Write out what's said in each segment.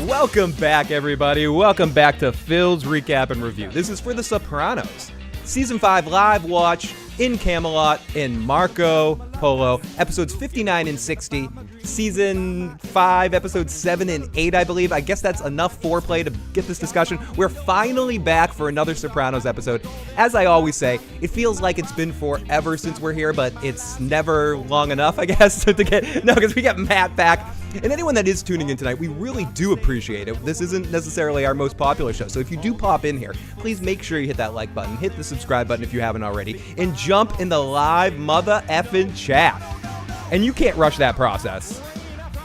Welcome back, everybody. Welcome back to Phil's Recap and Review. This is for The Sopranos. Season 5 live watch, In Camelot, and Marco Polo. Episodes 59 and 60. Season 5, episodes 7 and 8, I believe. I guess that's enough foreplay to get this discussion. We're finally back for another Sopranos episode. As I always say, it feels like it's been forever since we're here, but it's never long enough, I guess, to get... No, because we got Matt back. And anyone that is tuning in tonight, we really do appreciate it. This isn't necessarily our most popular show, so if you do pop in here, please make sure you hit that like button, hit the subscribe button if you haven't already, and jump in the live mother effing chat. And you can't rush that process.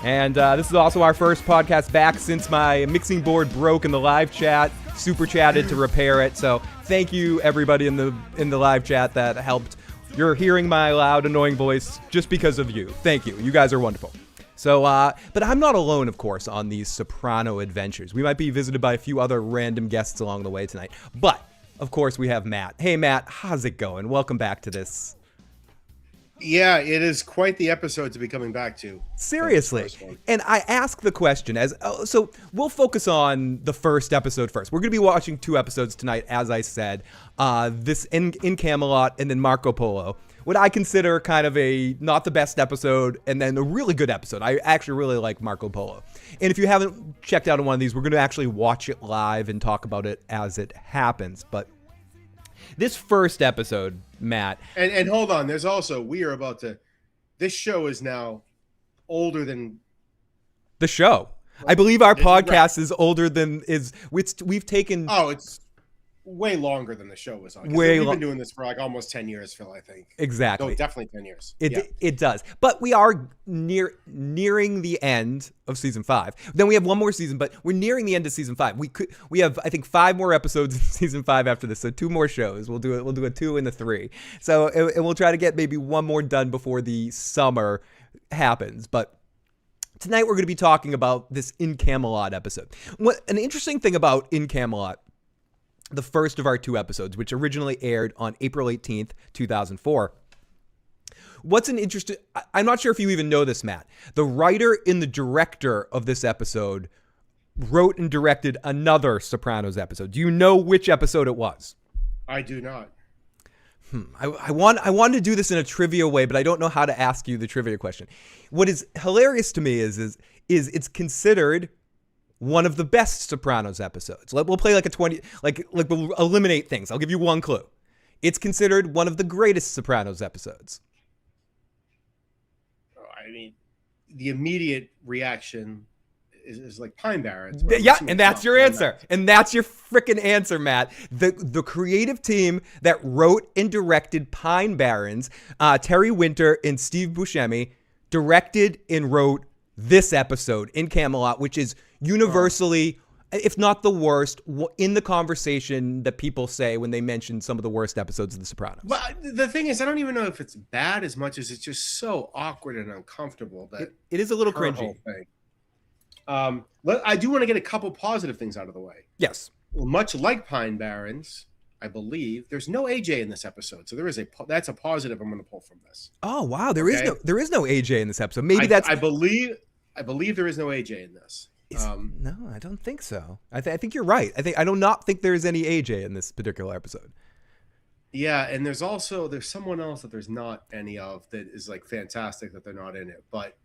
And this is also our first podcast back since my mixing board broke in the live chat. Super chatted to repair it, so thank you everybody in the live chat that helped. You're hearing my loud, annoying voice just because of you. Thank you. You guys are wonderful. So, but I'm not alone, of course, on these Soprano adventures. We might be visited by a few other random guests along the way tonight. But, of course, we have Matt. Hey, Matt, how's it going? Welcome back to this. Yeah, it is quite the episode to be coming back to. Seriously. And I ask the question so we'll focus on the first episode first. We're going to be watching 2 episodes tonight, as I said. This in Camelot and then Marco Polo. What I consider kind of a not the best episode and then a really good episode. I actually really like Marco Polo. And if you haven't checked out one of these, we're going to actually watch it live and talk about it as it happens. But this first episode, Matt. And hold on, there's also, this show is now older than the show. I believe our podcast is older than we've taken. Oh, it's way longer than the show was on. We've been doing this for like almost 10 years, Phil, I think. Exactly. No, definitely 10 years. It does. But we are nearing the end of season 5. Then we have one more season, but we're nearing the end of season 5. We have I think 5 more episodes in season 5 after this. So 2 more shows. We'll do a 2 and a 3. So and we'll try to get maybe one more done before the summer happens. But tonight we're going to be talking about this In Camelot episode. An interesting thing about In Camelot, the first of our 2 episodes, which originally aired on April 18th, 2004. I'm not sure if you even know this, Matt. The writer and the director of this episode wrote and directed another Sopranos episode. Do you know which episode it was? I do not. I want to do this in a trivia way, but I don't know how to ask you the trivia question. What is hilarious to me is it's considered one of the best Sopranos episodes. We'll play like a 20, like we'll eliminate things. I'll give you one clue. It's considered one of the greatest Sopranos episodes. I mean, the immediate reaction is like Pine Barrens. Yeah, and that's your answer. And that's your freaking answer, Matt. The creative team that wrote and directed Pine Barrens, Terry Winter and Steve Buscemi, directed and wrote this episode, In Camelot, which is universally, if not the worst, in the conversation that people say when they mention some of the worst episodes of The Sopranos. But the thing is, I don't even know if it's bad as much as it's just so awkward and uncomfortable that it is a little cringy. I do want to get a couple positive things out of the way. Yes. Well, much like Pine Barrens, I believe there's no AJ in this episode, so that's a positive I'm going to pull from this. Oh wow, there is no AJ in this episode. Maybe I believe there is no AJ in this. No, I don't think so. I think you're right. I do not think there is any AJ in this particular episode. Yeah, and there's someone else that there's not any of that is like fantastic that they're not in it. But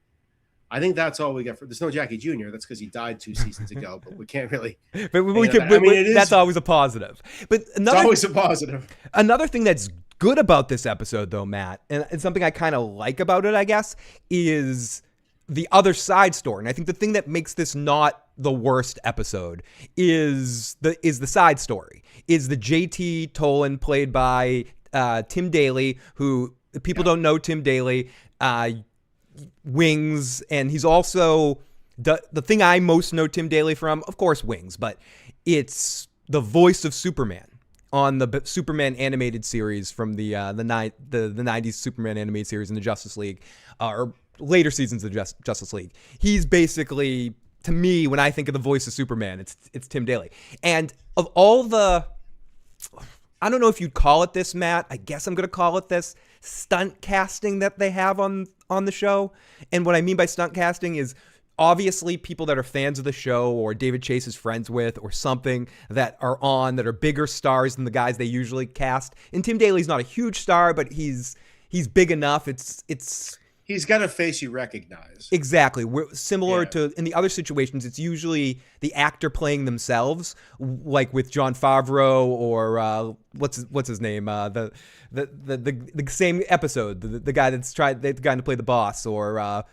I think that's all we get. There's no Jackie Jr. That's because he died 2 seasons ago. But we can't really. That's always a positive. But it's always a positive. Another thing that's good about this episode, though, Matt, and something I kind of like about it, I guess, is the other side story. And I think the thing that makes this not the worst episode is the side story. Is the JT Tolan played by Tim Daly, who people don't know Tim Daly. Wings, and he's also the thing I most know Tim Daly from, of course, Wings, but it's the voice of Superman on the Superman animated series from the 90s Superman animated series in the Justice League, or later seasons of Justice League. He's basically, to me, when I think of the voice of Superman, it's Tim Daly. And of all the, I don't know if you'd call it this, Matt. I guess I'm going to call it this stunt casting that they have on the show. And what I mean by stunt casting is obviously people that are fans of the show or David Chase is friends with or something that are bigger stars than the guys they usually cast. And Tim Daly's not a huge star, but he's big enough. He's got a face you recognize. Exactly. We're similar to in the other situations, it's usually the actor playing themselves, like with Jon Favreau or what's his name? The same episode, the guy that's the guy to play the boss, or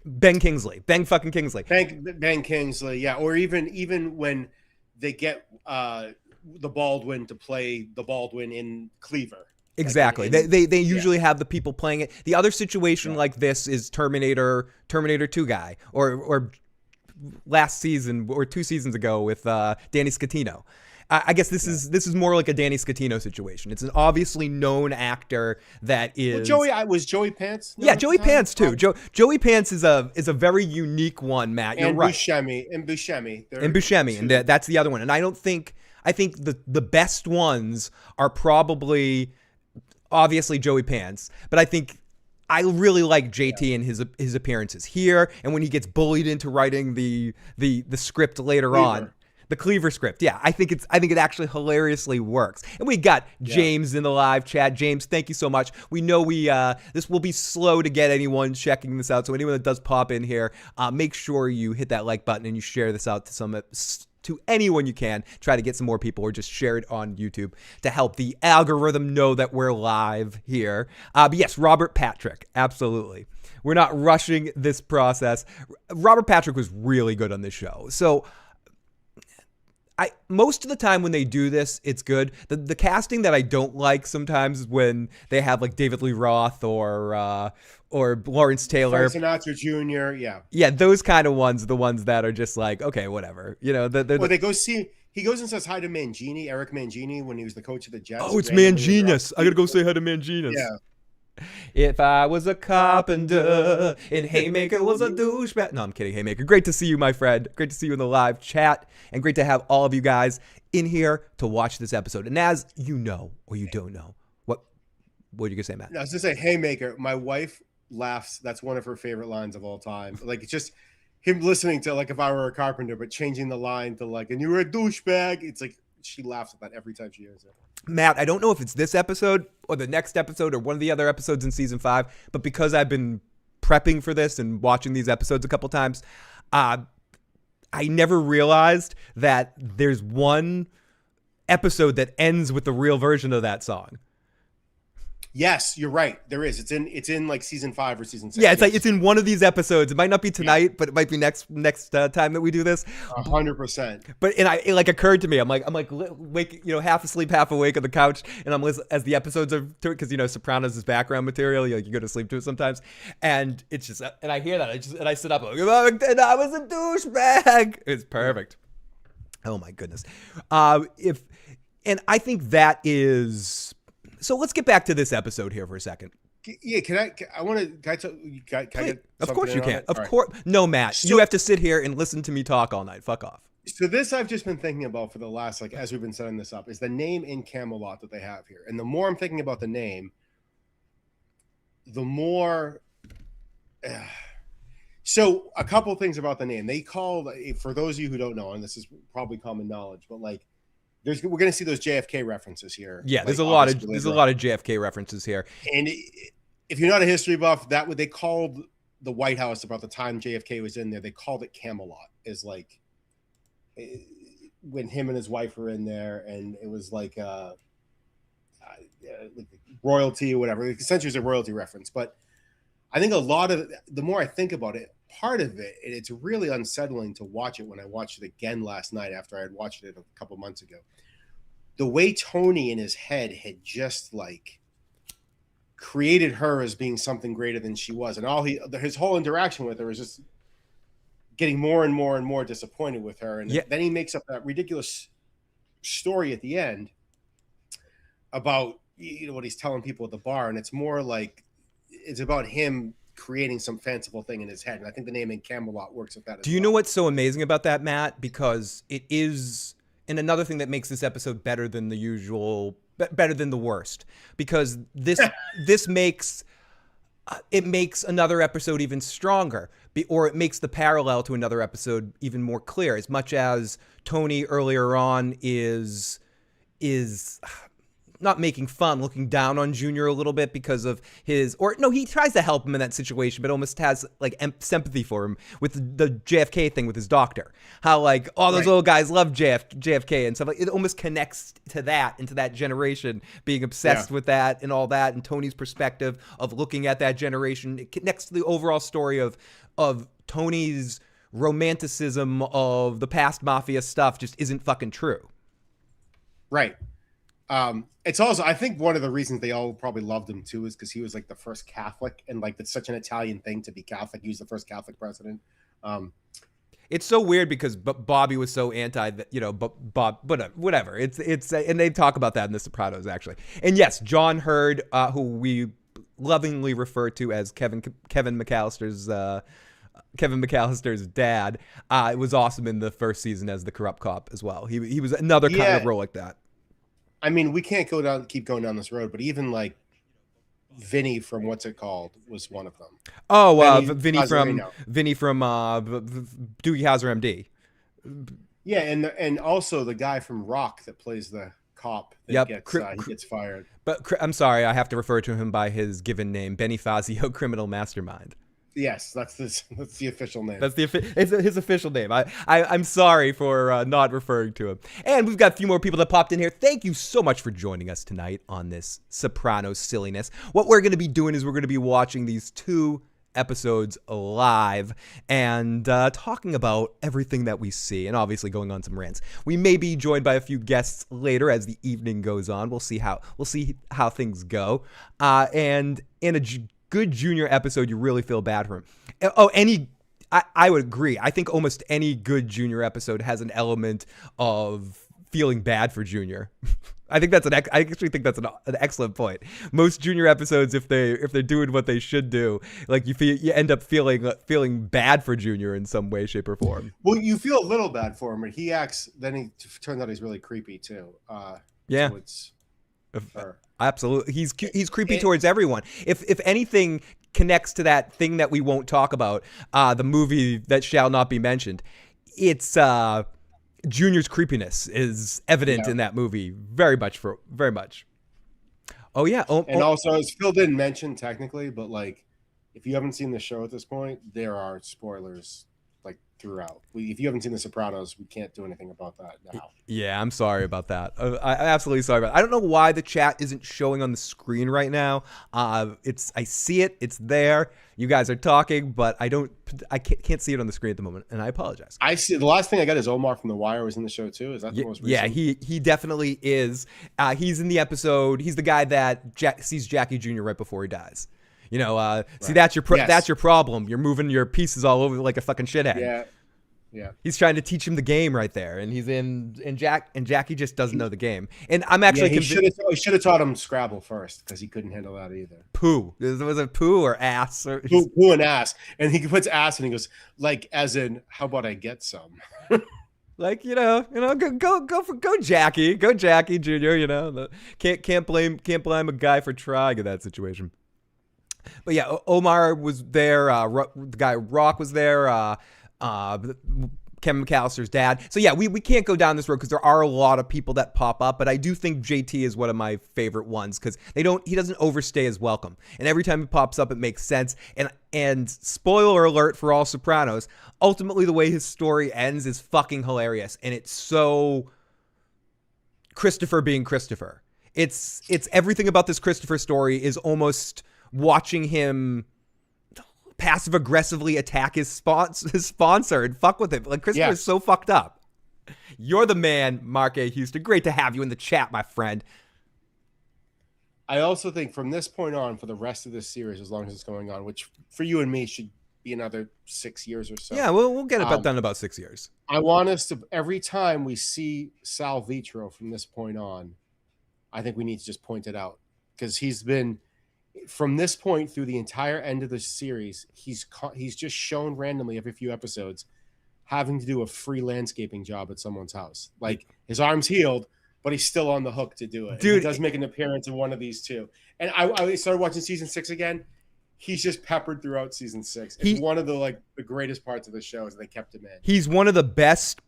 Ben fucking Kingsley. Ben Kingsley, yeah. Or even when they get the Baldwin to play the Baldwin in Cleaver. Exactly. They usually have the people playing it. The other situation like this is Terminator 2 guy, or last season or 2 seasons ago with Danny Scatino. I guess this is more like a Danny Scatino situation. It's an obviously known actor that is. Well, was Joey Pants? Yeah, Joey Pants too. Joey Pants is a very unique one, Matt. You're right. Buscemi. And Buscemi, and that's the other one. And I think the best ones are probably. Obviously Joey Pants, but I really like JT and his appearances here, and when he gets bullied into writing the script later on, the Cleaver script. Yeah, I think it actually hilariously works. And we got James in the live chat. James, thank you so much. We know this will be slow to get anyone checking this out, so anyone that does pop in here, make sure you hit that like button and you share this out to anyone you can. Try to get some more people, or just share it on YouTube to help the algorithm know that we're live here. But yes, Robert Patrick, absolutely. We're not rushing this process. Robert Patrick was really good on this show. So most of the time when they do this, it's good. The casting that I don't like sometimes is when they have like David Lee Roth or Lawrence Taylor, Frank Sinatra Jr. Yeah, those kind of ones, the ones that are just like, okay, whatever. You know, they go see. He goes and says hi to Eric Mangini, when he was the coach of the Jets. Oh, it's Manginius. I gotta go say hi to Manginius. Yeah. If I was a carpenter and Haymaker was a douchebag. No, I'm kidding, Haymaker. Great to see you, my friend. Great to see you in the live chat. And great to have all of you guys in here to watch this episode. And as you know, or you don't know, what are you going to say, Matt? I was going to say, Haymaker. My wife laughs. That's one of her favorite lines of all time. Like, it's just him listening to, like, if I were a carpenter, but changing the line to, like, and you were a douchebag. It's like, she laughs at that every time she hears it. Matt, I don't know if it's this episode or the next episode or one of the other episodes in season 5, but because I've been prepping for this and watching these episodes a couple times, I never realized that there's one episode that ends with the real version of that song. Yes, you're right. There is. It's in like season 5 or season 6. Yeah, it's like it's in one of these episodes. It might not be tonight, but it might be next time that we do this. 100%. But it like occurred to me. I'm like wake, half asleep, half awake on the couch, and I'm listening as the episodes are, because Sopranos is background material. You go to sleep to it sometimes, and it's just, and I hear that, I sit up, and I was a douchebag. It's perfect. Oh my goodness. And I think that is. So let's get back to this episode here for a second. Yeah, can I get of course you can. Of right. course. No, Matt, you have to sit here and listen to me talk all night. Fuck off. So this I've just been thinking about for the last, like, as we've been setting this up, is the name In Camelot that they have here. And the more I'm thinking about the name, the more... So a couple things about the name. They call, for those of you who don't know, and this is probably common knowledge, but like, we're going to see those JFK references here. Yeah, there's a lot of JFK references here. And if you're not a history buff, that what they called the White House about the time JFK was in there, they called it Camelot, is like when him and his wife were in there, and it was like royalty or whatever. Essentially, it's a royalty reference. But I think a lot of the more I think about it, part of it, and it's really unsettling to watch it when I watched it again last night after I had watched it a couple months ago. The way Tony in his head had just like created her as being something greater than she was, and his whole interaction with her was just getting more and more and more disappointed with her. And then he makes up that ridiculous story at the end about what he's telling people at the bar, and it's more like it's about him creating some fanciful thing in his head. And I think the name In Camelot works with that. Do you know what's so amazing about that, Matt? Because it is, and another thing that makes this episode better than the usual, better than the worst, because this makes it makes another episode even stronger, or it makes the parallel to another episode even more clear. As much as Tony earlier on is not making fun, looking down on Junior a little bit because of his, or no, he tries to help him in that situation, but almost has like sympathy for him with the JFK thing with his doctor. How like all those little guys love JFK and stuff. Like it almost connects to that, into that generation being obsessed with that and all that, and Tony's perspective of looking at that generation. It connects to the overall story of Tony's romanticism of the past mafia stuff just isn't fucking true. Right. It's also, I think one of the reasons they all probably loved him too is because he was like the first Catholic, and like it's such an Italian thing to be Catholic. He was the first Catholic president. It's so weird because Bobby was so anti that, but Bob, whatever. It's and they talk about that in The Sopranos actually. And yes, John Hurd, who we lovingly refer to as Kevin McAllister's dad, was awesome in the first season as the corrupt cop as well. He was another kind of role like that. I mean, we can't keep going down this road, but even like Vinny from what's it called was one of them. Oh, Vinny from Doogie Howser MD. Yeah, and also the guy from Rock that plays the cop that gets fired. But I'm sorry, I have to refer to him by his given name, Benny Fazio, Criminal Mastermind. Yes, that's the official name. It's his official name. I'm sorry for not referring to him. And we've got a few more people that popped in here. Thank you so much for joining us tonight on this Sopranos silliness. What we're going to be doing is we're going to be watching these 2 episodes live and talking about everything that we see, and obviously going on some rants. We may be joined by a few guests later as the evening goes on. We'll see how things go. And in a good Junior episode, you really feel bad for him. I would agree. I think almost any good Junior episode has an element of feeling bad for Junior. I actually think that's an excellent point. Most Junior episodes, if they're doing what they should do, like you end up feeling bad for Junior in some way, shape, or form. Well, you feel a little bad for him, but he turns out he's really creepy too. Yeah. So it's absolutely. He's creepy towards everyone. If anything connects to that thing that we won't talk about, the movie that shall not be mentioned, it's Junior's creepiness is evident in that movie very much. Oh yeah. Also, as Phil didn't mention technically, but like if you haven't seen the show at this point, there are spoilers like throughout. If you haven't seen The Sopranos, we can't do anything about that now. Yeah, I'm sorry about that. I'm absolutely sorry about it. I don't know why the chat isn't showing on the screen right now. I see it. It's there. You guys are talking, but I can't see it on the screen at the moment, and I apologize. I see. The last thing I got is Omar from The Wire was in the show too. Is that the most recent? Yeah, he definitely is. He's in the episode. He's the guy that sees Jackie Jr. right before he dies. See, that's your problem. You're moving your pieces all over like a fucking shithead. Yeah. He's trying to teach him the game right there, and Jackie just doesn't know the game. And I'm actually he should have taught him Scrabble first because he couldn't handle that either. Poo. Was it poo or ass? Poo and ass. And he puts ass and he goes like, as in, how about I get some? Like, go Jackie, Jr. Can't blame a guy for trying in that situation. But yeah, Omar was there. The guy Rock was there. Kevin McAllister's dad. So yeah, we can't go down this road because there are a lot of people that pop up. But I do think JT is one of my favorite ones because he doesn't overstay his welcome. And every time he pops up, it makes sense. And spoiler alert for all Sopranos, ultimately the way his story ends is fucking hilarious. And it's so Christopher being Christopher. It's everything about this Christopher story is almost watching him passive aggressively attack his sponsor and fuck with him. Like Christopher is so fucked up. You're the man, Mark A. Houston. Great to have you in the chat, my friend. I also think from this point on, for the rest of this series, as long as it's going on, which for you and me should be another 6 years or so. Yeah, we'll get it done in about 6 years. I want us to, every time we see Sal Vitro from this point on, I think we need to just point it out because he's been, from this point through the entire end of the series, he's just shown randomly every few episodes having to do a free landscaping job at someone's house. Like his arm's healed, but he's still on the hook to do it. Dude, he does make an appearance in one of these too. And I started watching season 6 again. he's just peppered throughout season 6. It's one of the greatest parts of the show is they kept him in. He's one of the best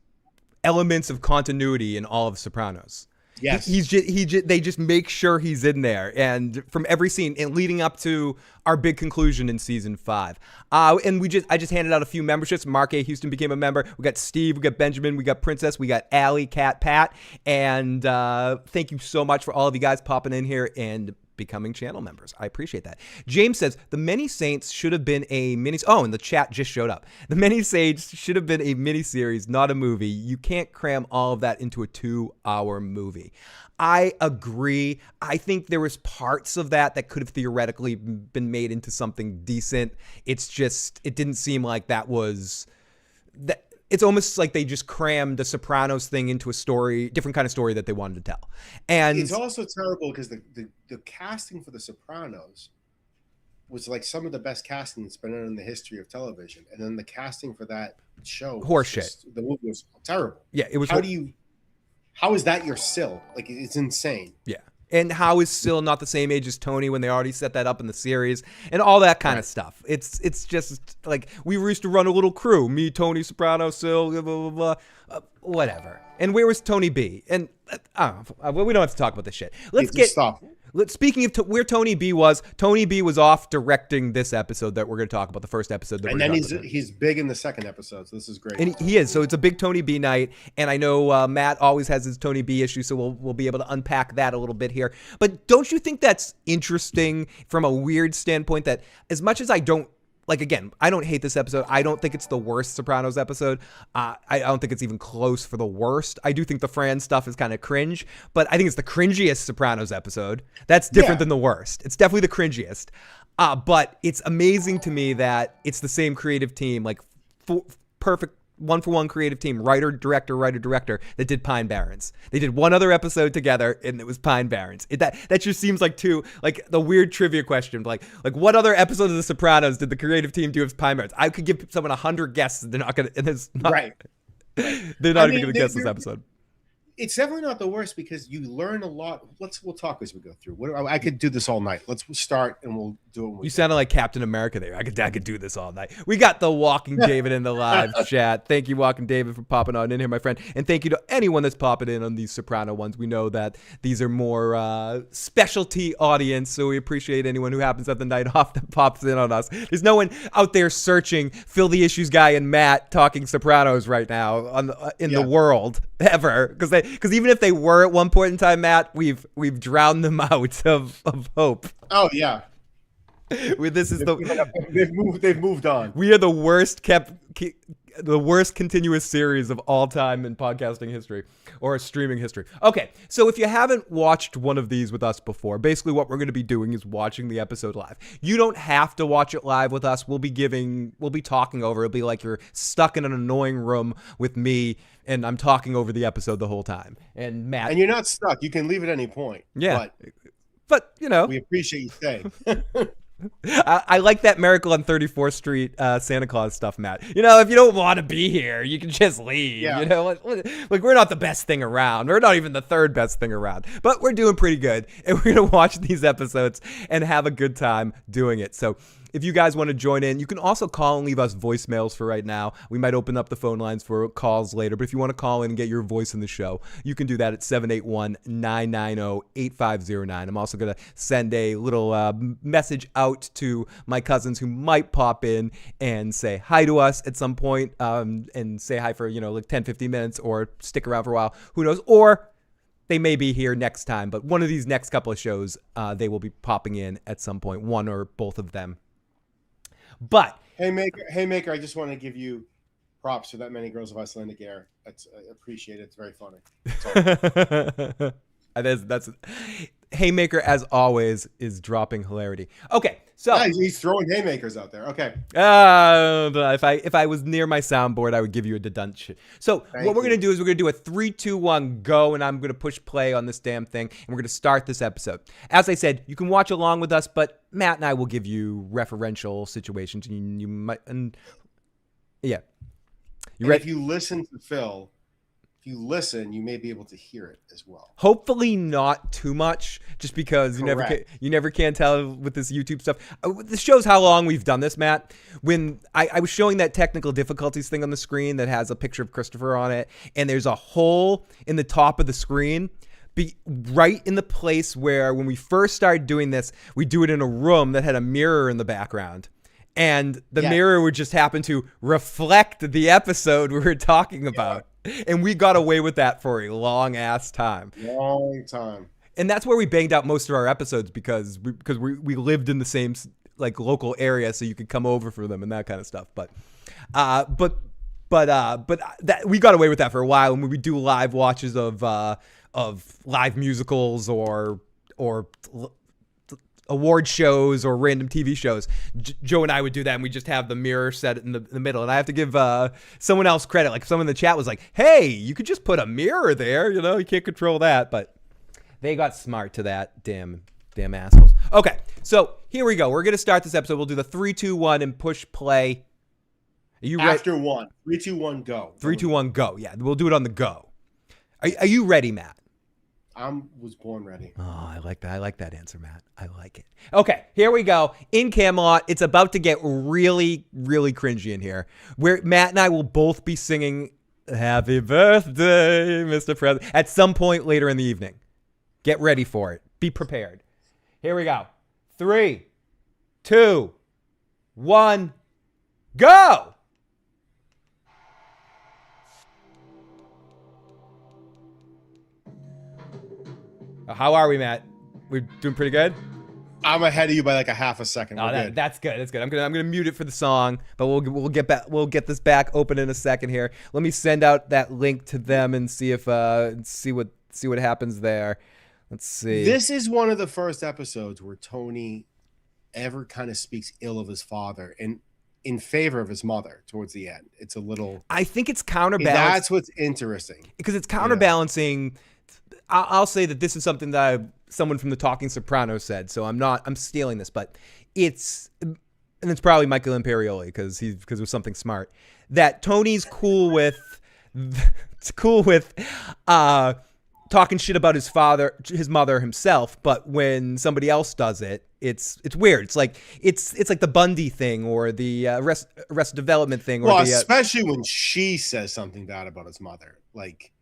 elements of continuity in all of Sopranos. Yes. They just make sure he's in there, and from every scene and leading up to our big conclusion in season 5. And I just handed out a few memberships. Mark A. Houston became a member. We got Steve, we got Benjamin, we got Princess, we got Allie, Kat, Pat, and thank you so much for all of you guys popping in here and becoming channel members. I appreciate that. James says the Many Saints should have been a mini. Oh, and the chat just showed up. The Many Saints should have been a mini series, not a movie. You can't cram all of that into a 2-hour movie. I agree. I think there was parts of that could have theoretically been made into something decent. It's just, it didn't seem like that was that. It's almost like they just crammed the Sopranos thing into a story, different kind of story that they wanted to tell. And it's also terrible because the casting for the Sopranos was like some of the best casting that's been done in the history of television. And then the casting for that show, horseshit. The movie was terrible. Yeah, it was. How is that your Syl? Like, it's insane. Yeah. And how is Syl not the same age as Tony when they already set that up in the series and all that kind of stuff? It's just like we used to run a little crew. Me, Tony, Soprano, Syl, blah, blah, blah, whatever. And where was Tony B? And we don't have to talk about this shit. Speaking of where Tony B was off directing this episode that we're going to talk about, the first episode. And then he's big in the second episode, so this is great. And he is, so it's a big Tony B night. And I know Matt always has his Tony B issue, so we'll be able to unpack that a little bit here. But don't you think that's interesting from a weird standpoint that as much as I don't, like, again, I don't hate this episode. I don't think it's the worst Sopranos episode. I don't think it's even close for the worst. I do think the Fran stuff is kind of cringe, but I think it's the cringiest Sopranos episode. That's different than the worst. It's definitely the cringiest. But it's amazing to me that it's the same creative team, like perfect one-for-one creative team, writer, director, that did Pine Barrens. They did one other episode together, and it was Pine Barrens. That just seems like the weird trivia question, like what other episode of The Sopranos did the creative team do of Pine Barrens? I could give someone 100 guesses, and they're not gonna. And it's not, right. They're not even gonna guess this episode. It's definitely not the worst because you learn a lot. We'll talk as we go through. I could do this all night. Let's start and we'll do it. You sounded like Captain America there. I could do this all night. We got the Walking David in the live chat. Thank you, Walking David, for popping on in here, my friend. And thank you to anyone that's popping in on these Soprano ones. We know that these are more specialty audience, so we appreciate anyone who happens at the night off that pops in on us. There's no one out there searching Phil the Issues Guy and Matt talking Sopranos right now in the world ever, because even if they were at one point in time, Matt, we've drowned them out of hope. Oh yeah. They've moved on. We are the worst continuous series of all time in podcasting history or streaming history. Okay, so if you haven't watched one of these with us before, basically what we're going to be doing is watching the episode live. You don't have to watch it live with us. We'll be talking over. It'll be like you're stuck in an annoying room with me, and I'm talking over the episode the whole time. And Matt, and you're not stuck. You can leave at any point. Yeah, but we appreciate you staying. I like that Miracle on 34th Street Santa Claus stuff, Matt. If you don't want to be here, you can just leave. Yeah. Like we're not the best thing around. We're not even the third best thing around. But we're doing pretty good. And we're going to watch these episodes and have a good time doing it. So if you guys want to join in, you can also call and leave us voicemails for right now. We might open up the phone lines for calls later, but if you want to call in and get your voice in the show, you can do that at 781-990-8509. I'm also going to send a little message out to my cousins who might pop in and say hi to us at some point, and say hi for, like 10, 15 minutes or stick around for a while. Who knows? Or they may be here next time, but one of these next couple of shows, they will be popping in at some point, one or both of them. But Haymaker, I just want to give you props for that many girls of Icelandic air. I appreciate it. It's very funny. That's Haymaker, as always, is dropping hilarity. Okay, so he's throwing haymakers out there. Okay. If I was near my soundboard, I would give you a dedunch. So what we're gonna do is we're gonna do a 3, 2, 1, go, and I'm gonna push play on this damn thing, and we're gonna start this episode. As I said, you can watch along with us, but Matt and I will give you referential situations, and you might, and yeah. If you listen to Phil, if you listen, you may be able to hear it as well. Hopefully not too much, just because you never can tell with this YouTube stuff. This shows how long we've done this, Matt. When I was showing that technical difficulties thing on the screen that has a picture of Christopher on it, and there's a hole in the top of the screen, right in the place where when we first started doing this, we do it in a room that had a mirror in the background. And the mirror would just happen to reflect the episode we were talking about. And we got away with that for a long ass time. Long time. And that's where we banged out most of our episodes because we lived in the same like local area, so you could come over for them and that kind of stuff. But that we got away with that for a while when we do live watches of live musicals or award shows or random TV shows. Joe and I would do that, and we just have the mirror set in the middle. And I have to give someone else credit. Like someone in the chat was like, "Hey, you could just put a mirror there. You know, you can't control that." But they got smart to that. Damn assholes. Okay, so here we go. We're gonna start this episode. We'll do the 3, 2, 1 and push play. Are you ready? After 1, 3, 2, 1, go. 3, 2, 1, go. Yeah, we'll do it on the go. Are you ready, Matt? I was born ready. Oh, I like that. I like that answer, Matt. I like it. Okay, here we go. In Camelot, it's about to get really, really cringy in here. Where Matt and I will both be singing "Happy Birthday, Mr. President" at some point later in the evening. Get ready for it. Be prepared. Here we go. 3, 2, 1, go! How are we, Matt? We're doing pretty good? I'm ahead of you by like a half a second. Oh, that's good. That's good. I'm gonna mute it for the song, but we'll get back. We'll get this back open in a second here. Let me send out that link to them and see if see what happens there. Let's see. This is one of the first episodes where Tony ever kind of speaks ill of his father and in favor of his mother towards the end. It's a little. I think it's counterbalancing. That's what's interesting because it's counterbalancing. I'll say that this is something that someone from the Talking Sopranos said, so I'm stealing this, but it's probably Michael Imperioli because it was something smart that Tony's cool with talking shit about his mother himself, but when somebody else does it, it's weird. It's like the Bundy thing or the Arrested Development thing, or especially when she says something bad about his mother, like.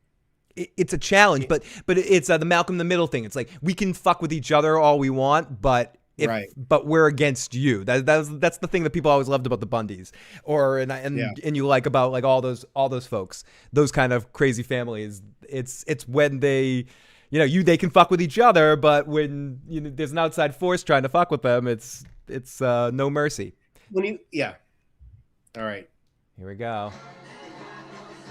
It's a challenge, but it's the Malcolm in the Middle thing. It's like we can fuck with each other all we want, but we're against you. That's the thing that people always loved about the Bundys, and you like about like all those folks, those kind of crazy families. It's when they, they can fuck with each other, but when there's an outside force trying to fuck with them, it's no mercy. All right, here we go.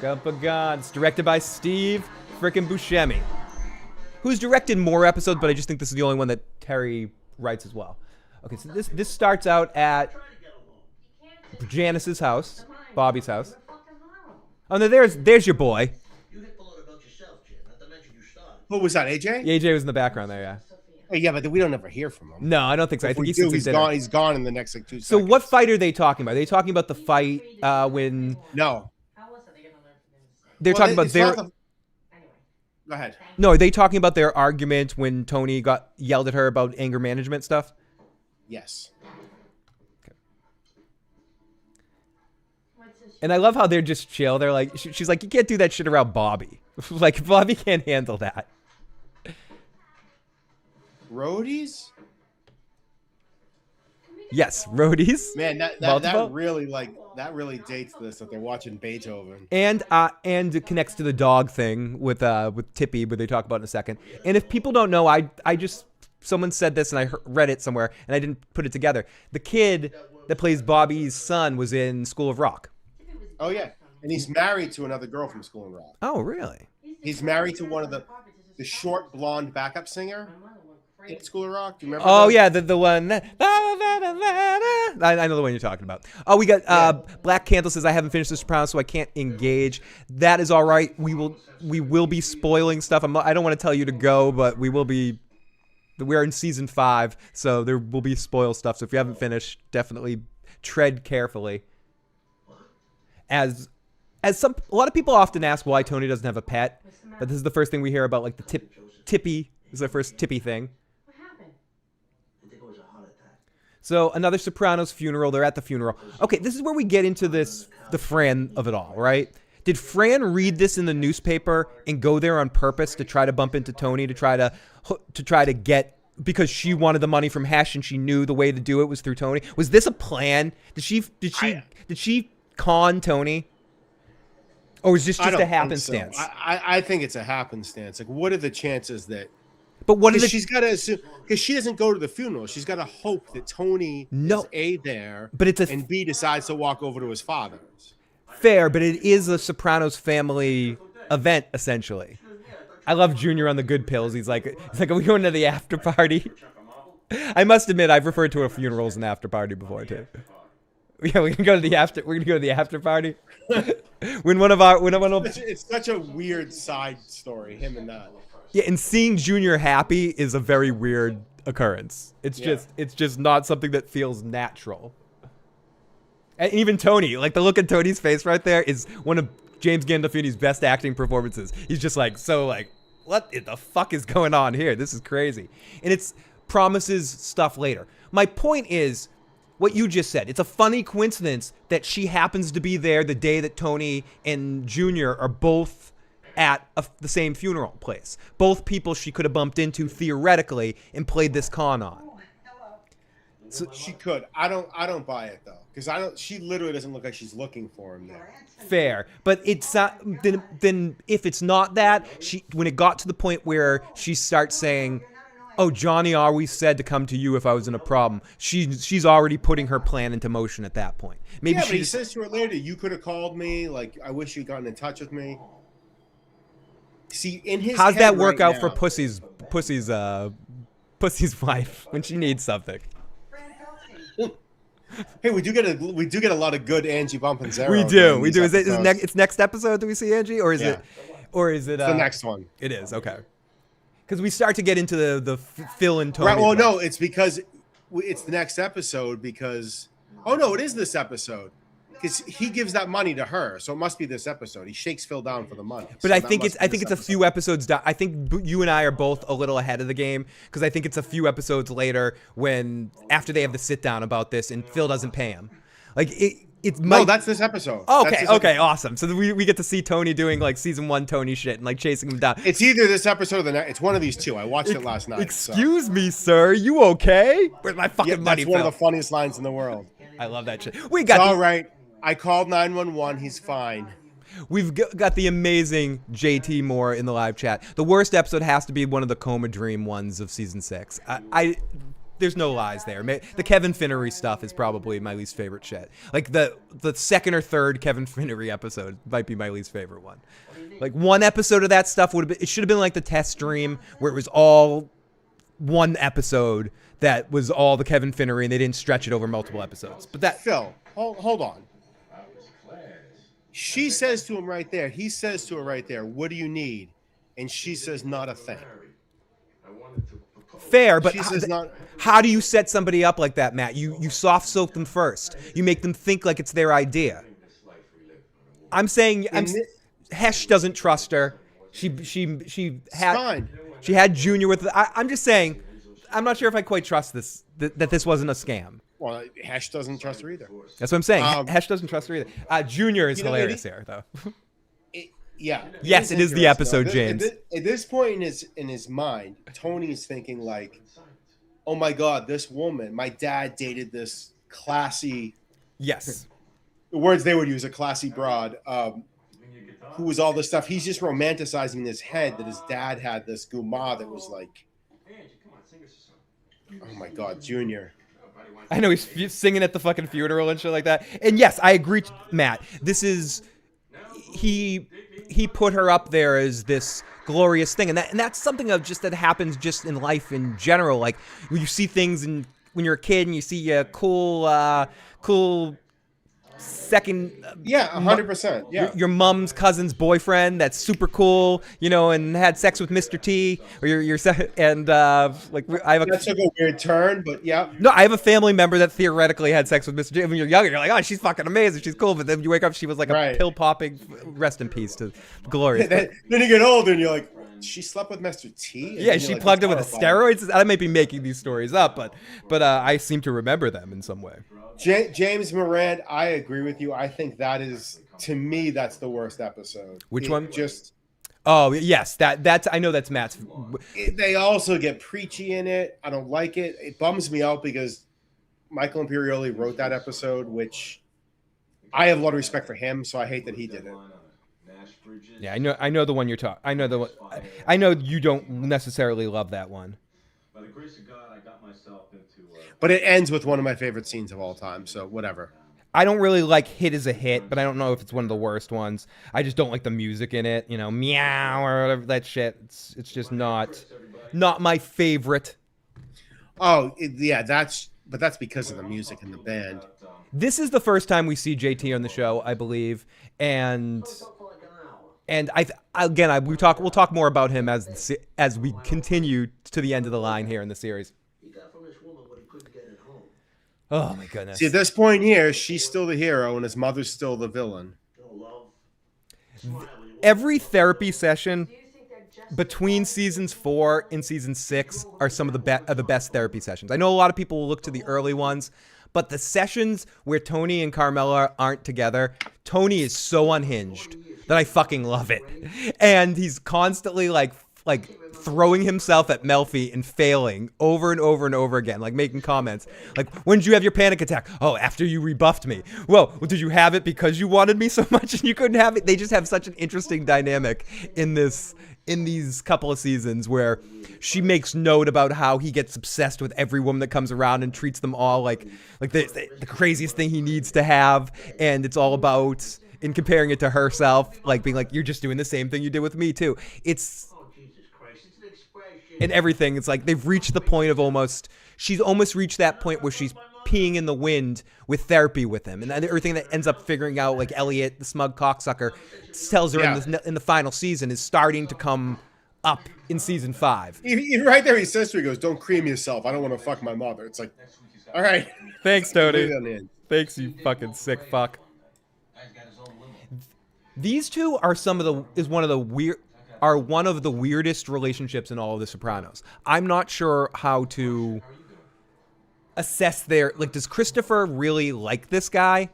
Gump of Gods, directed by Steve frickin' Buscemi, who's directed more episodes, but I just think this is the only one that Terry writes as well. Okay, so this starts out at Janice's house, Bobby's house. Oh no, there's your boy. What was that, AJ? AJ was in the background there, yeah. Oh, yeah, but we don't ever hear from him. No, I don't think so. I think he's gone. He's gone in the next like 2 seconds. So what fight are they talking about? Are they talking about the fight when? No. They're talking about their. Go ahead. No, are they talking about their argument when Tony got yelled at her about anger management stuff? Yes. Okay. And I love how they're just chill. They're like, she's like, you can't do that shit around Bobby. Like Bobby can't handle that. Roadies? Yes, roadies. Man, that really dates this that they're watching Beethoven. And it connects to the dog thing with Tippy, but they talk about in a second. And if people don't know, someone said this and I read it somewhere and I didn't put it together. The kid that plays Bobby's son was in School of Rock. Oh yeah, and he's married to another girl from School of Rock. Oh really? He's married to one of the short blonde backup singer. In School of Rock, do you remember? Oh that? Yeah, the one. I know the one you're talking about. Oh, we got Black Candle says I haven't finished The Sopranos, so I can't engage. That is all right. We will be spoiling stuff. I don't want to tell you to go, but we will be. We're in season 5, so there will be spoil stuff. So if you haven't finished, definitely tread carefully. As a lot of people often ask why Tony doesn't have a pet, but this is the first thing we hear about, like the Tippy. This is the first Tippy thing. What happened? So another Sopranos funeral. They're at the funeral. Okay, this is where we get into the Fran of it all, right? Did Fran read this in the newspaper and go there on purpose to try to bump into Tony to try to get, because she wanted the money from Hesh and she knew the way to do it was through Tony? Was this a plan? Did she con Tony? Or was this just a happenstance? I think it's a happenstance. Like, what are the chances that? But what is she's got to assume, because she doesn't go to the funeral. She's got to hope that Tony is A, there, but and B, decides to walk over to his father's. Fair, but it is a Sopranos family event, essentially. I love Junior on the good pills. He's like, are we going to the after party? I must admit, I've referred to a funeral as an after party before too. Yeah, we're gonna go to the after party. It's such a weird side story, him and that. Yeah, and seeing Junior happy is a very weird occurrence. It's just not something that feels natural. And even Tony, like the look at Tony's face right there is one of James Gandolfini's best acting performances. He's just like, what the fuck is going on here? This is crazy. And it's promises stuff later. My point is what you just said. It's a funny coincidence that she happens to be there the day that Tony and Junior are both at the same funeral place. Both people she could have bumped into theoretically and played this con on. So she could. I don't buy it though, because she literally doesn't look like she's looking for him there. Fair, but it's not. Then if it's not that, when it got to the point where she starts saying, "Oh, Johnny always said to come to you if I was in a problem," she's already putting her plan into motion at that point. Maybe but he says to her later, "You could have called me. Like, I wish you'd gotten in touch with me." See, in his how's head that work right out now, for Pussy's wife when she needs something? Hey, we do get a lot of good Angie Bumpinzero. We do. Is it's next episode that we see Angie, or is it it's the next one? It is, okay. Because we start to get into the Phil and Tony. Right. Well, no, it's because it's the next episode. Because it is this episode. Because he gives that money to her, so it must be this episode. He shakes Phil down for the money. But so I think it's a few episodes down. I think you and I are both a little ahead of the game, because I think it's a few episodes later after they have the sit down about this and Phil doesn't pay him. Like no, that's this episode. Okay, awesome. So we get to see Tony doing like season 1 Tony shit and like chasing him down. It's either this episode or the next. It's one of these two. I watched it last night. Excuse me, sir. You okay? Where's my fucking money? That's one of the funniest lines in the world. I love that shit. All right. I called 911. He's fine. We've got the amazing JT Moore in the live chat. The worst episode has to be one of the Coma Dream ones of season 6. There's no lies there. The Kevin Finnery stuff is probably my least favorite shit. Like the second or third Kevin Finnery episode might be my least favorite one. Like one episode of that stuff it should have been like the test stream where it was all one episode that was all the Kevin Finnery and they didn't stretch it over multiple episodes. But that Phil, hold on. She says to him right there, he says to her right there, "What do you need?" And she says, "Not a thing." Fair, but how do you set somebody up like that, Matt? You soft soak them first. You make them think like it's their idea. I'm saying Hesh doesn't trust her. She had Junior with I'm just saying, I'm not sure if I quite trust that this wasn't a scam. Well, Hesh doesn't trust her either. That's what I'm saying. Hesh doesn't trust her either. Junior is hilarious here, though. Yes, it is the episode, James. At this point in his mind, Tony's thinking like, "Oh my God, this woman! My dad dated this classy." Yes. The words they would use, a classy broad, who was all this stuff. He's just romanticizing in his head that his dad had this guma that was like, oh my God, Junior. I know he's singing at the fucking funeral and shit like that. And yes, I agree, Matt. This is he put her up there as this glorious thing, and that's something that happens just in life in general. Like when you see things when you're a kid and you see a cool second. Yeah, 100%. Yeah. Your mom's cousin's boyfriend that's super cool, and had sex with Mr. T, or I have That took a weird turn, but yeah. No, I have a family member that theoretically had sex with Mr. T. When you're younger, you're like, oh, she's fucking amazing, she's cool, but then you wake up, she was like a pill popping. Rest in peace to Glorious. Then you get older and you're like, she slept with Mr. T? Yeah, she plugged him with the steroids. I might be making these stories up, but I seem to remember them in some way. James Moran, I agree with you. I think that is, to me, that's the worst episode. Which one? Oh, yes, that's I know that's Matt's. They also get preachy in it. I don't like it. It bums me out because Michael Imperioli wrote that episode, which I have a lot of respect for him, so I hate that he did it. Yeah, I know the one you're talking. I know you don't necessarily love that one. By the grace of God, I got myself into. But it ends with one of my favorite scenes of all time. So whatever. I don't really like Hit as a Hit, but I don't know if it's one of the worst ones. I just don't like the music in it. Meow or whatever that shit. It's just not my favorite. Oh yeah, that's because of the music and the band. This is the first time we see JT on the show, I believe, and we'll talk more about him as we continue to the end of the line here in the series. Oh my goodness! See, at this point here, she's still the hero and his mother's still the villain. Every therapy session between seasons 4 and season 6 are some of the best therapy sessions. I know a lot of people will look to the early ones, but the sessions where Tony and Carmela aren't together, Tony is so unhinged that I fucking love it. And he's constantly like throwing himself at Melfi and failing over and over and over again, like making comments. Like, when did you have your panic attack? Oh, after you rebuffed me. Well, did you have it because you wanted me so much and you couldn't have it? They just have such an interesting dynamic in these couple of seasons where she makes note about how he gets obsessed with every woman that comes around and treats them all like the craziest thing he needs to have. And it's all about, in comparing it to herself, like being like, you're just doing the same thing you did with me too. And everything, it's like they've reached the point of she's almost reached that point where she's peeing in the wind with therapy with him. And everything that ends up figuring out, like Elliot, the smug cocksucker, tells her in the final season is starting to come up in season 5. Even right there, he says to her, he goes, don't cream yourself. I don't want to fuck my mother. It's like, all right. Thanks, Tony. Thanks, you fucking sick fuck. These two are one of the weirdest relationships in all of The Sopranos. I'm not sure how to assess does Christopher really like this guy?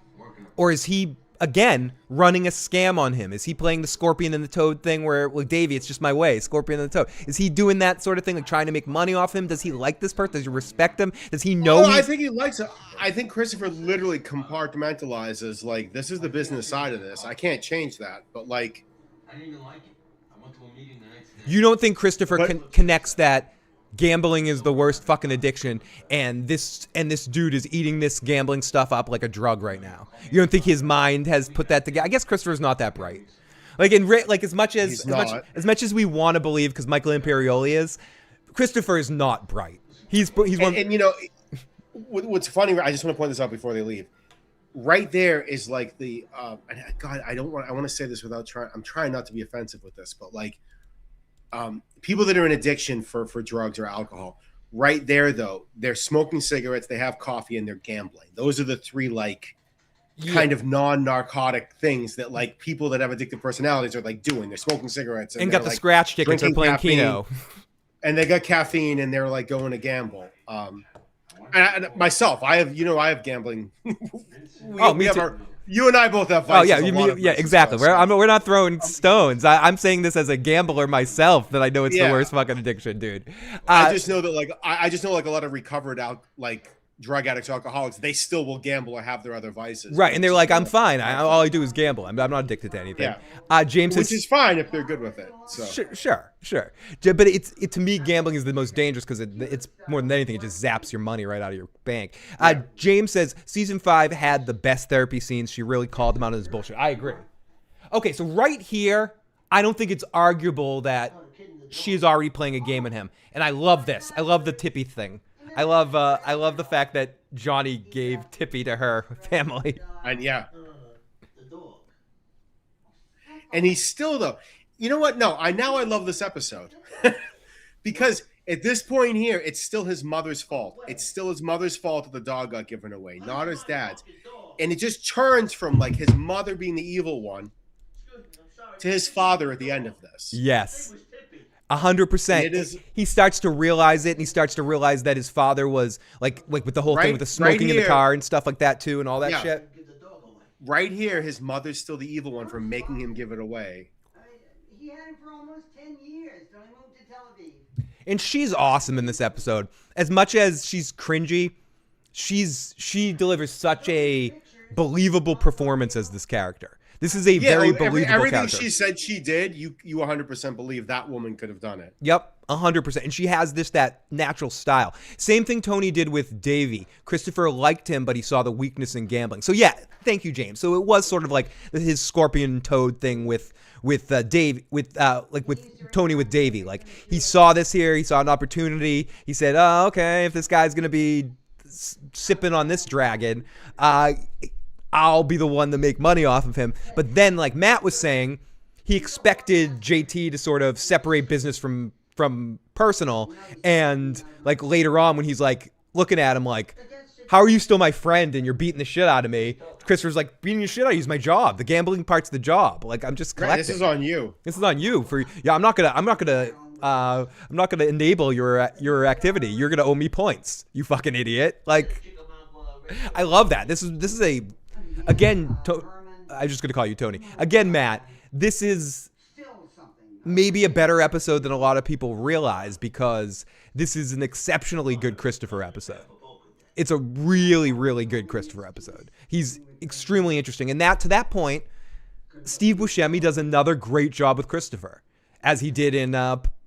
Or is he, again, running a scam on him? Is he playing the Scorpion and the Toad thing where, well, Davey, it's just my way, Scorpion and the Toad? Is he doing that sort of thing, like trying to make money off him? Does he like this person? Does he respect him? Does he know? I think he likes it. I think Christopher literally compartmentalizes, like, this is the business side of this. I can't change that. But, like, I didn't even like it. I went to a meeting the next day. You don't think Christopher connects that gambling is the worst fucking addiction, and this dude is eating this gambling stuff up like a drug right now? You don't think his mind has put that together? I guess Christopher's not that bright. Like as much as we want to believe, because Michael Imperioli is, Christopher is not bright. He's one. And what's funny? I just want to point this out before they leave. Right there is like the God. I want to say this without trying. I'm trying not to be offensive with this, but like. People that are in addiction for drugs or alcohol, right there though, they're smoking cigarettes, they have coffee, and they're gambling. Those are the three kind of non-narcotic things that like people that have addictive personalities are like doing. They're smoking cigarettes and got the scratch tickets or playing Keno, and they got caffeine and they're like going to gamble. And myself, I have gambling. You and I both have vices. Oh yeah, exactly. We're not throwing stones. I'm saying this as a gambler myself, that I know it's the worst fucking addiction, dude. I just know that I just know a lot of recovered drug addicts, alcoholics, they still will gamble or have their other vices. Right, and they're like, I'm fine. All I do is gamble. I'm not addicted to anything. Yeah. James, which is fine if they're good with it. So. Sure. But to me, gambling is the most dangerous because it's more than anything, it just zaps your money right out of your bank. James says season 5 had the best therapy scenes. She really called him out on his bullshit. I agree. Okay, so right here, I don't think it's arguable that she is already playing a game with him, and I love this. I love the Tippy thing. I love the fact that Johnny gave Tippy to her family. And yeah, The dog. and he's still though. You know what? No, I love this episode because at this point here, it's still his mother's fault. It's still his mother's fault that the dog got given away, not his dad's. And it just turns from like his mother being the evil one to his father at the end of this. Yes. 100%. It is. He starts to realize it, and he starts to realize that his father was like with the whole thing with the smoking in the car and stuff like that too, and all that shit. Right here, his mother's still the evil one for making him give it away. He had it for almost 10 years. Till he moved to Tel Aviv. And she's awesome in this episode. As much as she's cringy, she delivers such a believable performance as this character. This is a very believable everything character. she said she did, you 100% believe that woman could have done it. Yep, 100%. And she has that natural style. Same thing Tony did with Davey. Christopher liked him, but he saw the weakness in gambling. So yeah, thank you, James. So it was sort of like his scorpion toad thing with Tony with Davey. Like he saw this here, he saw an opportunity. He said, "Oh, okay, if this guy's gonna be sipping on this dragon, I'll be the one to make money off of him." But then, like Matt was saying, he expected JT to sort of separate business from personal, and like later on when he's like looking at him like, "How are you still my friend and you're beating the shit out of me?" Christopher's like, "Beating the shit out of you is my job. The gambling part's the job. Like I'm just collecting. This is on you. This is on you I'm not gonna enable your activity. You're gonna owe me points, you fucking idiot." Like, I love that. This is a again. I'm just gonna call you Tony again, Matt. This is maybe a better episode than a lot of people realize because this is an exceptionally good Christopher episode. It's a really, really good Christopher episode. He's extremely interesting, and to that point, Steve Buscemi does another great job with Christopher, as he did in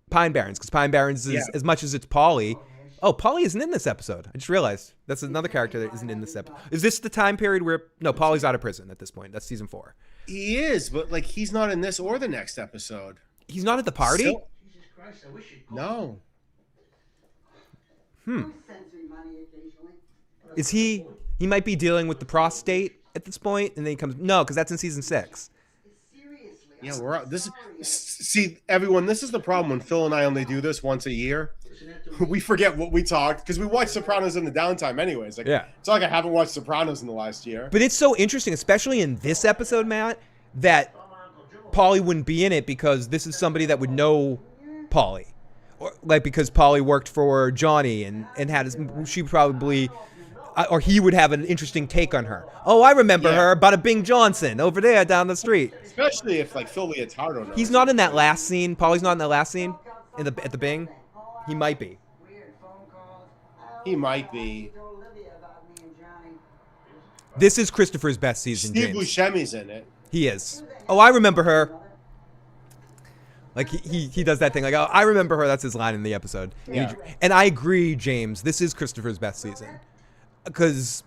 Pine Barrens, because Pine Barrens is as much as it's Paulie. Oh, Paulie isn't in this episode. I just realized that's another character that isn't in this episode. Is this the time period where Paulie's out of prison at this point? That's season 4. He is, but like he's not in this or the next episode. He's not at the party? Jesus Christ, I wish you'd call. No. Sensory money occasionally. Is he might be dealing with the prostate at this point, and then he comes, no, because that's in season 6. Seriously. Yeah, we're out. See, everyone, this is the problem when Phil and I only do this once a year. We forget what we talked because we watch Sopranos in the downtime anyways. Like, yeah. It's not like I haven't watched Sopranos in the last year. But it's so interesting, especially in this episode, Matt, that Paulie wouldn't be in it because this is somebody that would know Paulie. Or, like, because Paulie worked for Johnny and had she probably, or he would have an interesting take on her. Oh, I remember her, Bada Bing Johnson, over there down the street. Especially if, like, Phil Leotardo knows. He's not in that last scene. Paulie's not in that last scene at the Bing. He might be. He might be. This is Christopher's best season, Steve James. Buscemi's in it. He is. Oh, I remember her. Like, he does that thing. Like, oh, I remember her. That's his line in the episode. Yeah. And I agree, James. This is Christopher's best season. Because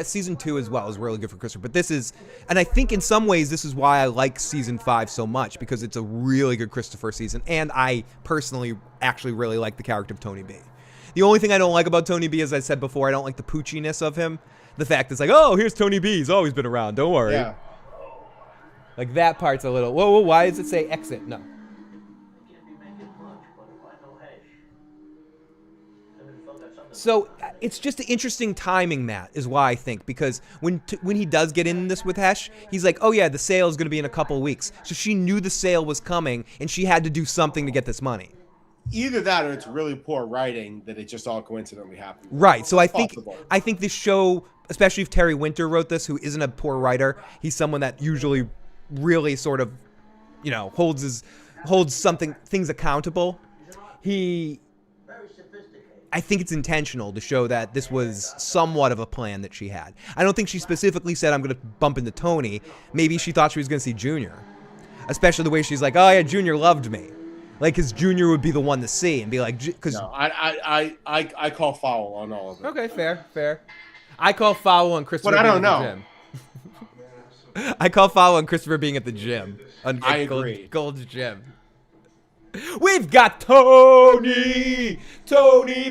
season 2 as well is really good for Christopher. But this is, and I think in some ways this is why I like season 5 so much, because it's a really good Christopher season. And I personally actually really like the character of Tony B. The only thing I don't like about Tony B, as I said before, I don't like the poochiness of him. The fact it's like, oh, here's Tony B. He's always been around. Don't worry. Yeah. Like, that part's a little, whoa, why does it say exit? No. So it's just the interesting timing, Matt, is why I think, because when he does get in this with Hesh, he's like, oh yeah, the sale is going to be in a couple of weeks. So she knew the sale was coming, and she had to do something to get this money. Either that, or it's really poor writing that it just all coincidentally happened. Right. So I think Possible. this show, especially if Terry Winter wrote this, who isn't a poor writer, he's someone that usually really sort of, holds things accountable. I think it's intentional to show that this was somewhat of a plan that she had. I don't think she specifically said, I'm going to bump into Tony. Maybe she thought she was going to see Junior. Especially the way she's like, oh yeah, Junior loved me. Like, his Junior would be the one to see and be like, because No, I call foul on all of it. Okay, fair. I call foul on Christopher. But I don't being at know. the gym. I call foul on Christopher being at the gym. I agree. Gold's gym. We've got Tony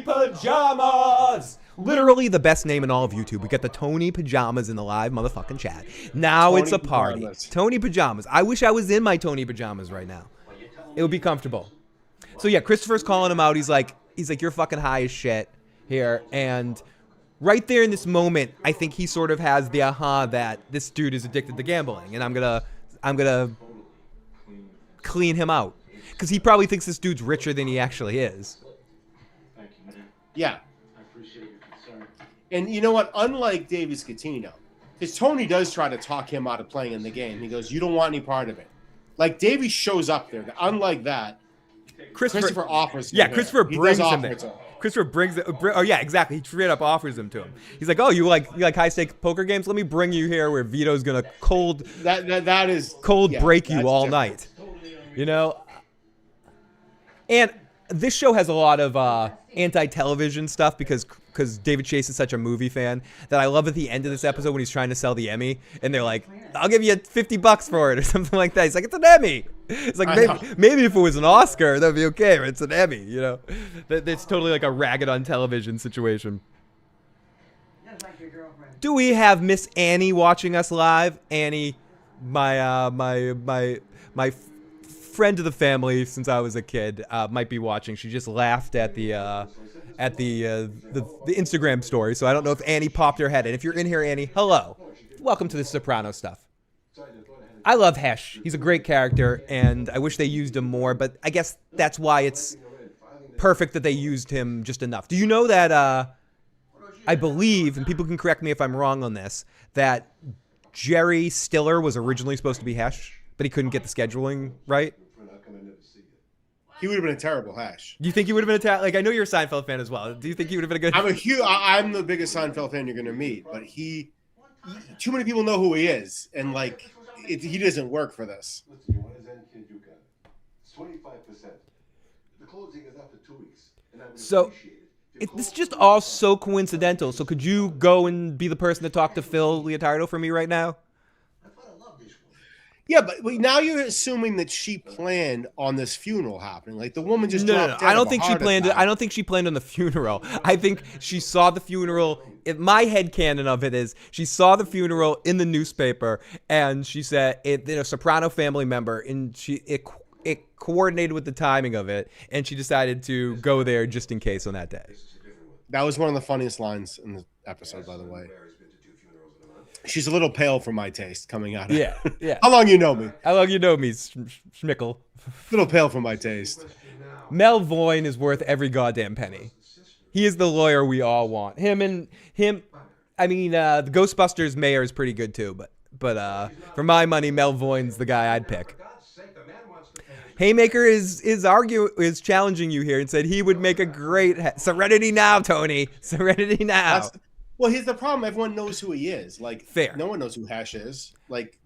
Pajamas. Literally the best name in all of YouTube. We got the Tony Pajamas in the live motherfucking chat. Now Tony it's a party. Pajamas. Tony Pajamas. I wish I was in my Tony Pajamas right now. It would be comfortable. So yeah, Christopher's calling him out. He's like, you're fucking high as shit here. And right there in this moment, I think he sort of has the aha that this dude is addicted to gambling, and I'm gonna clean him out. Because he probably thinks this dude's richer than he actually is. Thank you, man. Yeah. I appreciate your concern. And you know what? Unlike David Scatino, because Tony does try to talk him out of playing in the game. He goes, you don't want any part of it. Like, Davey shows up there. Unlike that, Christopher offers him. Yeah, Christopher He brings does him offer there. it to him. Christopher brings it. Oh yeah, exactly. He straight up offers him to him. He's like, oh, you like high stakes poker games? Let me bring you here where Vito's gonna cold That is break you that's all different. night. You know. And this show has a lot of anti-television stuff because David Chase is such a movie fan that I love at the end of this episode when he's trying to sell the Emmy and they're like, I'll give you $50 for it or something like that. He's like, it's an Emmy. It's like, maybe if it was an Oscar, that'd be okay, but it's an Emmy, you know? It's totally like a ragged on television situation. Just like your girlfriend. Do we have Miss Annie watching us live? Annie, my friend of the family since I was a kid, might be watching. She just laughed at the Instagram story, so I don't know if Annie popped her head in. If you're in here, Annie, hello, welcome to the Sopranos stuff. I love Hesh. He's a great character, and I wish they used him more. But I guess that's why it's perfect that they used him just enough. Do you know that? I believe, and people can correct me if I'm wrong on this, that Jerry Stiller was originally supposed to be Hesh, but he couldn't get the scheduling right. He would have been a terrible Hash. Do you think he would have been like? I know you're a Seinfeld fan as well. Do you think he would have been a good? I'm the biggest Seinfeld fan you're gonna meet, but too many people know who he is, and like he doesn't work for this. Listen, you want his end kid, you got it. It's 25%. The closing is after 2 weeks, and I would So, appreciate it. This is just all so coincidental. So could you go and be the person to talk to Phil Leotardo for me right now? I thought I loved this one. Yeah, but now you're assuming that she planned on this funeral happening. Like the woman just No. dropped dead I don't of a think she heart planned it. attack. I don't think she planned on the funeral. I think she saw the funeral. My headcanon of it is she saw the funeral in the newspaper, and she said a Soprano family member, and it coordinated with the timing of it, and she decided to go there just in case on that day. That was one of the funniest lines in the episode, by the way. She's a little pale for my taste coming out of Yeah, yeah. How long you know me? How long you know me, Schmickle? A little pale for my taste. Mel Voyne is worth every goddamn penny. He is the lawyer we all want. Him. I mean, the Ghostbusters mayor is pretty good too, but for my money, Mel Voyne's the guy I'd pick. Haymaker is challenging you here and said he would make a great Serenity Now, Tony. Serenity Now. Well, here's the problem. Everyone knows who he is. Like, Fair. No one knows who Hash is. Like,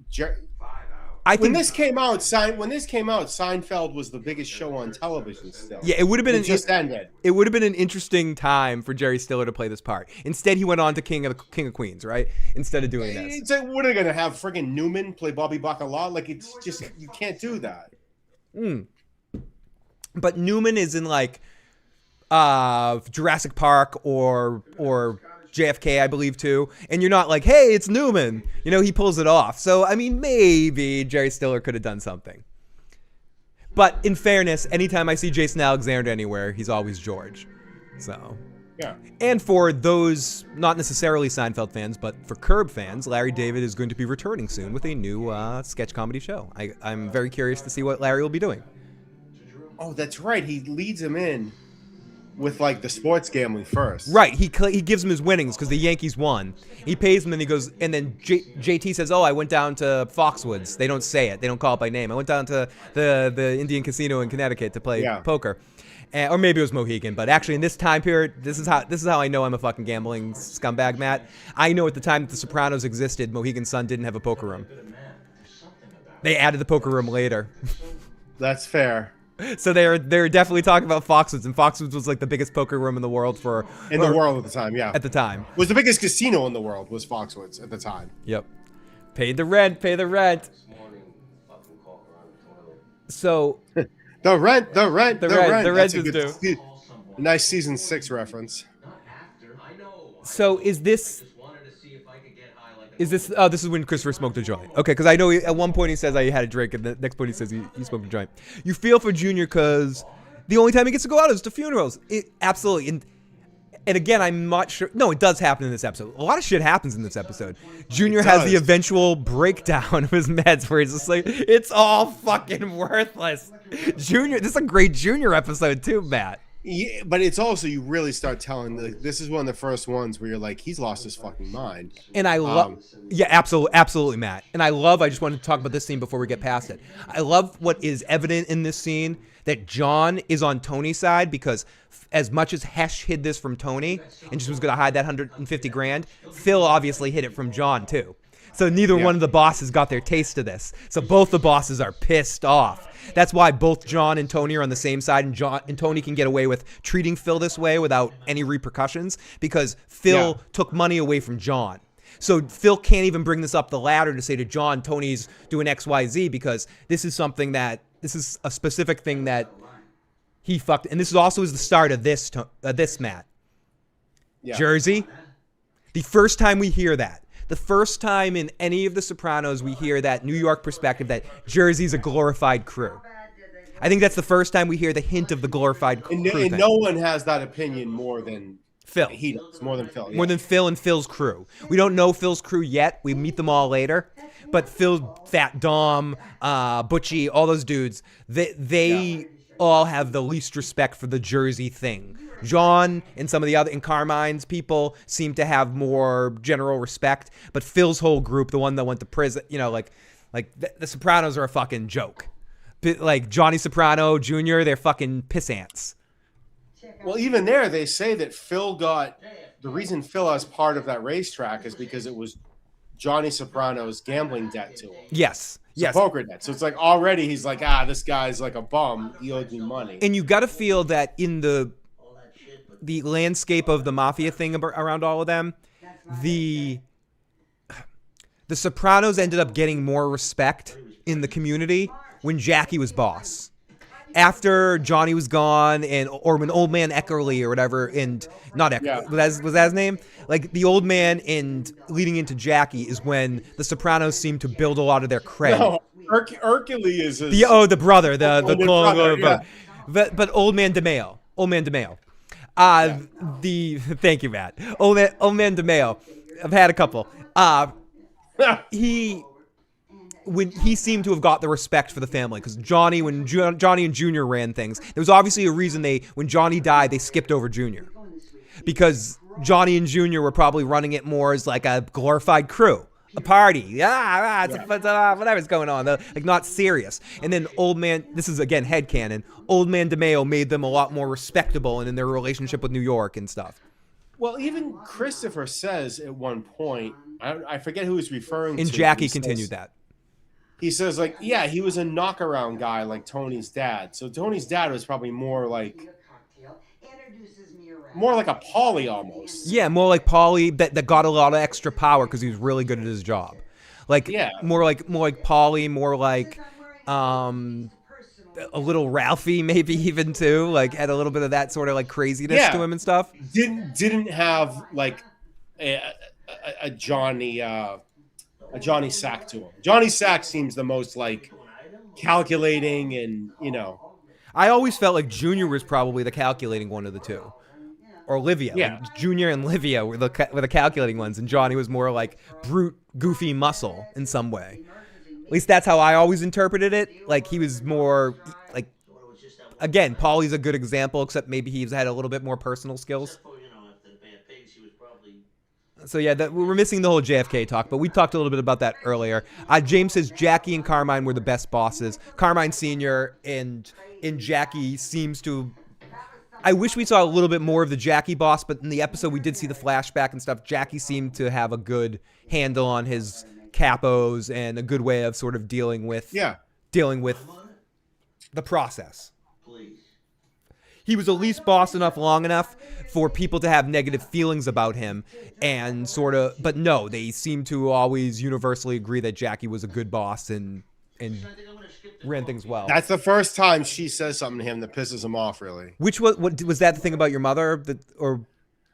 I when think this came out, Seinfeld was the biggest show on television still. yeah, it would have been It just ended. It would have been an interesting time for Jerry Stiller to play this part. Instead, he went on to King of Queens, right? Instead of doing this. It's like, what are they gonna have? Friggin' Newman play Bobby Bacala? Like, it's just you can't do that. But Newman is in like Jurassic Park or JFK, I believe, too. And you're not like, hey, it's Newman. You know, he pulls it off. So, I mean, maybe Jerry Stiller could have done something. But in fairness, anytime I see Jason Alexander anywhere, he's always George. So, Yeah. and for those not necessarily Seinfeld fans, but for Curb fans, Larry David is going to be returning soon with a new sketch comedy show. I'm very curious to see what Larry will be doing. Oh, that's right. He leads him in with like the sports gambling first. Right, he gives him his winnings because the Yankees won. He pays him, and he goes, and then JT says, "Oh, I went down to Foxwoods." They don't say it; they don't call it by name. I went down to the Indian Casino in Connecticut to play poker, or maybe it was Mohegan. But actually, in this time period, this is how I know I'm a fucking gambling scumbag, Matt. I know at the time that The Sopranos existed, Mohegan Sun didn't have a poker room. They added the poker room later. That's fair. So they're definitely talking about Foxwoods, and Foxwoods was like the biggest poker room in the world In the world at the time, yeah. At the time, was the biggest casino in the world was Foxwoods at the time. Yep. Paid the rent. Pay the rent. So The rent. The rent That's a is good due. nice season 6 reference. So is this? Oh, this is when Christopher smoked a joint. Okay, because I know at one point he says I had a drink, and the next point he says he smoked a joint. You feel for Junior because the only time he gets to go out is to funerals. Absolutely. And again, I'm not sure. No, it does happen in this episode. A lot of shit happens in this episode. Junior has the eventual breakdown of his meds where he's just like, it's all fucking worthless. Junior, this is a great Junior episode too, Matt. Yeah, but it's also, you really start telling, like, this is one of the first ones where you're like, he's lost his fucking mind. And I love, yeah, absolutely, Matt. And I just wanted to talk about this scene before we get past it. I love what is evident in this scene, that John is on Tony's side, because as much as Hesh hid this from Tony and just was going to hide that 150 grand, Phil obviously hid it from John too. So neither one of the bosses got their taste of this. So both the bosses are pissed off. That's why both John and Tony are on the same side, and Tony can get away with treating Phil this way without any repercussions because Phil took money away from John. So Phil can't even bring this up the ladder to say to John, Tony's doing XYZ, because this is a specific thing that he fucked. And this is also the start of this Matt. Yeah. Jersey. The first time we hear that. The first time in any of the Sopranos we hear that New York perspective that Jersey's a glorified crew. I think that's the first time we hear the hint of the glorified crew thing. And no one has that opinion more than Phil. He does, more than Phil. Yeah. More than Phil and Phil's crew. We don't know Phil's crew yet. We meet them all later. But Phil, Fat Dom, Butchie, all those dudes, they all have the least respect for the Jersey thing. John and some of the other, and Carmine's people seem to have more general respect, but Phil's whole group, the one that went to prison, like the Sopranos are a fucking joke. Like Johnny Soprano Jr., they're fucking piss ants. Well, even there, they say that the reason Phil has part of that racetrack is because it was Johnny Soprano's gambling debt to him. Yes. Poker debt. So it's like already he's like, this guy's like a bum. He owed me money. And you got to feel that in the landscape of the mafia thing around all of them, the Sopranos ended up getting more respect in the community when Jackie was boss. After Johnny was gone, or when Old Man Eckerly or whatever, and not Eckerly, was that his name? Like the old man and leading into Jackie is when the Sopranos seem to build a lot of their cred. No, Hercules is his... the brother, the brother, yeah. But Old Man DeMeo. Thank you, Matt. Old Man DeMeo. I've had a couple. When he seemed to have got the respect for the family, because when Johnny and Junior ran things, there was obviously a reason when Johnny died, they skipped over Junior, because Johnny and Junior were probably running it more as like a glorified crew, a party, whatever's going on, like not serious. And then Old Man, this is again headcanon, Old Man DeMeo made them a lot more respectable and in their relationship with New York and stuff. Well, even Christopher says at one point, I forget who he's referring to. And Jackie continued that. He says, like, yeah, he was a knockaround guy like Tony's dad. So Tony's dad was probably more like a Paulie almost. Yeah, more like Paulie that got a lot of extra power because he was really good at his job. Like, more like Paulie, more like a little Ralphie, maybe even too. Like, had a little bit of that sort of like craziness to him and stuff. Didn't have like a Johnny. A Johnny Sack to him. Johnny Sack seems the most like calculating and, I always felt like Junior was probably the calculating one of the two. Or Livia. Yeah. Like Junior and Livia were the calculating ones, and Johnny was more like brute, goofy muscle in some way. At least that's how I always interpreted it. Like he was more like, again, Paulie's a good example, except maybe he's had a little bit more personal skills. So yeah, we're missing the whole JFK talk, but we talked a little bit about that earlier. James says Jackie and Carmine were the best bosses. Carmine Sr. and Jackie seems to... I wish we saw a little bit more of the Jackie boss, but in the episode we did see the flashback and stuff. Jackie seemed to have a good handle on his capos and a good way of sort of dealing with the process. He was at least boss enough long enough for people to have negative feelings about him and sort of, but no, they seem to always universally agree that Jackie was a good boss and ran things well. That's the first time she says something to him that pisses him off, really. Which what was that the thing about your mother or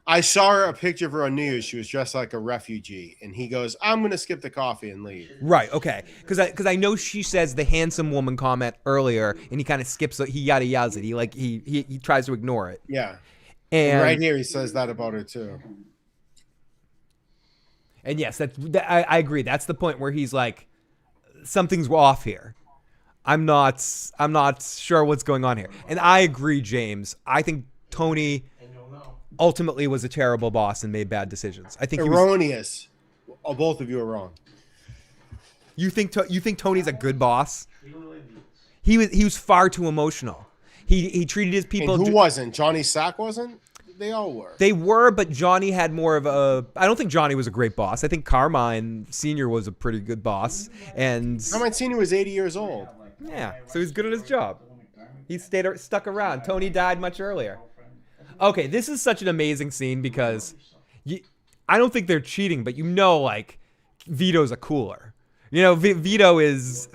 I saw her a picture of her on New Year's. She was dressed like a refugee, and he goes, "I'm going to skip the coffee and leave." right? Okay, because I know she says the handsome woman comment earlier, and he kind of skips it. He yada yas it. He tries to ignore it. Yeah. And right here, he says that about her too. And yes, I agree. That's the point where he's like, something's off here. I'm not sure what's going on here. And I agree, James. I think Tony ultimately was a terrible boss and made bad decisions. I think erroneous. Both of you are wrong. You think Tony's a good boss? He was far too emotional. He treated his people. And who wasn't? Johnny Sack wasn't? They all were. They were, but Johnny had more of a... I don't think Johnny was a great boss. I think Carmine Sr. was a pretty good boss. And Carmine Sr. was 80 years old. Yeah, so he's good at his job. He stuck around. Tony died much earlier. Okay, this is such an amazing scene because I don't think they're cheating, but like Vito's a cooler. Vito's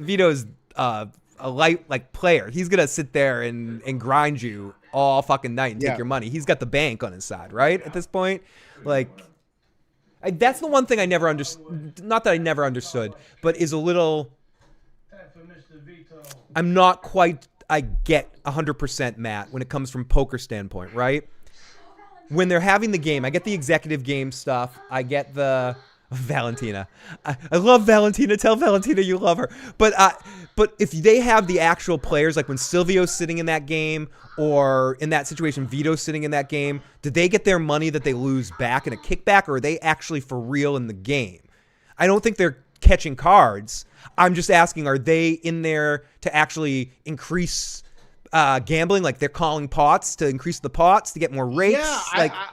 a light player. He's gonna sit there and grind you all fucking night and take your money. He's got the bank on his side, right? At this point, that's the one thing I never understood. Not that I never understood, but is a little. I'm not quite. I get 100% Matt when it comes from poker standpoint, right? When they're having the game, I get the executive game stuff. I get the Valentina. I love Valentina. Tell Valentina you love her. But if they have the actual players, like when Silvio's sitting in that game, or in that situation, Vito's sitting in that game, do they get their money that they lose back in a kickback, or are they actually for real in the game? I don't think they're catching cards. I'm just asking, are they in there to actually increase gambling? Like they're calling pots to increase the pots to get more rates? Yeah,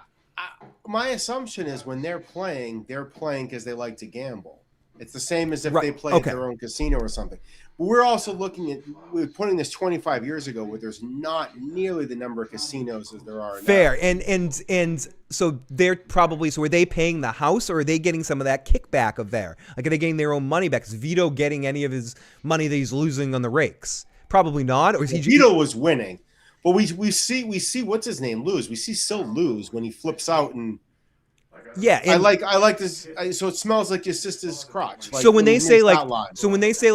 my assumption is when they're playing because they like to gamble. It's the same as if they play at their own casino or something. But we're also we're putting this 25 years ago where there's not nearly the number of casinos as there are now. Fair. And so they're probably, so are they paying the house, or are they getting some of that kickback of there? Like, are they getting their own money back? Is Vito getting any of his money that he's losing on the rakes? Probably not. Or is he Vito was winning. But we see what's his name lose. We see Sil lose when he flips out and yeah. I like this. So it smells like your sister's crotch. So when they say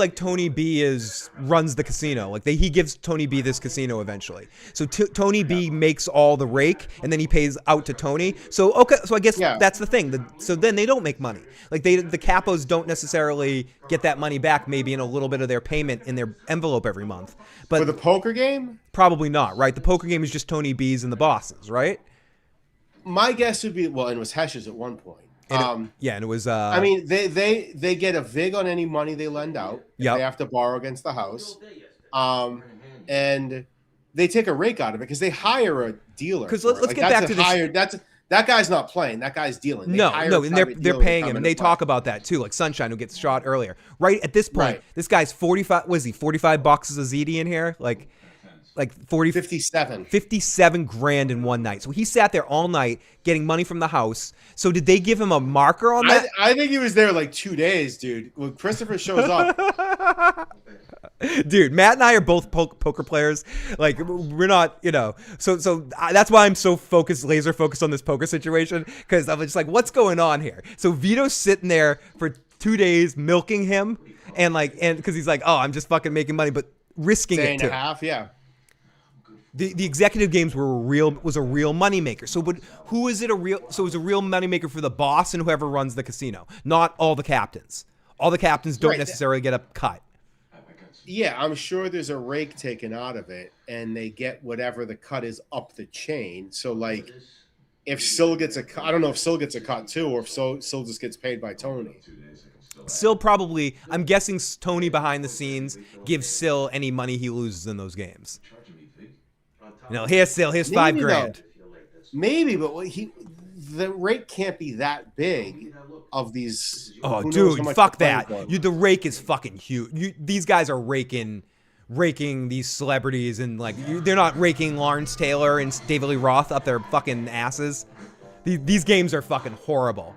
Tony B runs the casino, like he gives Tony B this casino eventually. So Tony B makes all the rake and then he pays out to Tony. So I guess that's the thing. So then they don't make money. Like the capos don't necessarily get that money back. Maybe in a little bit of their payment in their envelope every month. But for the poker game, probably not. Right? The poker game is just Tony B's and the bosses. Right? My guess would be, and it was Hesh's at one point. And it was. I mean, they get a vig on any money they lend out. They have to borrow against the house, and they take a rake out of it because they hire a dealer. Because let's get back to this. That guy's not playing. That guy's dealing. No, and they're paying him, and they talk about that too. Like Sunshine, who gets shot earlier. Right at this point, this guy's 45. Was he 45 boxes of ZD in here? Like 57 grand in one night. So he sat there all night getting money from the house. So did they give him a marker on that? I think he was there like 2 days, dude. When Christopher shows up. Dude, Matt and I are both poker players. Like, we're not, so that's why I'm so laser focused on this poker situation, because I'm just like, what's going on here? So Vito's sitting there for 2 days milking him, and because he's like, oh, I'm just fucking making money, but risking Day it and a half, yeah. The executive games was a real moneymaker. So, but who is it a real? So it was a real moneymaker for the boss and whoever runs the casino, not all the captains. All the captains don't necessarily get a cut. Yeah, I'm sure there's a rake taken out of it, and they get whatever the cut is up the chain. So, like, if Sil gets a cut, I don't know if Sil gets a cut too, or if Sil just gets paid by Tony. Sil probably, I'm guessing Tony behind the scenes gives Sil any money he loses in those games. Here's Sil, here's $5 grand. Maybe, but the rake can't be that big of these. Oh, dude, fuck that. The rake is fucking huge. These guys are raking these celebrities, and they're not raking Lawrence Taylor and David Lee Roth up their fucking asses. These games are fucking horrible.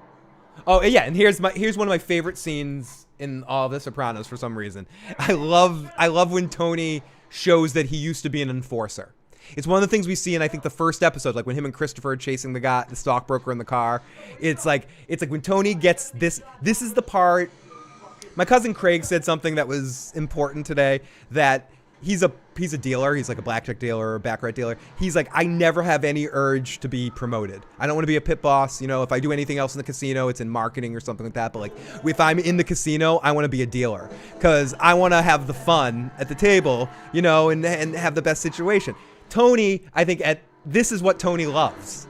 Oh yeah, and here's one of my favorite scenes in all the Sopranos for some reason. I love when Tony shows that he used to be an enforcer. It's one of the things we see in, I think, the first episode, like when him and Christopher are chasing the stockbroker in the car. It's like when Tony gets this. This is the part. My cousin Craig said something that was important today, that he's a dealer. He's like a blackjack dealer or a baccarat dealer. He's like, I never have any urge to be promoted. I don't want to be a pit boss. You know, if I do anything else in the casino, it's in marketing or something like that. But like, if I'm in the casino, I want to be a dealer because I want to have the fun at the table, you know, and have the best situation. Tony, I think this is what Tony loves.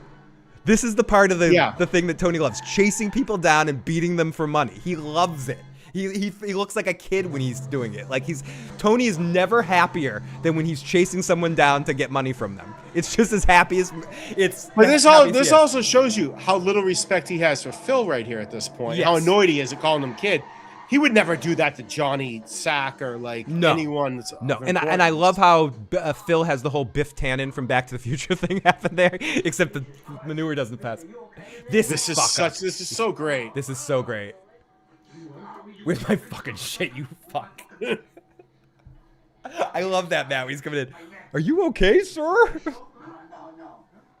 This is the part of the thing that Tony loves, chasing people down and beating them for money. He loves it. He looks like a kid when he's doing it. Like Tony is never happier than when he's chasing someone down to get money from them. It's just as happy as it's. But this also shows you how little respect he has for Phil right here at this point. Yes. How annoyed he is at calling him kid. He would never do that to Johnny Sack or like anyone. That's and I love how Phil has the whole Biff Tannen from Back to the Future thing happen there, except the manure doesn't pass. This is so great. This is so great. Where's my fucking shit, you fuck? I love that Matt. He's coming in. Are you okay, sir?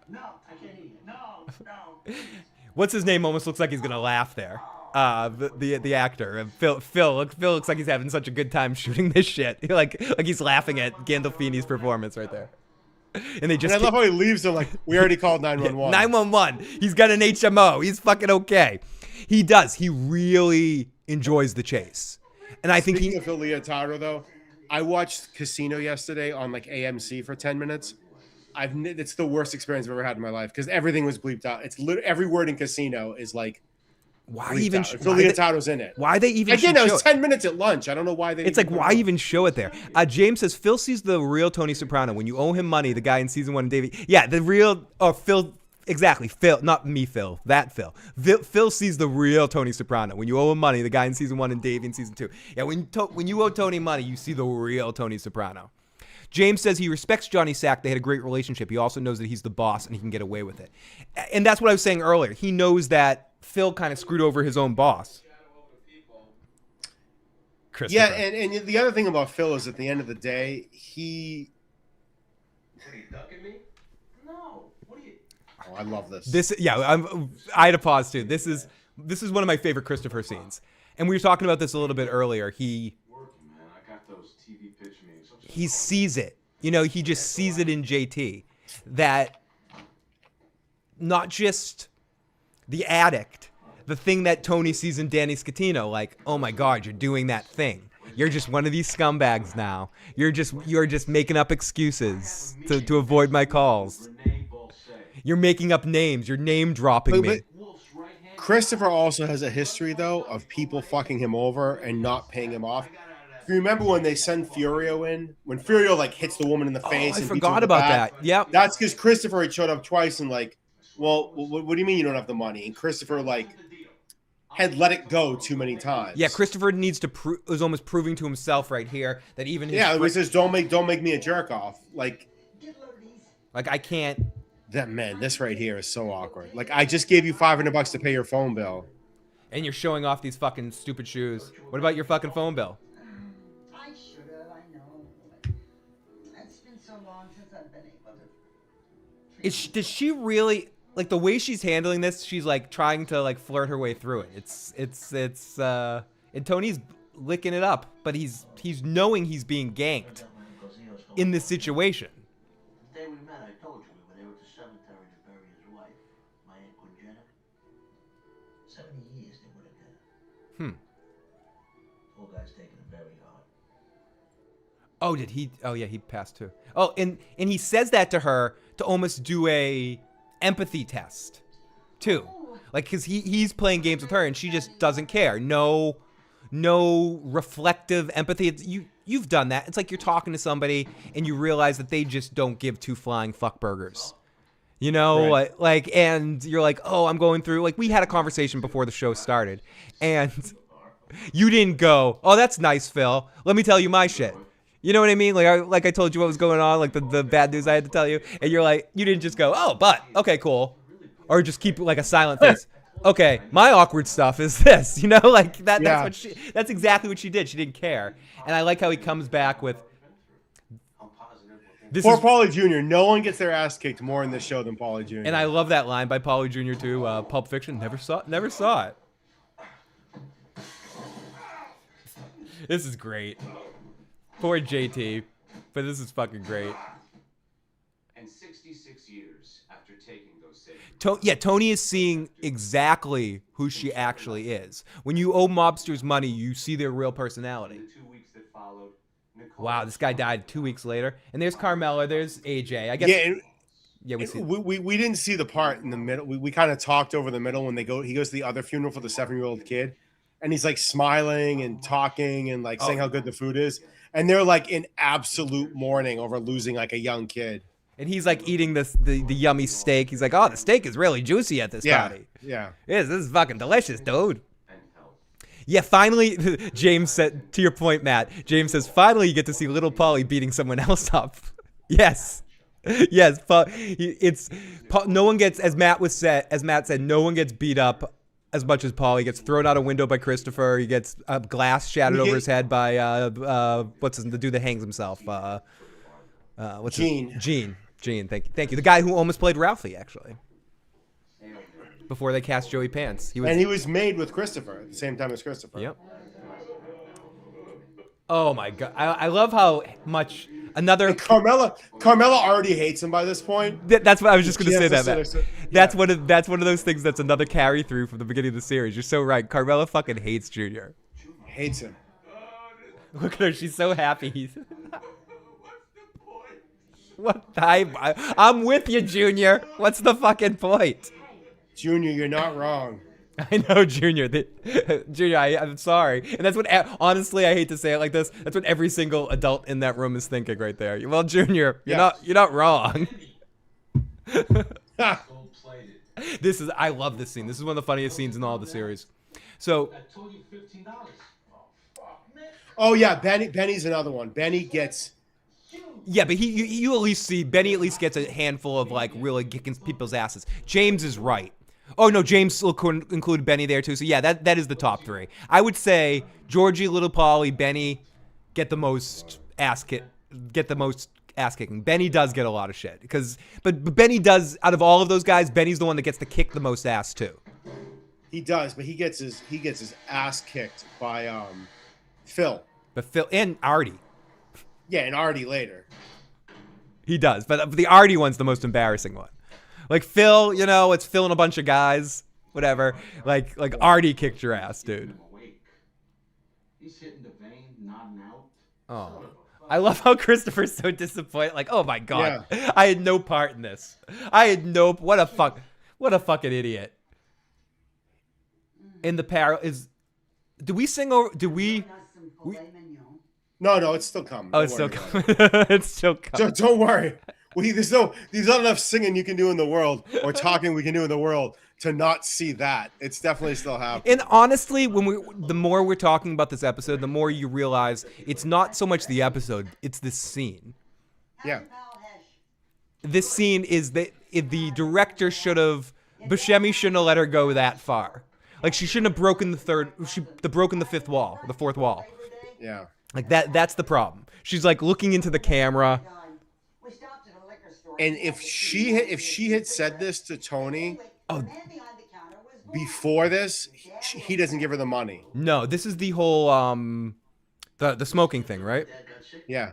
No, I can't hear you. No. What's his name? Almost looks like he's gonna laugh there. The actor Phil looks like he's having such a good time shooting this shit. like he's laughing at Gandolfini's performance right there. And I love how he leaves them like, we already called 911. 911. He's got an HMO. He's fucking okay. He does. He really enjoys the chase. And I think Speaking of Phil Leotardo, though, I watched Casino yesterday on like AMC for 10 minutes. It's the worst experience I've ever had in my life because everything was bleeped out. It's every word in Casino is like, why even? Phil Leotardo's in it. Why they even? Again, it was 10 minutes at lunch. I don't know why they. It's like, why even show it there? James says Phil sees the real Tony Soprano when you owe him money. The guy in season 1, Davey. Yeah, the real. Oh, Phil. Exactly, Phil, not me, Phil. That Phil. Phil sees the real Tony Soprano when you owe him money. The guy in season 1 and Davey in season 2. Yeah, when you owe Tony money, you see the real Tony Soprano. James says he respects Johnny Sack. They had a great relationship. He also knows that he's the boss and he can get away with it. And that's what I was saying earlier. He knows that Phil kind of screwed over his own boss. Yeah, and the other thing about Phil is at the end of the day, he. What are you ducking me? No. What are you? Oh, I love this. I had to pause too. This is one of my favorite Christopher scenes. And we were talking about this a little bit earlier. He sees it. You know, he just sees it in JT. That not just the addict, the thing that Tony sees in Danny Scatino, like, oh my God, you're doing that thing. You're just one of these scumbags now. You're just making up excuses to avoid my calls. You're making up names. You're name dropping me. Christopher also has a history, though, of people fucking him over and not paying him off. If you remember when they send Furio in, when Furio like hits the woman in the face, I forgot about that. Yep, that's because Christopher had showed up twice and like, well, what do you mean you don't have the money? And Christopher like had let it go too many times. Yeah, Christopher needs to was almost proving to himself right here that even his he says don't make me a jerk off. Like I can't. That man, this right here is so awkward. Like I just gave you $500 to pay your phone bill, and you're showing off these fucking stupid shoes. What about your fucking phone bill? I should have, I know. But it's been so long since I've been able to. Does she really like the way she's handling this? She's like trying to like flirt her way through it. And Tony's licking it up, but he's knowing he's being ganked in this situation. The day we met, I told you we were there at the cemetery to bury his wife, my Aunt Quinjetta. 70 years they were together. Poor guy's taking it very hard. Oh, did he? Oh, yeah, he passed too. Oh, and he says that to her to almost do a empathy test, too. Like, because he's playing games with her and she just doesn't care. No reflective empathy. You've done that. It's like you're talking to somebody and you realize that they just don't give two flying fuck burgers. You know, right. like, and you're like, oh, I'm going through, like, we had a conversation before the show started, and you didn't go, oh, that's nice, Phil. Let me tell you my shit. You know what I mean? Like I told you what was going on, like the bad news I had to tell you, and you're like, you didn't just go, oh, but, okay, cool. Or just keep, like, a silent face. Okay, my awkward stuff is this, you know, like that. Yeah. That's exactly what she did. She didn't care, and I like how he comes back with. This Poor is, Paulie Jr. No one gets their ass kicked more in this show than Paulie Jr. and I love that line by Pauly Jr. too. Pulp Fiction. Never saw it. This is great. Poor JT, but this is fucking great. And 66 years after taking those same Tony is seeing exactly who she actually is. When you owe mobsters money, you see their real personality. the 2 weeks that followed, Nicole Wow, this guy died 2 weeks later. And there's Carmela. There's AJ. I guess. Yeah, and We see. we didn't see the part in the middle. We kind of talked over the middle when he goes to the other funeral for the 7-year-old kid, and he's like smiling and talking and like saying how good the food is, and they're like in absolute mourning over losing like a young kid. And he's like eating the yummy steak. He's like, oh, the steak is really juicy at this party. Yeah. This is fucking delicious, dude. and health. Yeah, finally, James said, to your point, Matt, James says, finally you get to see little Paulie beating someone else up. Yes. Yes, no one gets, as Matt said, no one gets beat up as much as Paul. He gets thrown out a window by Christopher. He gets a glass shattered over his head by the dude that hangs himself. Gene. Gene. Thank you. The guy who almost played Ralphie, actually. Before they cast Joey Pants, He was made with Christopher at the same time as Christopher. Yep. Oh my god, I love how much another. And Carmela already hates him by this point. That's what I was just going to say. That Matt. Yeah. That's one of those things that's another carry through from the beginning of the series. You're so right. Carmela fucking hates Junior. Hates him. Look at her. She's so happy. What? I'm with you, Junior. What's the fucking point? Junior, you're not wrong. I know, Junior. Junior, I'm sorry. And that's what, honestly, I hate to say it like this. That's what every single adult in that room is thinking right there. Well, Junior, you're not wrong. I love this scene. This is one of the funniest scenes in all the series. So, I told you $15. Oh, fuck, man. Oh yeah, Benny's another one. Benny gets. yeah, but you at least see, Benny at least gets a handful of like really kicking people's asses. James is right. Oh no, James still included Benny there too. So yeah, that is the top three. I would say Georgie, Little Paulie, Benny get the most ass kicking. Benny does get a lot of shit but Benny does, out of all of those guys, Benny's the one that gets to kick the most ass too. He does, but he gets his ass kicked by Phil. But Phil and Artie. Yeah, and Artie later. He does, but the Artie one's the most embarrassing one. Like Phil, it's Phil and a bunch of guys, whatever. Like Artie kicked your ass, dude. He's hitting the vein, nodding out. Oh, I love how Christopher's so disappointed. Like, oh my god, Yeah. I had no part in this. What a fucking idiot. In the do we sing over? Do we? No, it's still coming. Oh, it's still coming. It's still coming. Don't worry. There's not enough singing you can do in the world or talking we can do in the world to not see that. It's definitely still happening. And honestly, the more we're talking about this episode, the more you realize it's not so much the episode, it's this scene. Yeah. This scene is that the director Buscemi shouldn't have let her go that far. Like she shouldn't have broken the fifth wall, the fourth wall. Yeah. Like that's the problem. She's like looking into the camera. And if she had said this to Tony before this, he doesn't give her the money. No, this is the whole the smoking thing, right? Dad got sick. Yeah.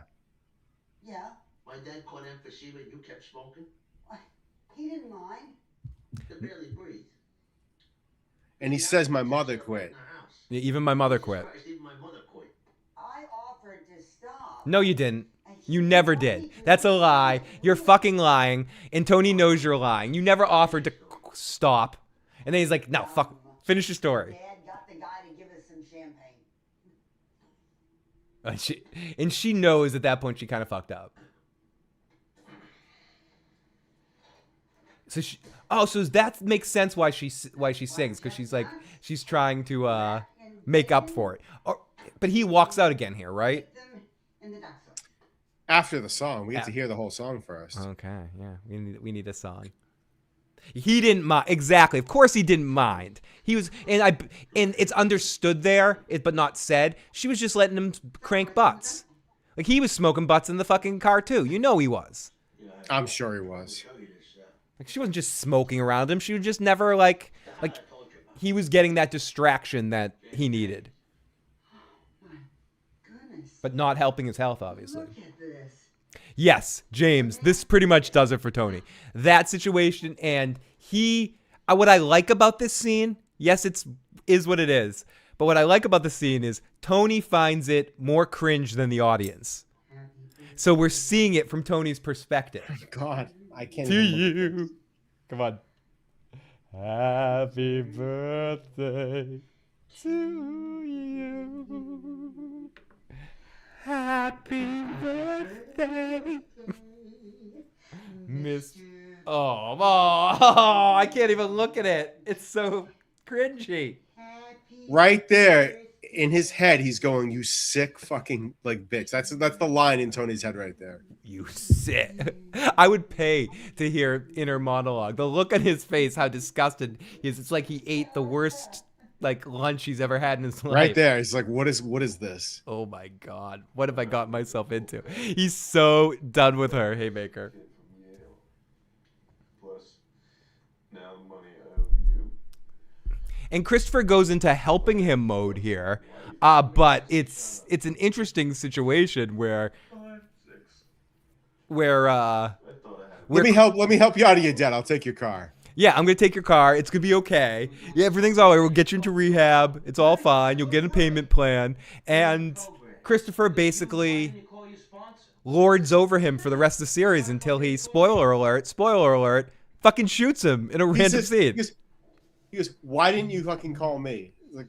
Yeah, My dad caught emphysema and you kept smoking. he didn't mind. Could barely breathe. And he says my mother quit. In the house. Yeah, even my mother quit. Christ, even my mother quit. I offered to stop. No, you didn't. You never did. That's a lie. You're fucking lying. And Tony knows you're lying. You never offered to stop. And then he's like, no, fuck. Finish your story. Dad got the guy to give us some champagne. And she knows at that point she kind of fucked up. So so that makes sense why she sings, because she's trying to make up for it. But he walks out again here, right? In the ducks. After the song, we have to hear the whole song first. Okay, yeah, we need a song. He didn't mind. Exactly. Of course he didn't mind. He was, and it's understood there, but not said. She was just letting him crank butts. Like, he was smoking butts in the fucking car too. You know he was. I'm sure he was. Like, she wasn't just smoking around him. She was just never like he was getting that distraction that he needed. Goodness. But not helping his health, obviously. Look at this. Yes, James, this pretty much does it for Tony. That situation, and what I like about this scene, yes, is what it is. But what I like about the scene is Tony finds it more cringe than the audience. So we're seeing it from Tony's perspective. God, I can't. To even look at you. this. Come on. Happy birthday to you. Happy birthday, Miss. Oh, I can't even look at it. It's so cringy. Right there in his head, he's going, "You sick fucking like bitch." That's the line in Tony's head right there. You sick. I would pay to hear inner monologue. The look on his face, how disgusted he is. It's like he ate the worst lunch he's ever had in his life. Right there, he's like, "What is this?" Oh my God. What have I got myself into? He's so done with her, Haymaker. From Yale. Plus, now the money I owe you. And Christopher goes into helping him mode here. But it's an interesting situation where Let me help you out of your debt. I'll take your car. yeah, I'm going to take your car. It's going to be okay. Yeah, everything's all right. We'll get you into rehab. It's all fine. You'll get a payment plan. And Christopher basically lords over him for the rest of the series until he, spoiler alert, fucking shoots him in a random scene. He goes, "Why didn't you fucking call me?" Like,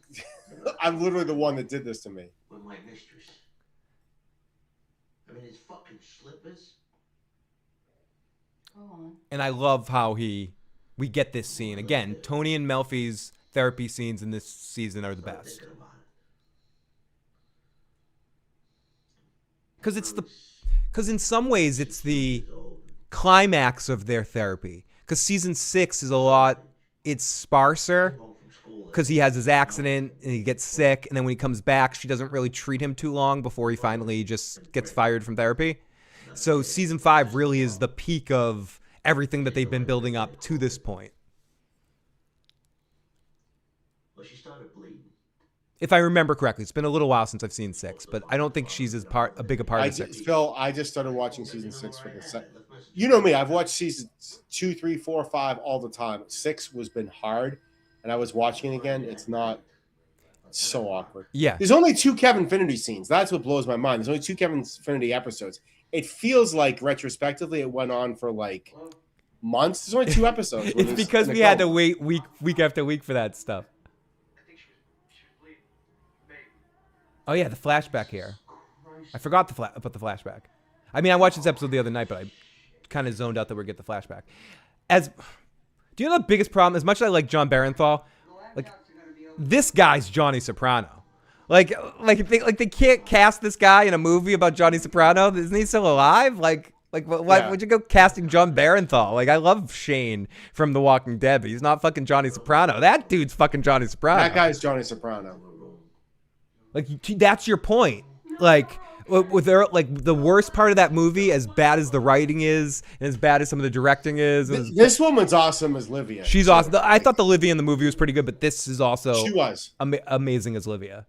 I'm literally the one that did this to me. With my mistress. I mean, his fucking slippers. Go on. And I love how we get this scene. Again, Tony and Melfi's therapy scenes in this season are the best. Thinking about it. Because in some ways it's the climax of their therapy. Because season 6 is it's sparser. Because he has his accident and he gets sick, and then when he comes back, she doesn't really treat him too long before he finally just gets fired from therapy. So season 5 really is the peak of everything that they've been building up to this point. Well, she started bleeding. If I remember correctly, it's been a little while since I've seen 6, but I don't think she's a big a part of 6. Phil, I just started watching season 6 for the second. You know me, I've watched seasons 2, 3, 4, 5 all the time. 6 was been hard, and I was watching it again. It's so awkward. Yeah. There's only 2 Kevin Finnerty scenes. That's what blows my mind. There's only 2 Kevin Finnerty episodes. It feels like retrospectively it went on for like months. There's only 2 episodes. It's because we had to wait week after week for that stuff. I think she was bleeding. Babe. Oh yeah, the flashback here. I forgot about the flashback. I mean, I watched this episode the other night, but I kind of zoned out that we'd get the flashback. Do you know the biggest problem? As much as I like John Barenthal, this guy's Johnny Soprano. Like they can't cast this guy in a movie about Johnny Soprano. Isn't he still alive? Why would you go casting John Barenthal? Like, I love Shane from The Walking Dead, but he's not fucking Johnny Soprano. That dude's fucking Johnny Soprano. That guy's Johnny Soprano. Like, that's your point. Like, with the worst part of that movie, as bad as the writing is, and as bad as some of the directing is. This woman's awesome as Livia. She's awesome. I thought the Livia in the movie was pretty good, but this is also She was amazing as Livia.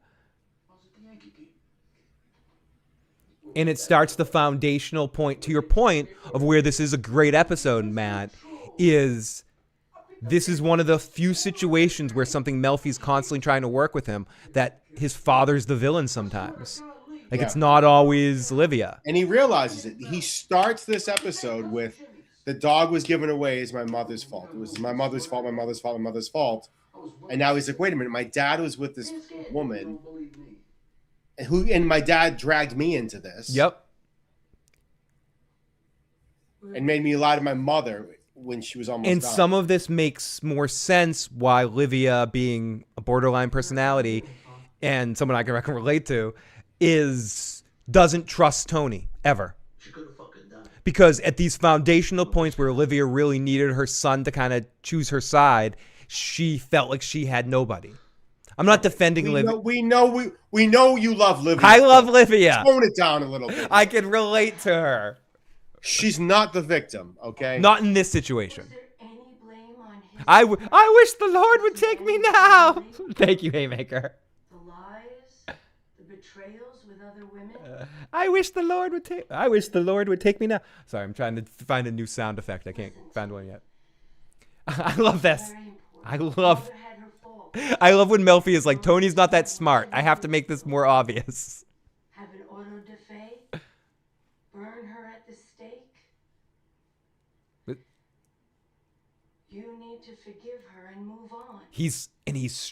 And it starts the foundational point, to your point, of where this is a great episode, Matt, is this is one of the few situations where something Melfi's constantly trying to work with him, that his father's the villain sometimes. Like, It's not always Livia. And he realizes it. He starts this episode with, the dog was given away as my mother's fault. It was my mother's fault, my mother's fault, my mother's fault. And now he's like, wait a minute, my dad was with this woman. And my dad dragged me into this. Yep. And made me lie to my mother when she was almost And died. some of this makes more sense why Livia, being a borderline personality and someone I can relate to, doesn't trust Tony ever. She could have fucking died. Because at these foundational points where Olivia really needed her son to kind of choose her side, she felt like she had nobody. I'm not defending Olivia. We know you love Olivia. I love Olivia. Tone it down a little bit. I can relate to her. She's not the victim, okay? Not in this situation. Was there any blame on his I wish the Lord would take me now. Thank you, Haymaker. the lies, the betrayals with other women? I wish the Lord would take me now. Sorry, I'm trying to find a new sound effect. I can't find one yet. I love this. Very important. I love Mother had her fault. I love when Melfi is like, Tony's not that smart. I have to make this more obvious. Have an auto da fe? Burn her at the stake? But- You need to forgive her and move on.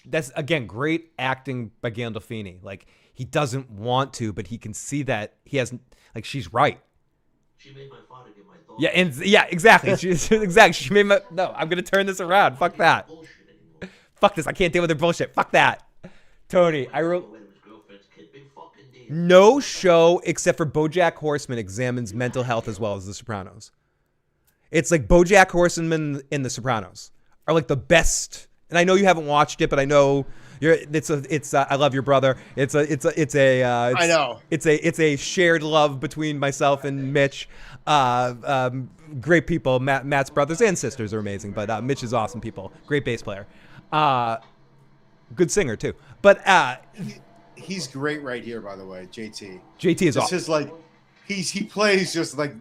That's again great acting by Gandolfini. Like he doesn't want to, but he can see that he hasn't. Like she's right. She made my father get my daughter. Yeah, and yeah, exactly. She made my. No, I'm gonna turn this around. Fuck that. Bullshit anymore. Fuck this. I can't deal with their bullshit. Fuck that. Tony, I wrote. Away with his girlfriend's kid. Big fucking deal. No show except for BoJack Horseman examines mental health as well as The Sopranos. It's like BoJack Horseman and The Sopranos are like the best. And I know you haven't watched it, but I know you're. I love your brother. I know. It's a shared love between myself and Mitch. Great people. Matt's brothers and sisters are amazing, but Mitch is awesome people. Great bass player. Good singer too. But He's great right here, by the way, JT. JT is This awesome. is like he plays just like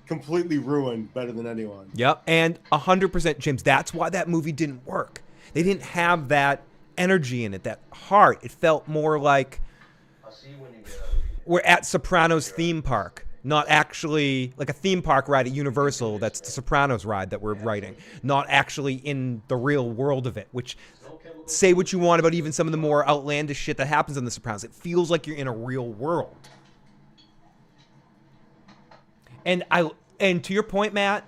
completely ruined better than anyone. Yep, and 100%, James. That's why that movie didn't work. They didn't have that energy in it, that heart. It felt more like I'll see you when you get out of here. we're at Sopranos theme park, not actually like a theme park ride at Universal. That's the Sopranos ride that we're writing, not actually in the real world of it. Which, say what you want about even some of the more outlandish shit that happens in the Sopranos, it feels like you're in a real world. And to your point, Matt,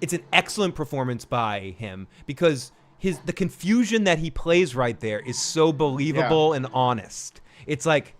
it's an excellent performance by him because the confusion that he plays right there is so believable and honest. It's like,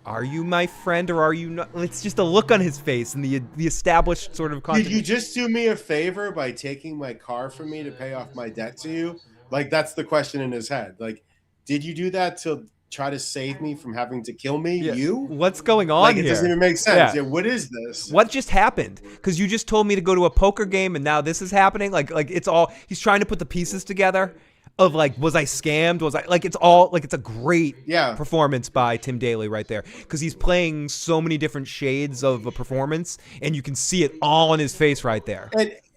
are you my friend or are you not? It's just a look on his face and the established sort of Did you just do me a favor by taking my car from me to pay off my debt to you? Like, that's the question in his head. Like, did you do that to try to save me from having to kill me? Yeah. You? What's going on Like, here? it doesn't even make sense. Yeah. Yeah, what is this? What just happened? Because you just told me to go to a poker game and now this is happening. Like it's all, he's trying to put the pieces together of like, was I scammed? Was I like, it's all like, it's a great performance by Tim Daly right there. Because he's playing so many different shades of a performance and you can see it all on his face right there.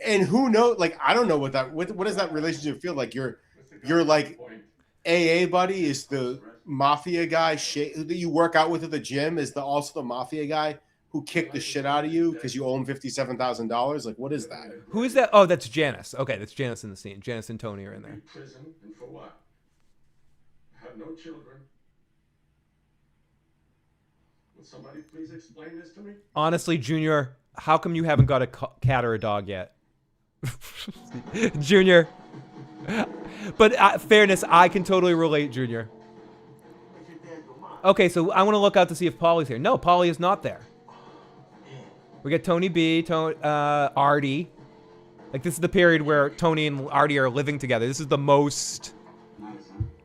And who knows? Like, I don't know what does that relationship feel like? You're like AA buddy is the mafia guy that you work out with at the gym is also the mafia guy who kicked the shit out of you because you owe him $57,000. Like, what is that? Who is that? Oh, that's Janice. Okay, that's Janice in the scene. Janice and Tony are in there. Prison, and for what? I have no children. Would somebody please explain this to me? Honestly, Junior, how come you haven't got a cat or a dog yet? Junior. But fairness, I can totally relate, Junior. Okay, so I want to look out to see if Polly's here. No, Polly is not there. We got Tony B, Artie. Like, this is the period where Tony and Artie are living together. This is the most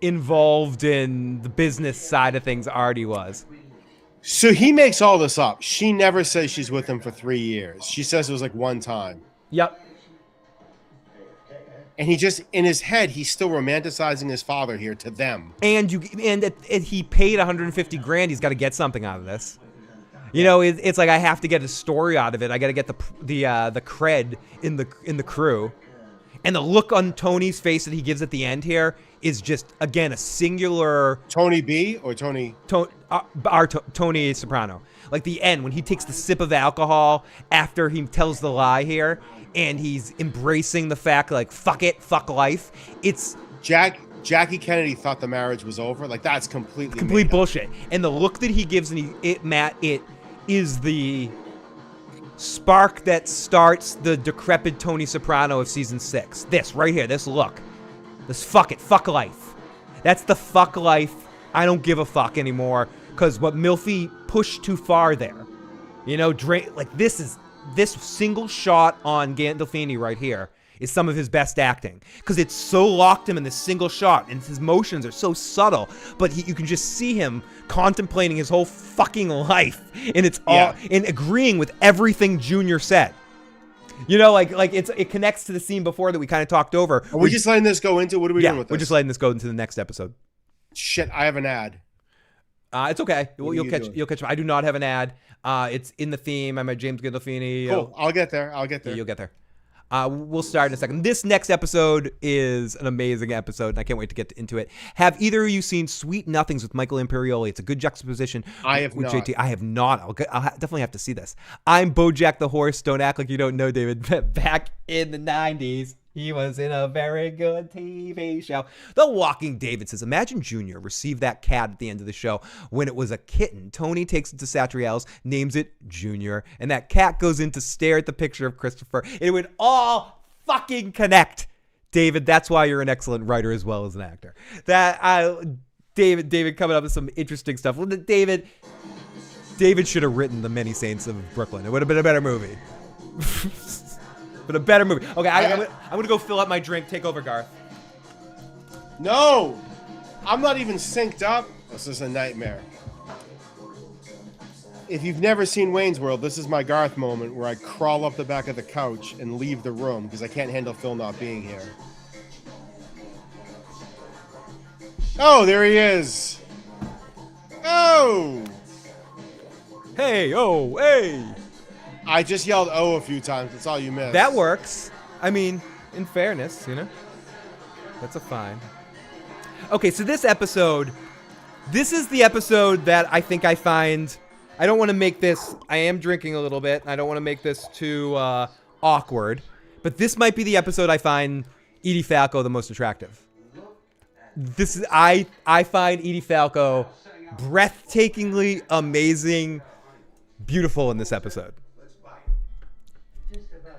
involved in the business side of things Artie was. So he makes all this up. She never says she's with him for 3 years. She says it was like one time. Yep. And he just, in his head, he's still romanticizing his father here to them. And he paid 150 grand. He's got to get something out of this. You know, it's like I have to get a story out of it. I got to get the cred in the crew. And the look on Tony's face that he gives at the end here is just, again, a singular... Tony B or Tony... Tony Soprano. Like the end, when he takes the sip of alcohol after he tells the lie here, and he's embracing the fact, like, fuck it, fuck life. It's... Jackie Kennedy thought the marriage was over. Like, that's complete bullshit. And the look that he gives, Matt, it is the spark that starts the decrepit Tony Soprano of season 6. This right here, this look. This fuck it, fuck life. That's the fuck life. I don't give a fuck anymore. Because what Milfy pushed too far there. You know, like this is this single shot on Gandolfini right here is some of his best acting, because it's so locked him in this single shot, and his motions are so subtle, but you can just see him contemplating his whole fucking life, and it's all in agreeing with everything Junior said. You know, like it connects to the scene before that we kind of talked over. Are we just letting this go into? What are we doing with this? We're just letting this go into the next episode. Shit, I have an ad. It's okay. You'll catch. Doing? You'll catch. I do not have an ad. It's in the theme. I'm at James Gandolfini. Cool. I'll get there. You'll get there. We'll start in a second. This next episode is an amazing episode, and I can't wait to get into it. Have either of you seen Sweet Nothings with Michael Imperioli? It's a good juxtaposition. I have with not. JT. I have not. I'll definitely have to see this. I'm Bojack the Horse. Don't act like you don't know, David. Back in the 90s, he was in a very good TV show. The Walking David says, imagine Junior received that cat at the end of the show when it was a kitten. Tony takes it to Satriale's, names it Junior, and that cat goes in to stare at the picture of Christopher. It would all fucking connect. David, that's why you're an excellent writer as well as an actor. David coming up with some interesting stuff. David should have written The Many Saints of Brooklyn. It would have been a better movie. But a better movie. Okay, I'm gonna go fill up my drink. Take over, Garth. No, I'm not even synced up. This is a nightmare. If you've never seen Wayne's World, this is my Garth moment where I crawl up the back of the couch and leave the room because I can't handle Phil not being here. Oh, there he is. Oh. Hey, oh, hey. I just yelled "oh" a few times. That's all you missed. That works. I mean, in fairness, you know, that's a fine. Okay, so this is the episode that I think I find. I don't want to make this. I am drinking a little bit. I don't want to make this too awkward, but this might be the episode I find Edie Falco the most attractive. I find Edie Falco breathtakingly amazing, beautiful in this episode.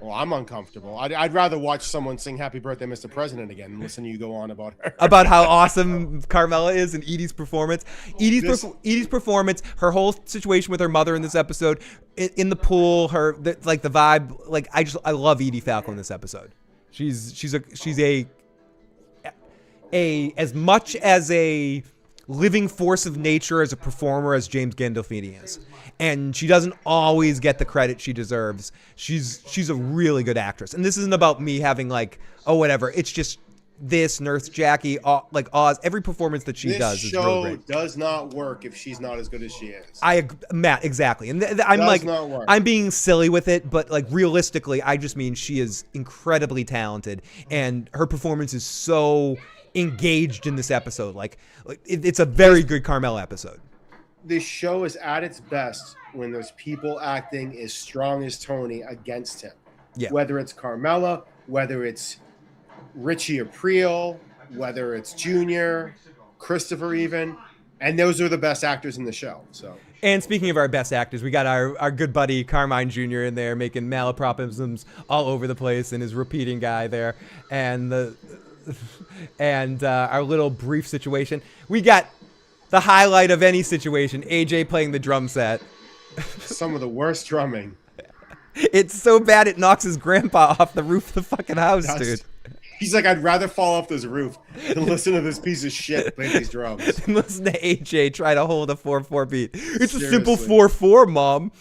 Well, I'm uncomfortable. I'd rather watch someone sing "Happy Birthday, Mr. President" again and listen to you go on about her. About how awesome Carmela is and Edie's performance. Edie's performance, her whole situation with her mother in this episode, in the pool, the vibe. Like I love Edie Falco in this episode. She's a as much as a living force of nature as a performer as James Gandolfini is. And she doesn't always get the credit she deserves. She's a really good actress. And this isn't about me having whatever. It's just this, Nurse Jackie, like Oz, every performance that she does is really great. This show does not work if she's not as good as she is. Matt, exactly. And I'm being silly with it, but realistically, I just mean she is incredibly talented. And her performance is so engaged in this episode. It's a very good Carmela episode. This show is at its best when there's people acting as strong as Tony against him. Yeah. Whether it's Carmela, whether it's Richie Aprile, whether it's Junior, Christopher even, and those are the best actors in the show. So. And speaking of our best actors, we got our good buddy Carmine Jr. in there making malapropisms all over the place and his repeating guy there, and our little brief situation. We got the highlight of any situation, AJ playing the drum set. Some of the worst drumming. It's so bad it knocks his grandpa off the roof of the fucking house, dude. He's like, I'd rather fall off this roof than listen to this piece of shit play these drums. And listen to AJ try to hold a 4/4 beat. It's Seriously. a simple 4/4, Mom.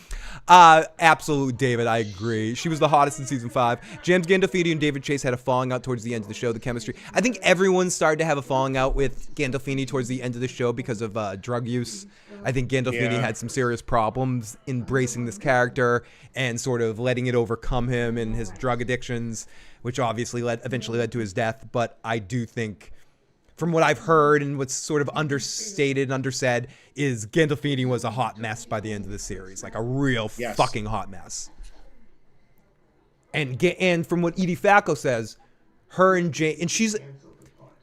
Absolute David, I agree. She was the hottest in season 5. James Gandolfini and David Chase had a falling out towards the end of the show. The chemistry. I think everyone started to have a falling out with Gandolfini towards the end of the show because of drug use. I think Gandolfini had some serious problems embracing this character and sort of letting it overcome him and his drug addictions, which obviously eventually led to his death. But I do think, from what I've heard and what's sort of understated and undersaid, is Gandolfini was a hot mess by the end of the series, like a real fucking hot mess. And from what Edie Falco says, her and Jane, and she's,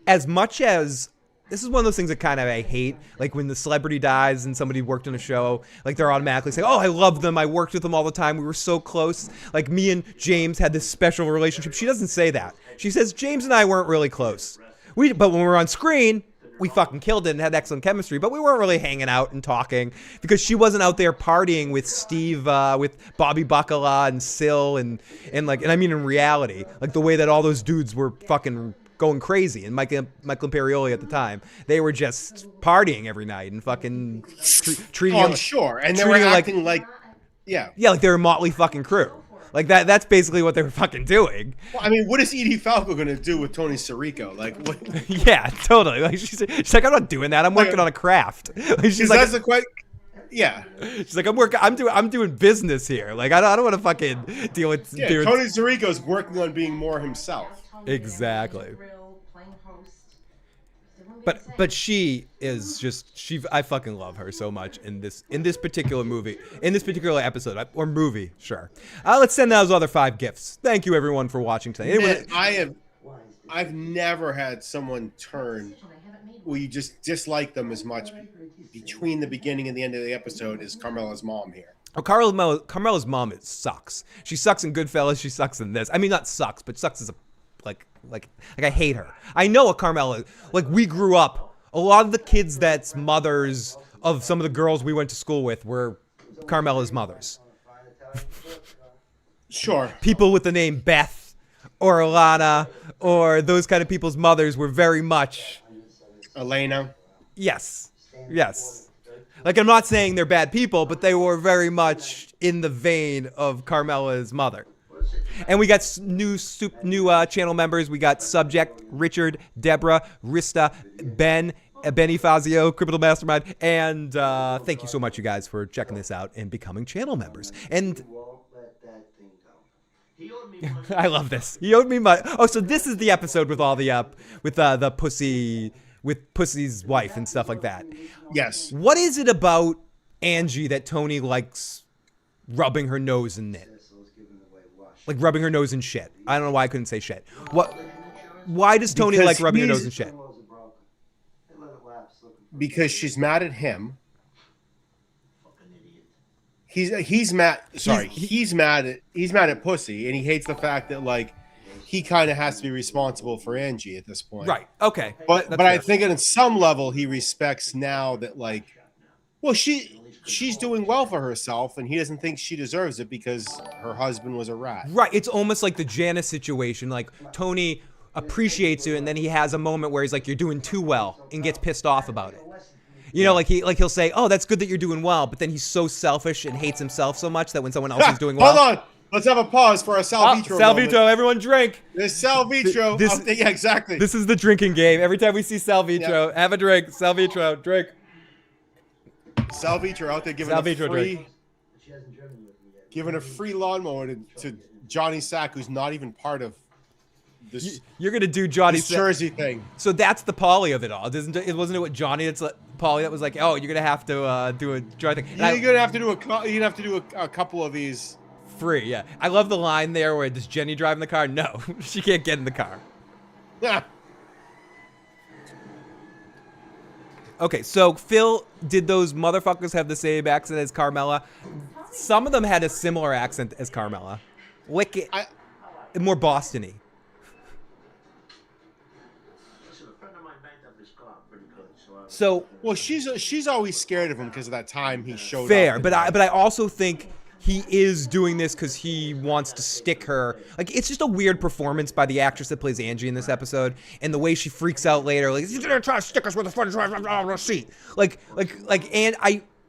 as much as, this is one of those things that kind of I hate, like when the celebrity dies and somebody worked on a show, like they're automatically saying, oh, I love them, I worked with them all the time, we were so close, like me and James had this special relationship. She doesn't say that. She says, James and I weren't really close. But when we're on screen, we fucking killed it and had excellent chemistry, but we weren't really hanging out and talking because she wasn't out there partying with Steve, with Bobby Bacala and Sil and I mean in reality, like the way that all those dudes were fucking going crazy, and Michael Imperioli at the time, they were just partying every night and fucking treating. Oh, sure, and they were acting like yeah, like they were Motley fucking Crue. Like that's basically what they were fucking doing. Well, I mean, what is Edie Falco gonna do with Tony Sirico? Like, what? Yeah, totally. Like she's like, I'm not doing that. I'm working on a craft. Like, she's like, that's the question. Yeah. She's like, I'm doing business here. Like I don't want to fucking deal with. Yeah, Tony Sirico's working on being more himself. Exactly. But she is just I fucking love her so much in this particular movie, in this particular episode or movie. Sure. Let's send those other 5 gifts. Thank you everyone for watching today. Anyway, I've never had someone turn where you just dislike them as much between the beginning and the end of the episode as Carmela's mom here. Oh, Carmela's mom sucks. She sucks in Goodfellas. She sucks in this. I mean, not sucks, but sucks as a like I hate her. I know a Carmela. Like we grew up. A lot of the kids that's mothers of some of the girls we went to school with were Carmela's mothers. Sure. People with the name Beth or Alana or those kind of people's mothers were very much Elena. Yes. Like I'm not saying they're bad people, but they were very much in the vein of Carmela's mother. And we got new channel members. We got Subject, Richard, Deborah, Rista, Benny Fazio, Criminal Mastermind, and thank you so much, you guys, for checking this out and becoming channel members. And I love this. He owed me money. Oh, so this is the episode with all the the pussy, with Pussy's wife and stuff like that. Yes. What is it about Angie that Tony likes rubbing her nose in it? Like rubbing her nose in shit. I don't know why I couldn't say shit. Why does Tony like rubbing her nose in shit? Because she's mad at him. He's mad. Sorry, he's mad at Pussy, and he hates the fact that like he kind of has to be responsible for Angie at this point. Right. Okay. But I think on some level he respects now that like, well, she's doing well for herself, and he doesn't think she deserves it because her husband was a rat. Right. It's almost like the Janice situation. Like Tony appreciates you, and then he has a moment where he's like, "You're doing too well," and gets pissed off about it. You know, like he'll say, "Oh, that's good that you're doing well," but then he's so selfish and hates himself so much that when someone else is doing well, hold on, let's have a pause for a Sal Vitro. Sal Vitro, everyone drink. There's Sal Vitro. Yeah, exactly. This is the drinking game. Every time we see Sal Vitro, have a drink. Sal Vitro, drink. Sal Vitro out there giving a free lawnmower to Johnny Sack, who's not even part of this. You're gonna do Johnny Sack Jersey thing. So that's the Polly of it all, isn't it? Wasn't it what Johnny? It's like Polly that was like, oh, you're gonna have to do a Johnny thing. You're gonna have to do a couple of these free. Yeah, I love the line there where does Jenny drive in the car? No, she can't get in the car. Yeah. Okay, so Phil, did those motherfuckers have the same accent as Carmela? Some of them had a similar accent as Carmela. Wicked, more Boston-y. So, well, she's always scared of him because of that time he showed up. But I also think he is doing this because he wants to stick her. Like, it's just a weird performance by the actress that plays Angie in this episode, and the way she freaks out later, like, he's gonna try to stick us with a front seat. And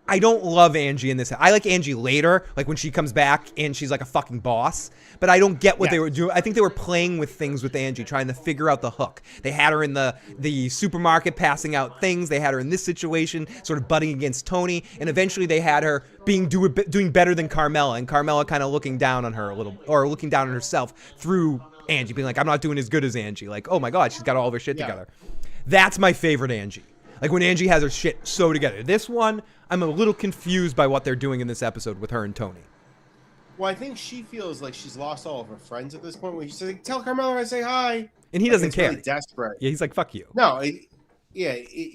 I don't love Angie in this. I like Angie later, like when she comes back and she's like a fucking boss. But I don't get what they were doing. I think they were playing with things with Angie, trying to figure out the hook. They had her in the supermarket passing out things. They had her in this situation, sort of butting against Tony. And eventually they had her doing better than Carmela. And Carmela kind of looking down on her a little, or looking down on herself through Angie, being like, I'm not doing as good as Angie. Like, oh my God, she's got all of her shit together. That's my favorite Angie. Like when Angie has her shit so together. This one, I'm a little confused by what they're doing in this episode with her and Tony. Well, I think she feels like she's lost all of her friends at this point. Where she's like, "Tell Carmela I say hi," and he doesn't care. Really desperate. Yeah, he's like, "Fuck you." No,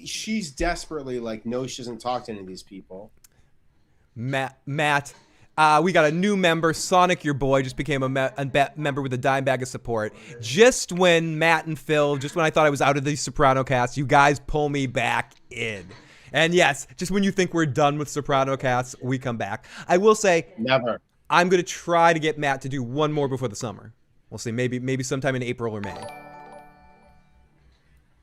she's desperately like, no, she doesn't talk to any of these people. Matt, We got a new member, Sonic, your boy, just became a member with a dime bag of support. Just when Matt and Phil, just when I thought I was out of the Soprano cast, you guys pull me back in. And yes, just when you think we're done with Soprano casts, we come back. I will say, Never. I'm going to try to get Matt to do one more before the summer. We'll see, maybe sometime in April or May.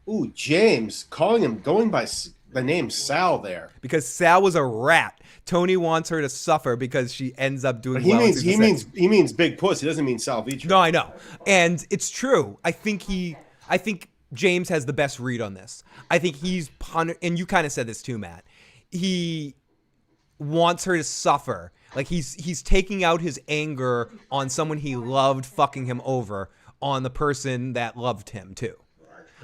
Ooh, James, going by the name Sal there. Because Sal was a rat. Tony wants her to suffer because she ends up doing But well. he means big puss. He doesn't mean Sal Vitro. No, I know. And it's true. I think James has the best read on this. I think he's and you kind of said this too, Matt. He wants her to suffer. Like he's taking out his anger on someone he loved fucking him over on the person that loved him too.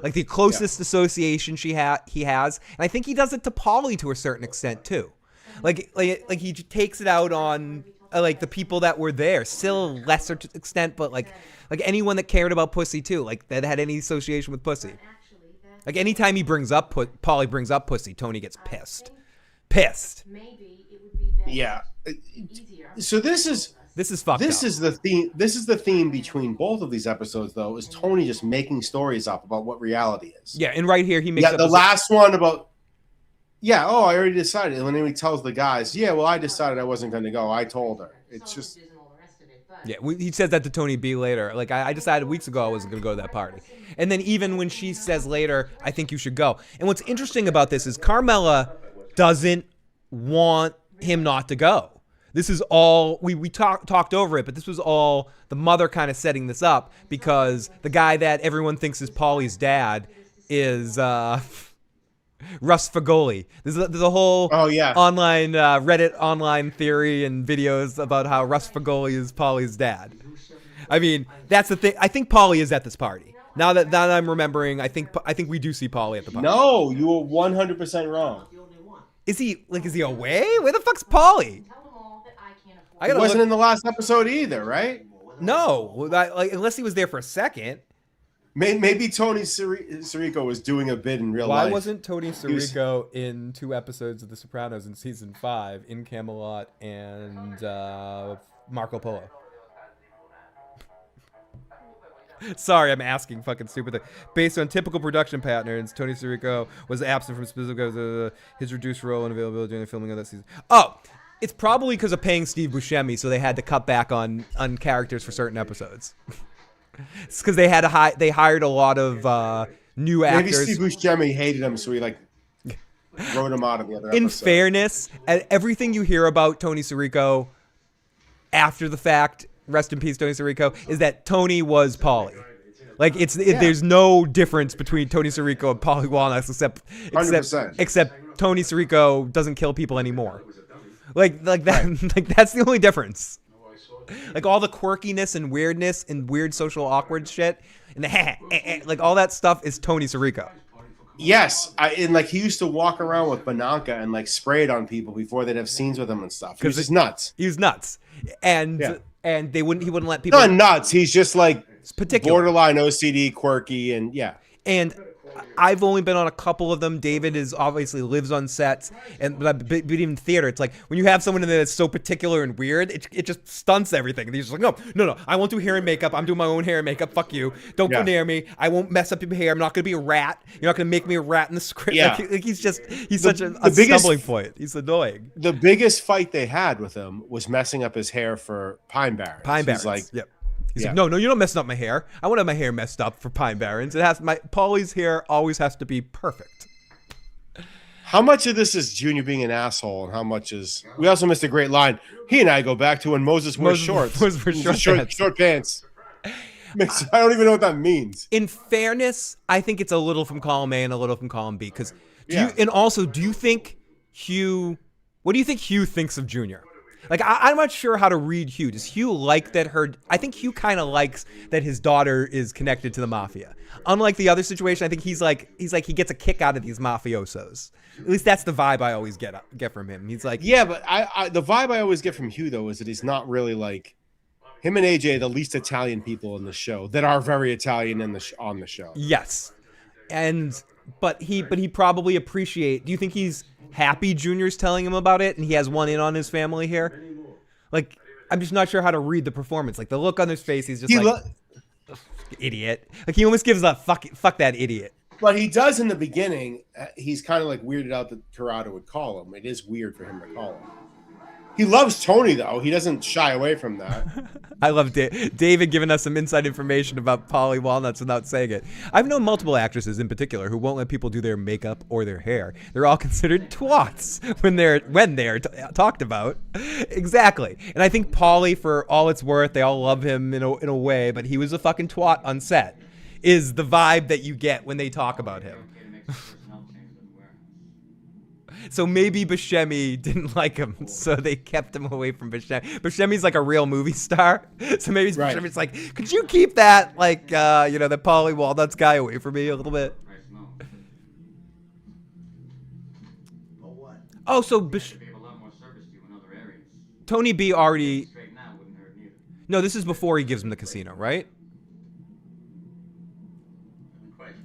Like the closest association he has, and I think he does it to Polly to a certain extent too. Like he takes it out on like the people that were there, still lesser extent, but like anyone that cared about pussy too, like that had any association with pussy. Like anytime he brings up Polly brings up pussy, Tony gets pissed. Maybe it would be better. Yeah. Easier. So this is fucked up. This is the theme. This is the theme between both of these episodes, though, is Tony just making stories up about what reality is. Yeah, and right here he makes up the last one about. Yeah. Oh, I already decided. And then he tells the guys, "Yeah, well, I decided I wasn't going to go. I told her." It's just. Yeah, he says that to Tony B later. Like, I decided weeks ago I wasn't going to go to that party. And then even when she says later, I think you should go. And what's interesting about this is Carmela doesn't want him not to go. This is all, we talked over it, but this was all the mother kind of setting this up because the guy that everyone thinks is Polly's dad is Russ Fagoli. There's a whole online Reddit online theory and videos about how Russ Fagoli is Polly's dad. I mean, that's the thing. I think Polly is at this party. Now that I'm remembering, I think we do see Polly at the party. No, you were 100% wrong. Is he away? Where the fuck's Polly? He wasn't in the last episode either, right? No, unless he was there for a second. Maybe Tony Sirico was doing a bid in real life. Why wasn't Tony Sirico in 2 episodes of The Sopranos in season 5, In Camelot and Marco Polo? Sorry, I'm asking fucking stupid thing. Based on typical production patterns, Tony Sirico was absent from specific his reduced role and availability during the filming of that season. Oh, it's probably because of paying Steve Buscemi, so they had to cut back on characters for certain episodes. It's because they hired a lot of new actors. Maybe Steve Buscemi hated him, so he wrote him out of the other episode. In fairness, everything you hear about Tony Sirico after the fact, rest in peace, Tony Sirico, is that Tony was Polly. Like there's no difference between Tony Sirico and Polly Walnuts except Tony Sirico doesn't kill people anymore. Like that. Right. Like that's the only difference. Like all the quirkiness and weirdness and weird social awkward shit and the like all that stuff is Tony Sirico. Yes, and he used to walk around with Bananka and spray it on people before they'd have scenes with him and stuff. Because he's nuts. He's nuts, and he wouldn't let people. Not nuts. He's just particular, borderline OCD, quirky, and And I've only been on a couple of them. David obviously lives on sets, but even theater, it's like when you have someone in there that's so particular and weird, it just stunts everything. And he's just like, no, I won't do hair and makeup. I'm doing my own hair and makeup. Fuck you. Don't go near me. I won't mess up your hair. I'm not gonna be a rat. You're not gonna make me a rat in the script. Yeah. He's such a stumbling point. He's annoying. The biggest fight they had with him was messing up his hair for Pine Barrens. He's like, no, you're not messing up my hair. I want to have my hair messed up for Pine Barrens. Polly's hair always has to be perfect. How much of this is Junior being an asshole, and how much is? We also missed a great line. He and I go back to when Moses wore shorts. Short pants. I don't even know what that means. In fairness, I think it's a little from column A and a little from column B. Because, do you think Hugh? What do you think Hugh thinks of Junior? I'm not sure how to read Hugh. Does Hugh like that I think Hugh kind of likes that his daughter is connected to the mafia. Unlike the other situation, I think he's like he gets a kick out of these mafiosos. At least that's the vibe I always get from him. He's like, yeah, but the vibe I always get from Hugh though is that he's not really him and AJ, the least Italian people in the show that are very Italian on the show. Yes, but he probably appreciate. Do you think he's happy Junior's telling him about it and he has one in on his family here? Like, I'm just not sure how to read the performance. Like, the look on his face, he's just idiot. Like, he almost gives a fuck that idiot. But he does in the beginning. He's kind of like weirded out that Corrado would call him. It is weird for him to call him. He loves Tony, though. He doesn't shy away from that. I love David giving us some inside information about Polly Walnuts without saying it. I've known multiple actresses in particular who won't let people do their makeup or their hair. They're all considered twats when they're talked about. Exactly. And I think Polly, for all it's worth, they all love him in a way, but he was a fucking twat on set, is the vibe that you get when they talk about him. So maybe Buscemi didn't like him, so they kept him away from Buscemi. Buscemi's like a real movie star, so maybe Buscemi's like, could you keep that, like, the Polly Walnuts guy away from me a little bit? Oh, so Tony B already... No, this is before he gives him the casino, right?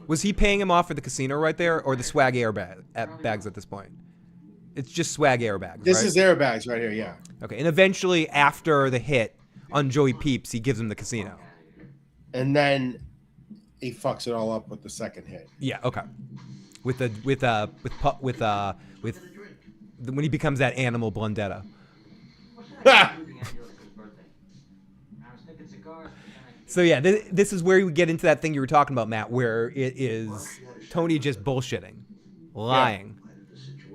Was he paying him off for the casino right there, or the swag bags at this point? It's just swag airbags. This right? is airbags right here, yeah. Okay, and eventually after the hit on Joey Peeps, he gives him the casino. And then he fucks it all up with the second hit. Yeah, okay. With when he becomes that animal Blundetta. So yeah, this is where we get into that thing you were talking about, Matt, where it is Tony just bullshitting, lying. Yeah.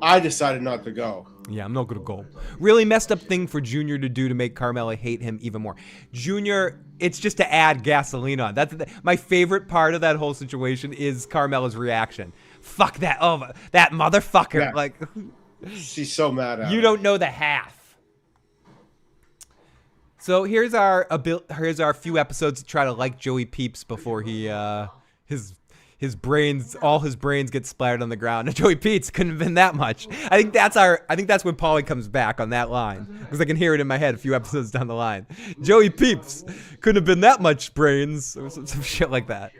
I decided not to go. Yeah, I'm not gonna go. Really messed up thing for Junior to do to make Carmela hate him even more. Junior, it's just to add gasoline on. That's my favorite part of that whole situation is Carmela's reaction. Fuck that! Oh, that motherfucker! Yeah. Like, she's so mad at him. You don't know the half. So here's our few episodes to try to like Joey Peeps before he his brains get splattered on the ground. And Joey Peeps couldn't have been that much. I think that's when Paulie comes back on that line, because I can hear it in my head a few episodes down the line. Joey Peeps couldn't have been that much brains, or some shit like that.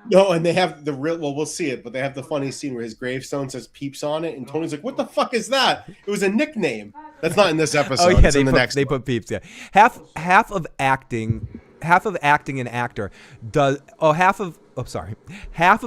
No, and they have the real. Well, we'll see it, but they have the funny scene where his gravestone says "Peeps" on it, and Tony's like, "What the fuck is that? It was a nickname." That's not in this episode. Oh yeah, it's in the next. They put Peeps. Yeah, half of acting an actor does. Half of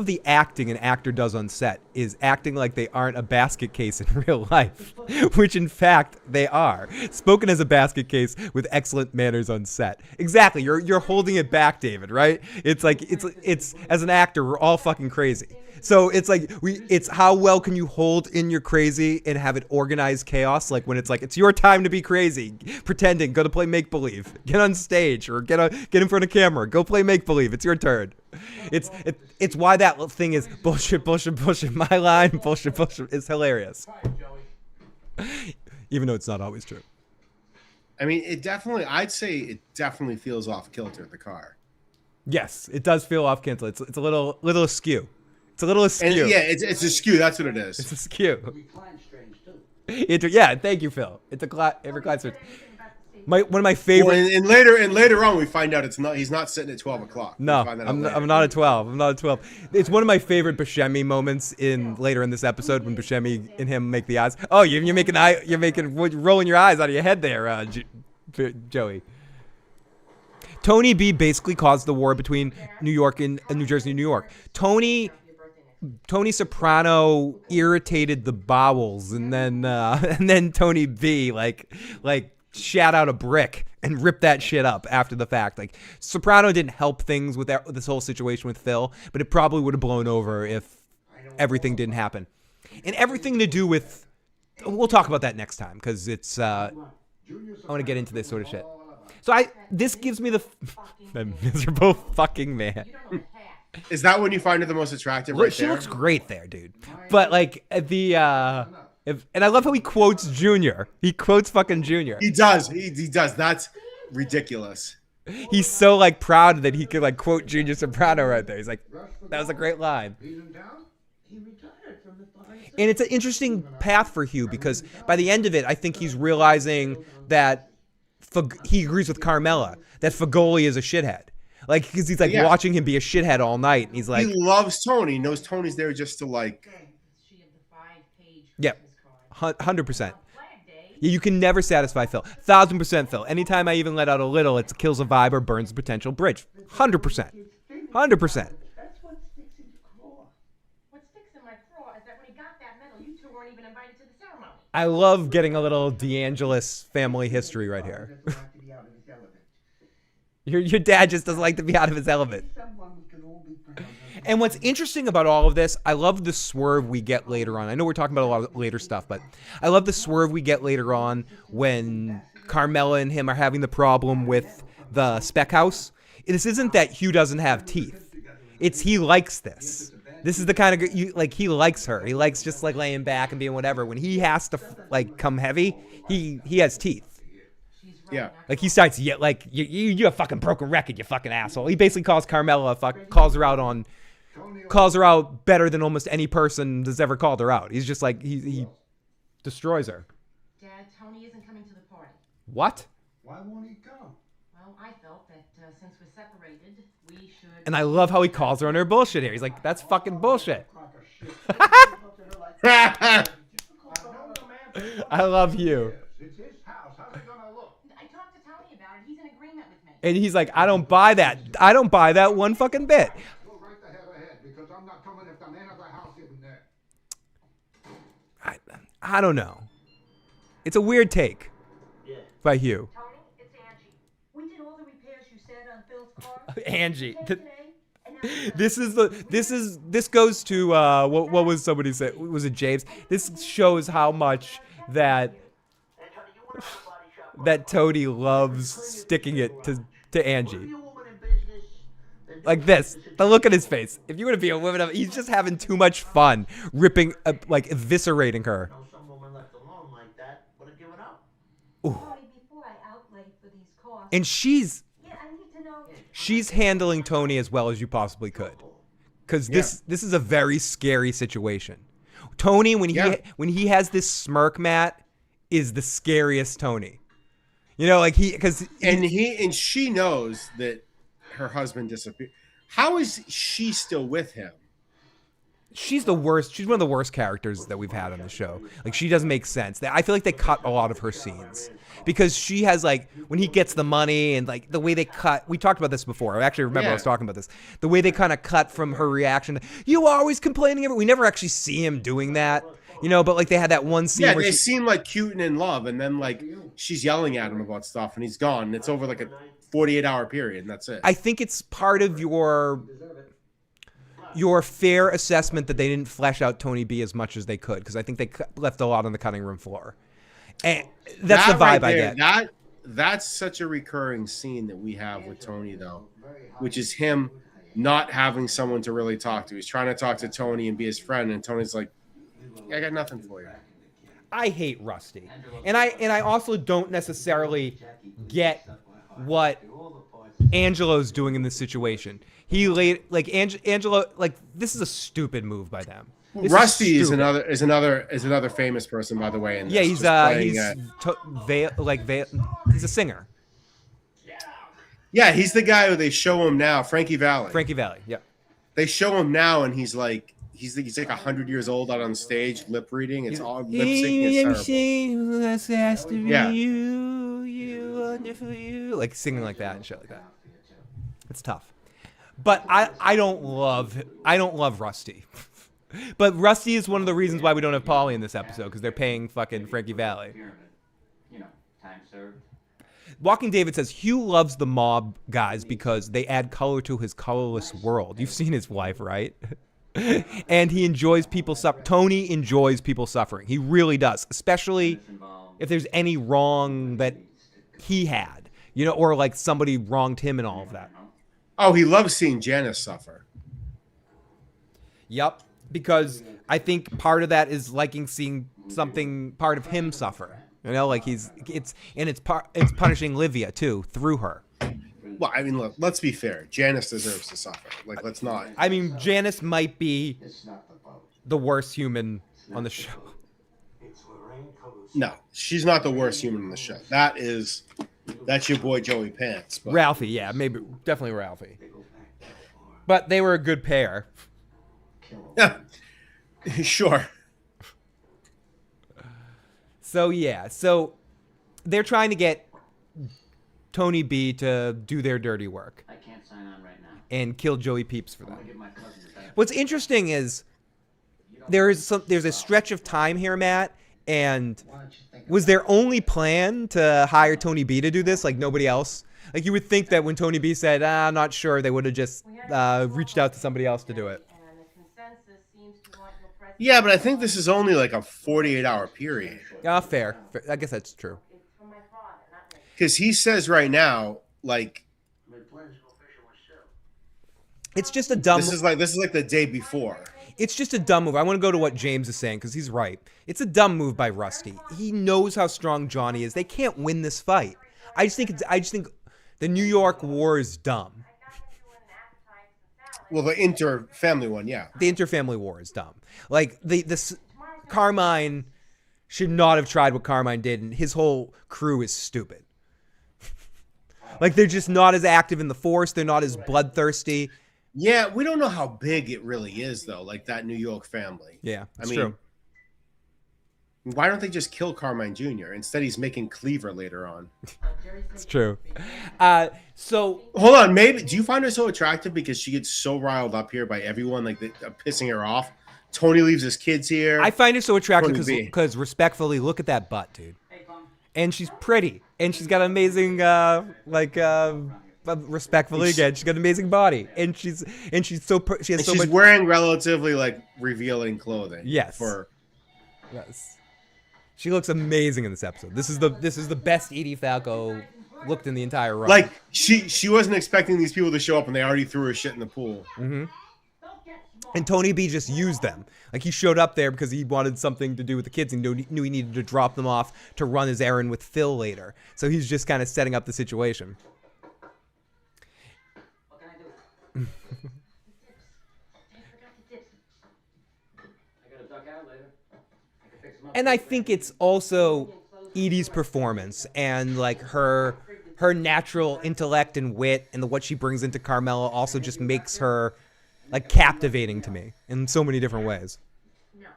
the acting an actor does on set is acting like they aren't a basket case in real life, which in fact they are. Spoken as a basket case with excellent manners on set. Exactly. You're holding it back, David, right? It's like it's as an actor, we're all fucking crazy. So it's like it's how well can you hold in your crazy and have it organized chaos? Like when it's like, it's your time to be crazy, pretending, go to play make-believe, get on stage or get in front of camera, go play make-believe. It's your turn. It's why that thing is bullshit. My line, bullshit. It's hilarious. Even though it's not always true. I mean, I'd say it definitely feels off kilter, the car. Yes, it does feel off kilter. It's a little askew. It's a little askew. And yeah, it's a skew. That's what it is. It's askew. Yeah, thank you, Phil. It's a recline strange. One of my favorite. Well, and later on, we find out he's not sitting at 12 o'clock. No, I'm not at 12. It's one of my favorite Buscemi moments later in this episode when Buscemi and him make the eyes. Oh, you're rolling your eyes out of your head there, Joey. Tony B basically caused the war between New York and New Jersey and New York. Tony Soprano irritated the bowels, and then Tony B like shat out a brick and ripped that shit up after the fact. Like, Soprano didn't help things with this whole situation with Phil, but it probably would have blown over if everything didn't happen. And everything to do with, we'll talk about that next time, because it's I want to get into this sort of shit. So this gives me the miserable fucking man. Is that when you find her the most attractive? Look, right she there? looks great there, dude. But like and I love how he quotes Junior. He quotes fucking Junior. He does. He does. That's ridiculous. He's so like proud that he could like quote Junior Soprano right there. He's like, that was a great line. And it's an interesting path for Hugh, because by the end of it, I think he's realizing that he agrees with Carmela that Fagoli is a shithead. Like, because he's like watching him be a shithead all night, and he's like, he loves Tony. He knows Tony's there just to like. Yeah, 100%. Yeah, you can never satisfy Phil. 1,000% Phil. Anytime I even let out a little, it kills a vibe or burns a potential bridge. 100%. 100%. That's what sticks in your craw. What sticks in my craw is that when he got that medal, you two weren't even invited to the ceremony. I love getting a little DeAngelis family history right here. Doesn't like to be out of his element. Your dad just doesn't like to be out of his element. Someone we can all be proud of. And what's interesting about all of this, I love the swerve we get later on. I know we're talking about a lot of later stuff, but I love the swerve we get later on when Carmela and him are having the problem with the spec house. This isn't that Hugh doesn't have teeth. It's he likes this. This is the kind of he likes her. He likes just like laying back and being whatever. When he has to like come heavy, he has teeth. Yeah. Like he starts you're a fucking broken record, you fucking asshole. He basically calls Carmela calls her out better than almost any person that's ever called her out. He's just like he destroys her. Dad, Tony isn't coming to the party. What? Why won't he come? Well, I felt that since we're separated, we should... And I love how he calls her on her bullshit here. He's like, that's fucking bullshit. I love you. It's his house. How's it gonna look? I talked to Tony about it. He's in agreement with me. And he's like, I don't buy that. I don't buy that one fucking bit. Go right the hell ahead, because I'm not coming if the man of the house isn't there. I don't know. It's a weird take Yeah. by Hugh. Tony, it's Angie. We did all the repairs you said on Phil's car. Angie. Today, and now This goes to what was somebody said? Was it James? This shows how much that Hey, Tony, you want to have a body shop? that Tony loves sticking it to Angie. If you're a woman in business, then Like this. The look at his face. If you were to be a woman, he's just having too much fun ripping, like eviscerating her. know some woman left alone like that would have given up. Tony, before I outlay for these costs. And she's Yeah, I need to know. handling Tony as well as you possibly could. Because this is a very scary situation. Tony, when he has this smirk, Matt, is the scariest Tony. You know, like and she knows that her husband disappeared. How is she still with him? she's the worst. She's one of the worst characters that we've had on the show. Like, she doesn't make sense. I feel like they cut a lot of her scenes because she has, like, when he gets the money and, like, the way they cut. We talked about this before. I actually remember I was talking about this. The way they kind of cut from her reaction. You always complaining. We never actually see him doing that. You know, but, like, they had that one scene where they seem like cute and in love, and then, like, she's yelling at him about stuff, and he's gone. And it's over, like, a 48-hour period, and that's it. I think it's part of your fair assessment that they didn't flesh out Tony B as much as they could, because I think they left a lot on the cutting room floor. And that's the vibe I get. That's such a recurring scene that we have with Tony, though, which is him not having someone to really talk to. He's trying to talk to Tony and be his friend, and Tony's like, I got nothing for you. I hate Rusty. And I also don't necessarily get what Angelo's doing in this situation. Angelo, like, this is a stupid move by them. Rusty is another famous person, by the way. Yeah, he's a singer. Yeah, he's the guy who they show him now, Frankie Valli. Yeah. They show him now, and he's like 100 years old out on stage, lip reading. It's all lip syncing. It's terrible. You, like singing like that and shit like that. It's tough. But I don't love Rusty. But Rusty is one of the reasons why we don't have Paulie in this episode, because they're paying fucking Frankie Valli. You know, time served. Walking David says Hugh loves the mob guys because they add color to his colorless world. You've seen his wife, right? And he enjoys people suffering. Tony enjoys people suffering. He really does, especially if there's any wrong that he had, you know, or like somebody wronged him and all of that. Oh, he loves seeing Janice suffer. Yep, because I think part of that is liking seeing part of him suffer. You know, like it's punishing Livia too through her. Well, I mean, look, let's be fair. Janice deserves to suffer. Like, let's not. I mean, Janice might be the worst human on the show. No, she's not the worst human on the show. That's your boy Joey Pants. But. Ralphie, yeah, maybe, definitely Ralphie. But they were a good pair. Yeah, sure. So they're trying to get Tony B to do their dirty work I can't sign on right now. and kill Joey Peeps for I want them. to give my cousin the benefit. What's interesting is there's a stretch of time here, Matt, and Why don't you think was their only plan to hire Tony B to do this, like nobody else? Like you would think that when Tony B said, I'm not sure, they would have just reached out to somebody else to do it. And the consensus seems to want your president. Yeah, but I think this is only like a 48-hour period. Fair. I guess that's true. It's from my father, not me. Because he says right now, like, my plans go fishing with Sue? It's just a dumb. this is like the day before. It's just a dumb move. I want to go to what James is saying because he's right. It's a dumb move by Rusty. He knows how strong Johnny is. They can't win this fight. I just think the New York war is dumb. Well, the inter-family one, yeah. The interfamily war is dumb. Like this Carmine should not have tried what Carmine did, and his whole crew is stupid. Like they're just not as active in the force. They're not as bloodthirsty. Yeah, we don't know how big it really is, though, like that New York family. Yeah, that's I mean, true. why don't they just kill Carmine Jr.? Instead, he's making Cleaver later on. It's true. So Hold on, maybe, do you find her so attractive because she gets so riled up here by everyone, like pissing her off? Tony leaves his kids here. I find it so attractive Tony B. because respectfully, look at that butt, dude. Hey, Tom. And she's pretty, and she's got amazing, respectfully again, she's got an amazing body, and she's so she has and so she's much. wearing relatively like revealing clothing. Yes. Yes. She looks amazing in this episode. This is the best Edie Falco looked in the entire run. Like she wasn't expecting these people to show up, and they already threw her shit in the pool. And Tony B just used them. Like he showed up there because he wanted something to do with the kids and knew he needed to drop them off to run his errand with Phil later. So he's just kind of setting up the situation. What can I do? I gotta duck out later. I can fix 'em up. And I think it's also Edie's performance and like her natural intellect and wit and what she brings into Carmela also just makes her like captivating to me in so many different ways. No.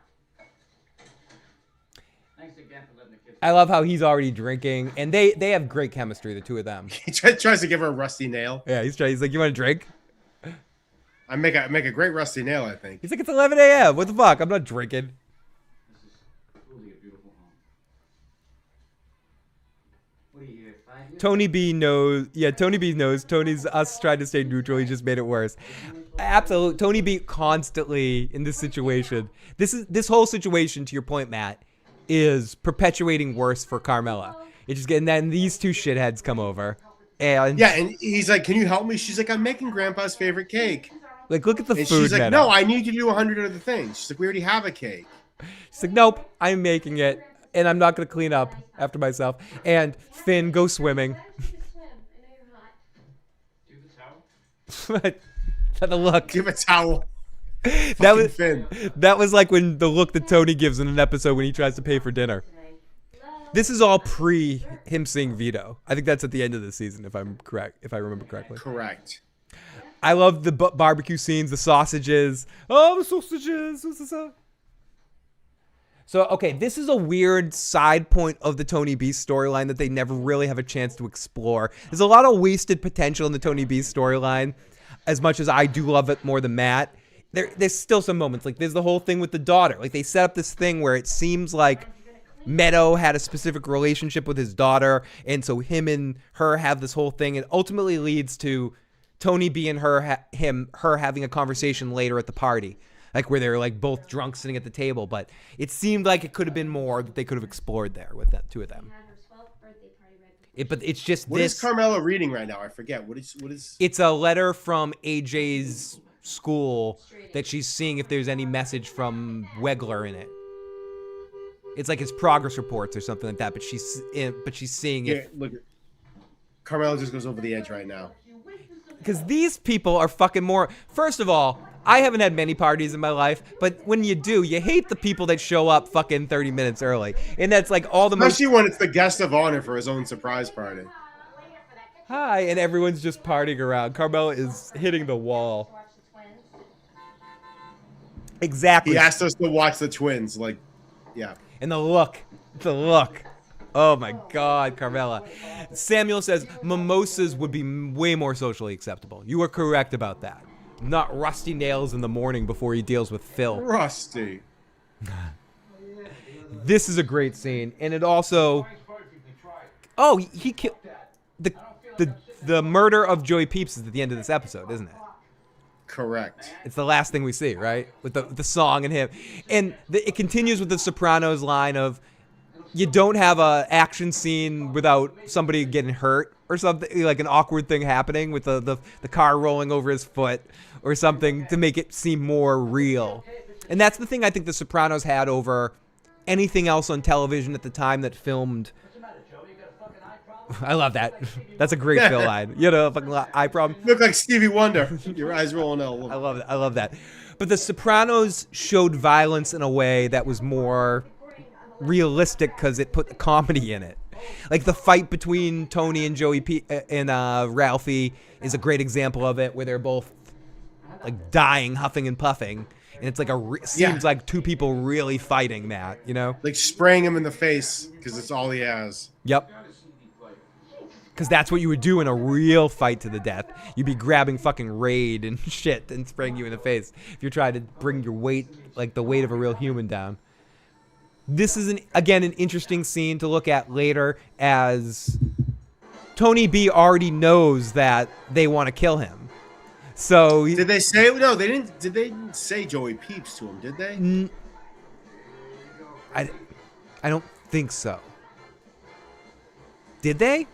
Thanks again for letting the kids. I love how he's already drinking, and they have great chemistry, the two of them. He tries to give her a rusty nail. Yeah, he's like, you want a drink? I make a great rusty nail, I think. He's like, it's 11 a.m. What the fuck? I'm not drinking. This is truly a beautiful home. What are you here, 5 years? Tony B knows. Yeah, Tony B knows. Tony's us trying to stay neutral. He just made it worse. Absolutely. Tony B constantly in this situation. This whole situation, to your point, Matt, is perpetuating worse for Carmela. It just and then these two shitheads come over. And Yeah, and he's like, "Can you help me?" She's like, "I'm making Grandpa's favorite cake." like, look at the And food she's like, menu. "No, I need you to do 100 other things." She's like, "We already have a cake." She's like, nope, I'm making it, and I'm not gonna clean up after myself. And Finn, go swimming. Why don't you just swim? I know you're hot. Do the towel? The look. Give a towel. That was Finn. that was like when the look that Tony gives in an episode when he tries to pay for dinner. This is all pre him seeing Vito. I think that's at the end of the season, if I'm correct, if I remember correctly. Correct. I love the barbecue scenes, the sausages. Oh, the sausages. What's this up? So, okay, this is a weird side point of the Tony B storyline that they never really have a chance to explore. There's a lot of wasted potential in the Tony B storyline, as much as I do love it more than Matt. There's still some moments. Like, there's the whole thing with the daughter. Like, they set up this thing where it seems like Meadow had a specific relationship with his daughter, and so him and her have this whole thing. It ultimately leads to Tony B and her having a conversation later at the party, like where they're like both drunk sitting at the table. But it seemed like it could have been more that they could have explored there with that two of them. Had her 12th birthday party right before. But it's just What is Carmela reading right now? I forget. What is? It's a letter from AJ's school that she's seeing if there's any message from Wegler in it. It's like his progress reports or something like that. But she's seeing Yeah, if look. Carmela just goes over the edge right now. because these people are fucking more. First of all, I haven't had many parties in my life, but when you do, you hate the people that show up fucking 30 minutes early, and that's like all the most. Especially when it's the guest of honor for his own surprise party. Hi, and everyone's just partying around. Carmela is hitting the wall. Watch the twins. Exactly. He asked us to watch the twins. Like, yeah. And the look. Oh my God, Carmela. Samuel says mimosas would be way more socially acceptable. You are correct about that. Not rusty nails in the morning before he deals with Phil. Rusty. This is a great scene, and it also. Oh, he killed the murder of Joey Peeps is at the end of this episode, isn't it? Correct. It's the last thing we see, right? With the song and him, and it continues with the Sopranos line of, you don't have a action scene without somebody getting hurt or something, like an awkward thing happening with the car rolling over his foot or something to make it seem more real. And that's the thing I think the Sopranos had over anything else on television at the time that filmed. I love that. That's a great Phil line. You know, fucking eye problem. You look like Stevie Wonder. Your eyes rolling out. I love that. I love that. But the Sopranos showed violence in a way that was more realistic because it put the comedy in it. Like the fight between Tony and and Ralphie is a great example of it, where they're both like dying, huffing and puffing, and it's like seems like two people really fighting, Matt. You know, like spraying him in the face because it's all he has. Yep. Because that's what you would do in a real fight to the death. You'd be grabbing fucking Raid and shit and spraying you in the face if you're trying to bring your weight, like the weight of a real human, down. This is, again, an interesting scene to look at later, as Tony B already knows that they want to kill him. So did they say no? They didn't. Did they say Joey Peeps to him? Did they? I don't think so. Did they?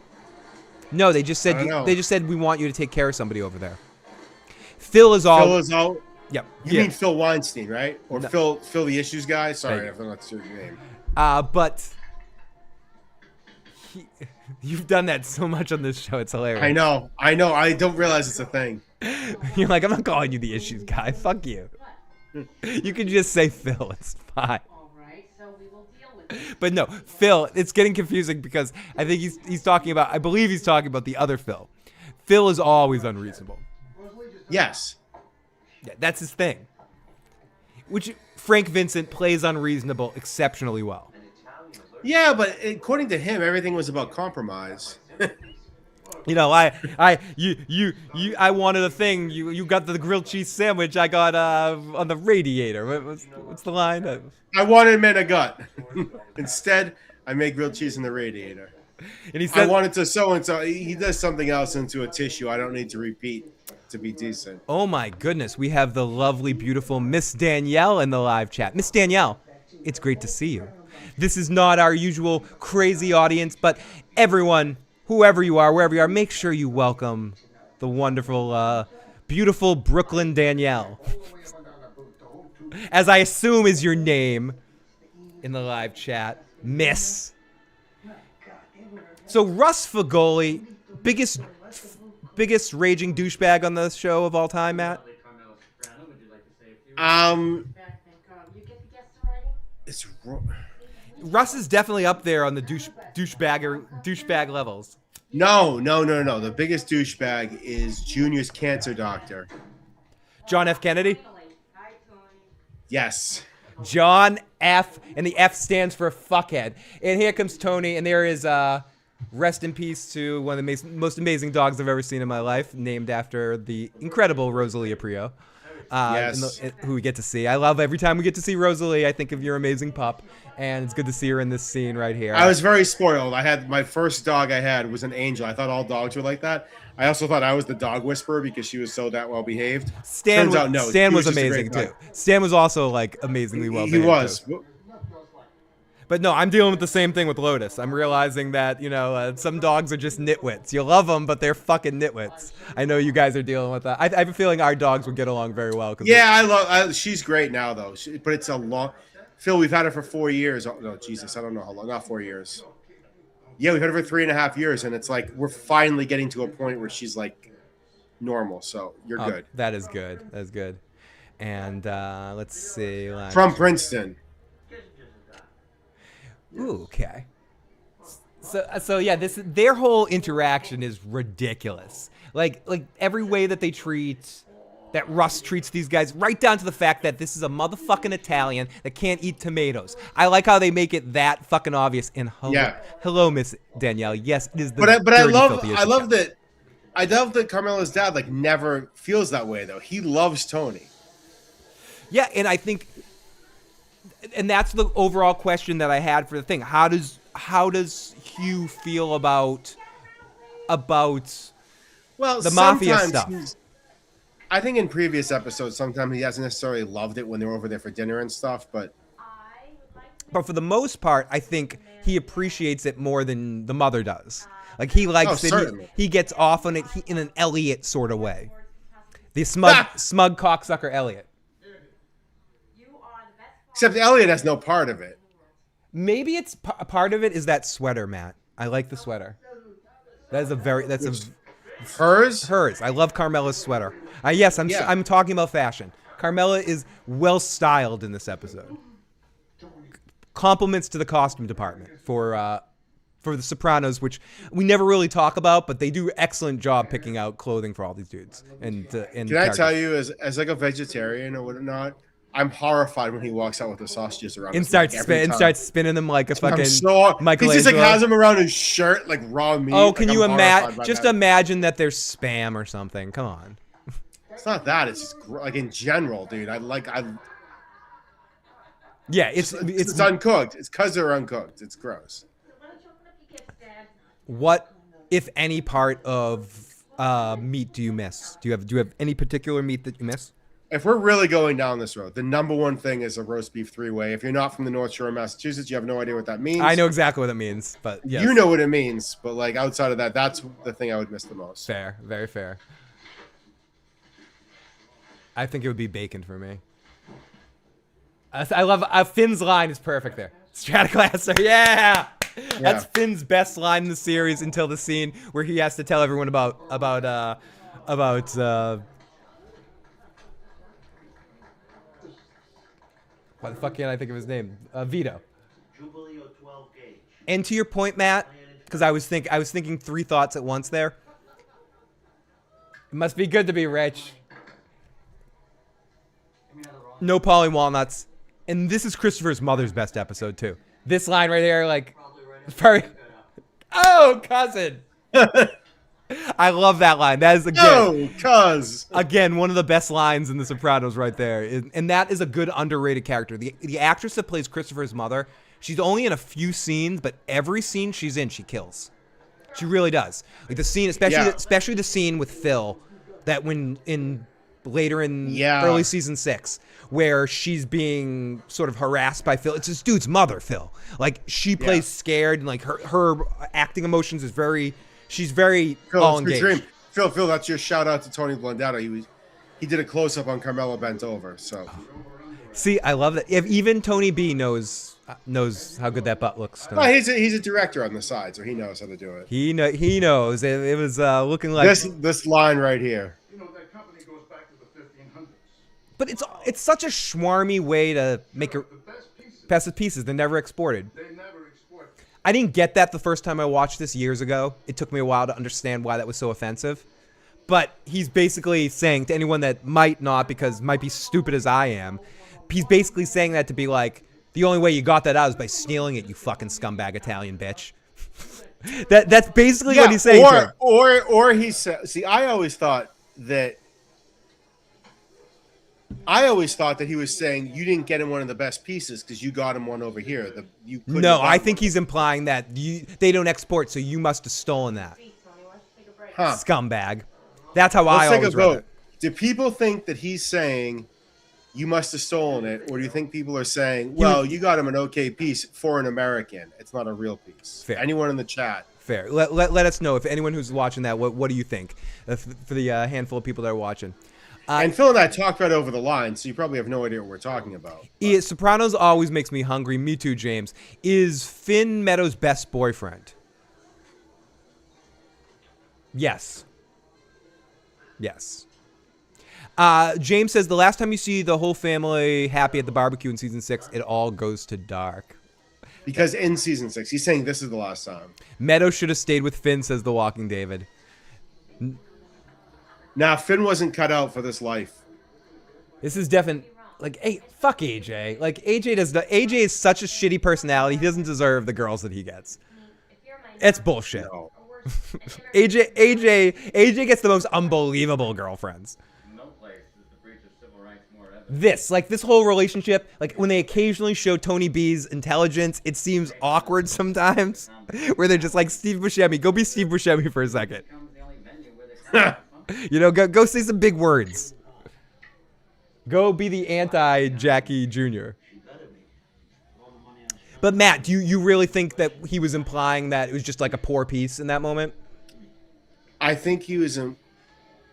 No, they just said we want you to take care of somebody over there. Phil is all. Yep. You mean Phil Weinstein, right? Or no. Phil the Issues Guy? Sorry, I forgot your name. But you've done that so much on this show, it's hilarious. I know. I don't realize it's a thing. You're like, I'm not calling you the Issues Guy. Fuck you. You can just say Phil. It's fine. All right, so we will deal with it. But no, Phil, it's getting confusing because I think he's talking about, I believe he's talking about the other Phil. Phil is always unreasonable. Yes. Yeah, that's his thing. Which Frank Vincent plays unreasonable exceptionally well. Yeah, but according to him, everything was about compromise. You know, I wanted a thing. You got the grilled cheese sandwich. I got on the radiator. What's the line? I wanted him in a gut. Instead, I made grilled cheese in the radiator. And he said, I wanted to so and so. He does something else into a tissue. I don't need to repeat to be decent. Oh my goodness, we have the lovely, beautiful Miss Danielle in the live chat. Miss Danielle, it's great to see you. This is not our usual crazy audience, but everyone, whoever you are, wherever you are, make sure you welcome the wonderful, beautiful Brooklyn Danielle, as I assume is your name in the live chat, Miss. So Russ Fagoli, biggest raging douchebag on the show of all time, Matt? It's Russ is definitely up there on the douchebag levels. No. The biggest douchebag is Junior's cancer doctor. John F. Kennedy? Yes. John F. And the F stands for fuckhead. And here comes Tony, and there is rest in peace to one of the most amazing dogs I've ever seen in my life, named after the incredible Rosalia Prio, yes. Who we get to see. I love every time we get to see Rosalie, I think of your amazing pup, and it's good to see her in this scene right here. I was very spoiled. My first dog I had was an angel. I thought all dogs were like that. I also thought I was the dog whisperer because she was so that well behaved. Stan was amazing too. Stan was also like amazingly well behaved. He was. Too. But no, I'm dealing with the same thing with Lotus. I'm realizing that, some dogs are just nitwits. You love them, but they're fucking nitwits. I know you guys are dealing with that. I have a feeling our dogs would get along very well. Yeah, she's great now, though. But it's a long... Phil, we've had her for 4 years. Oh, no, Jesus, I don't know how long. Not 4 years. Yeah, we've had her for 3.5 years, and it's like we're finally getting to a point where she's, like, normal. So you're good. That is good. That's good. And let's see. From Princeton. Ooh, okay. So yeah, their whole interaction is ridiculous. Like every way that they treat that Russ treats these guys right down to the fact that this is a motherfucking Italian that can't eat tomatoes. I like how they make it that fucking obvious. And hello, Miss Danielle. Yes, it is the But I dirty, love filthy I issue love show. that I love that Carmela's dad like never feels that way though. He loves Tony. Yeah, and I think, and that's the overall question that I had for the thing. How does Hugh feel about Well, the mafia sometimes stuff? I think in previous episodes, sometimes he hasn't necessarily loved it when they're over there for dinner and stuff, but But for the most part, I think he appreciates it more than the mother does. Like he likes it. Certainly. He gets off on it in an Elliot sort of way. The smug cocksucker Elliot. except Elliot has no part of it. Maybe it's a part of it is that sweater, Matt. I like the sweater. Hers. I love Carmela's sweater. Yes, I'm talking about fashion. Carmela is well styled in this episode. Compliments to the costume department for the Sopranos, which we never really talk about, but they do excellent job picking out clothing for all these dudes. And Can I tell you, as like a vegetarian or whatnot, I'm horrified when he walks out with the sausages around and his neck starts every time. starts spinning them like a fucking He just like has them around his shirt like raw meat. Oh, like, can I'm you horrified imagine? by Just that. imagine that there's spam or something. Come on. It's not that. It's just like in general, dude. Yeah, it's uncooked. It's because they're uncooked. It's gross. What, if any, part of meat do you miss? Do you have any particular meat that you miss? If we're really going down this road, the number one thing is a roast beef three-way. If you're not from the North Shore of Massachusetts, you have no idea what that means. I know exactly what it means, but yes. You know what it means, but like outside of that, that's the thing I would miss the most. Fair, very fair. I think it would be bacon for me. I love Finn's line is perfect there. Stratoclaster, yeah. That's Finn's best line in the series until the scene where he has to tell everyone about why the fuck can't I think of his name? Vito. And to your point, Matt, because I was thinking three thoughts at once there. It must be good to be rich. No Polly Walnuts. And this is Christopher's mother's best episode too. This line right there, like, probably, oh, cousin. I love that line. That is again one of the best lines in The Sopranos right there. And that is a good underrated character. The actress that plays Christopher's mother, she's only in a few scenes, but every scene she's in, she kills. She really does. Like the scene, especially the scene with Phil, that later in early season 6, where she's being sort of harassed by Phil. It's this dude's mother, Phil. Like she plays scared, and like her acting emotions is very. She's very all engaged. Phil, that's your shout out to Tony Blondato. He did a close up on Carmela bent over. So, see, I love that. If even Tony B knows how good that butt looks. Well, he's a director on the side, so he knows how to do it. He knows. It was looking like this line right here. You know, that company goes back to the 1500s. But it's such a schwarmy way to make a best pieces. They're never exported. They never export. I didn't get that the first time I watched this years ago. It took me a while to understand why that was so offensive. But he's basically saying to anyone that might be stupid as I am, he's basically saying that to be like, the only way you got that out is by stealing it, you fucking scumbag Italian bitch. That's basically what he's saying. Or he said, see, I always thought that he was saying you didn't get him one of the best pieces because you got him one over here. No, I think he's implying that they don't export, so you must have stolen that. Huh. Scumbag. That's how I always read it. Do people think that he's saying you must have stolen it, or do you think people are saying, well, you got him an okay piece for an American? It's not a real piece. Fair. Anyone in the chat? Fair. Let us know if anyone who's watching that. What do you think for the handful of people that are watching? And Phil and I talked right over the line, so you probably have no idea what we're talking about. Sopranos always makes me hungry. Me too, James. Is Finn Meadows' best boyfriend? Yes. Yes. James says the last time you see the whole family happy at the barbecue in season 6, it all goes to dark. Because in season 6, he's saying this is the last time. Meadows should have stayed with Finn, says The Walking David. Nah, Finn wasn't cut out for this life. This is definitely like, hey, fuck AJ. Like AJ is such a shitty personality. He doesn't deserve the girls that he gets. It's bullshit. No. AJ gets the most unbelievable girlfriends. This whole relationship, like when they occasionally show Tony B's intelligence, it seems awkward sometimes. Where they're just like, Steve Buscemi, go be Steve Buscemi for a second. Go say some big words. Go be the anti-Jackie Jr. But Matt, do you really think that he was implying that it was just like a poor piece in that moment? I think he was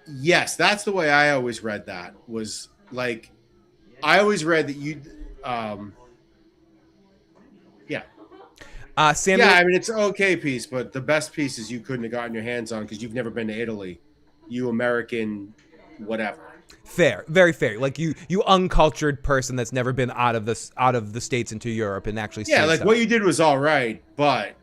yes, that's the way I always read that. Was like, I always read that you Samuel, yeah, I mean, it's an okay piece, but the best pieces you couldn't have gotten your hands on because you've never been to Italy, you American whatever. Fair, very fair. Like you uncultured person that's never been out of the States into Europe and actually Yeah, seen like stuff. what you did was all right, but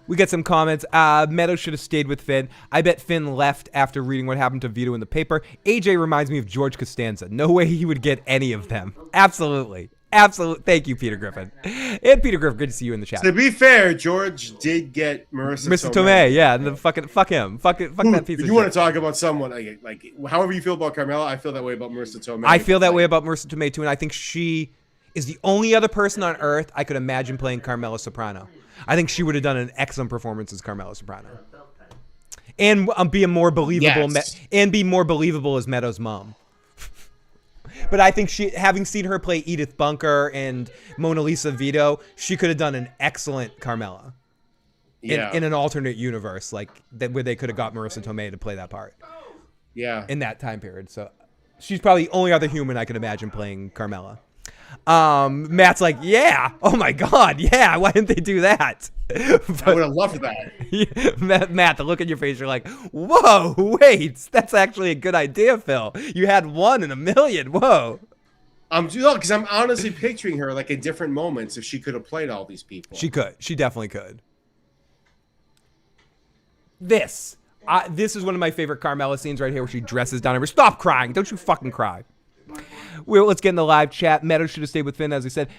We get some comments. Meadows should have stayed with Finn. I bet Finn left after reading what happened to Vito in the paper. AJ reminds me of George Costanza. No way he would get any of them. Absolutely. Thank you, Peter Griffin. And Peter Griffin, good to see you in the chat. to be fair, George did get Marissa Tomei, yeah, and then fuck him. Fuck that piece of you want shit. to talk about someone like however you feel about Carmela, I feel that way about Marissa Tomei. I feel that way about Marissa Tomei too, and I think she is the only other person on earth I could imagine playing Carmela Soprano. I think she would have done an excellent performance as Carmela Soprano, and be a more believable be more believable as Meadows' mom. But I think having seen her play Edith Bunker and Mona Lisa Vito, she could have done an excellent Carmela. In an alternate universe, like that, where they could have got Marissa Tomei to play that part. Yeah. In that time period, so she's probably the only other human I could imagine playing Carmela. Matt's like, yeah, oh my god, yeah, why didn't they do that? I would have loved that. Matt, the look on your face, you're like, whoa, wait, that's actually a good idea, Phil. You had 1 in a million. Whoa. Because I'm honestly picturing her like in different moments if she could have played all these people. She could. She definitely could. This is one of my favorite Carmela scenes right here where she dresses down everybody. Stop crying. Don't you fucking cry. Well, let's get in the live chat. Meadows should have stayed with Finn, as I said.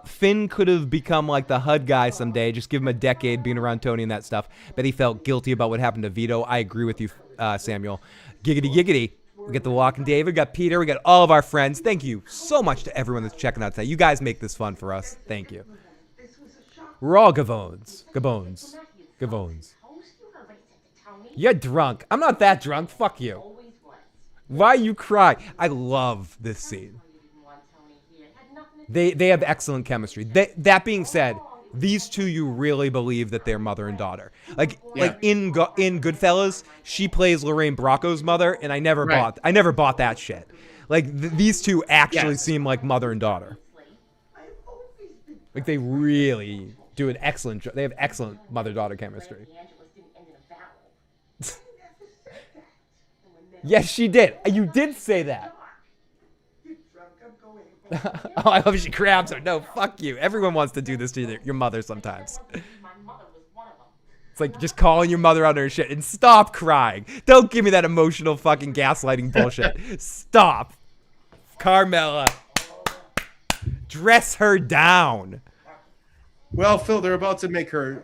Finn could have become like the HUD guy someday. Just give him a decade being around Tony and that stuff. Bet he felt guilty about what happened to Vito. I agree with you, Samuel. Giggity, giggity. We got the Walking David. We got Peter. We got all of our friends. Thank you so much to everyone that's checking out tonight. You guys make this fun for us. Thank you. We're all Gavones. You're drunk. I'm not that drunk. Fuck you. Why you cry? I love this scene. They have excellent chemistry. That being said, these two, you really believe that they're mother and daughter. Like in Goodfellas, she plays Lorraine Bracco's mother, and I never bought that shit. Like these two actually seem like mother and daughter. Like they really do an excellent job. They have excellent mother-daughter chemistry. Yes, she did. You did say that. Oh, I hope she grabs her. No, fuck you. Everyone wants to do this to your mother sometimes. It's like just calling your mother out on her shit and stop crying. Don't give me that emotional fucking gaslighting bullshit. Stop. Carmela. Dress her down. Well, Phil, they're about to make her,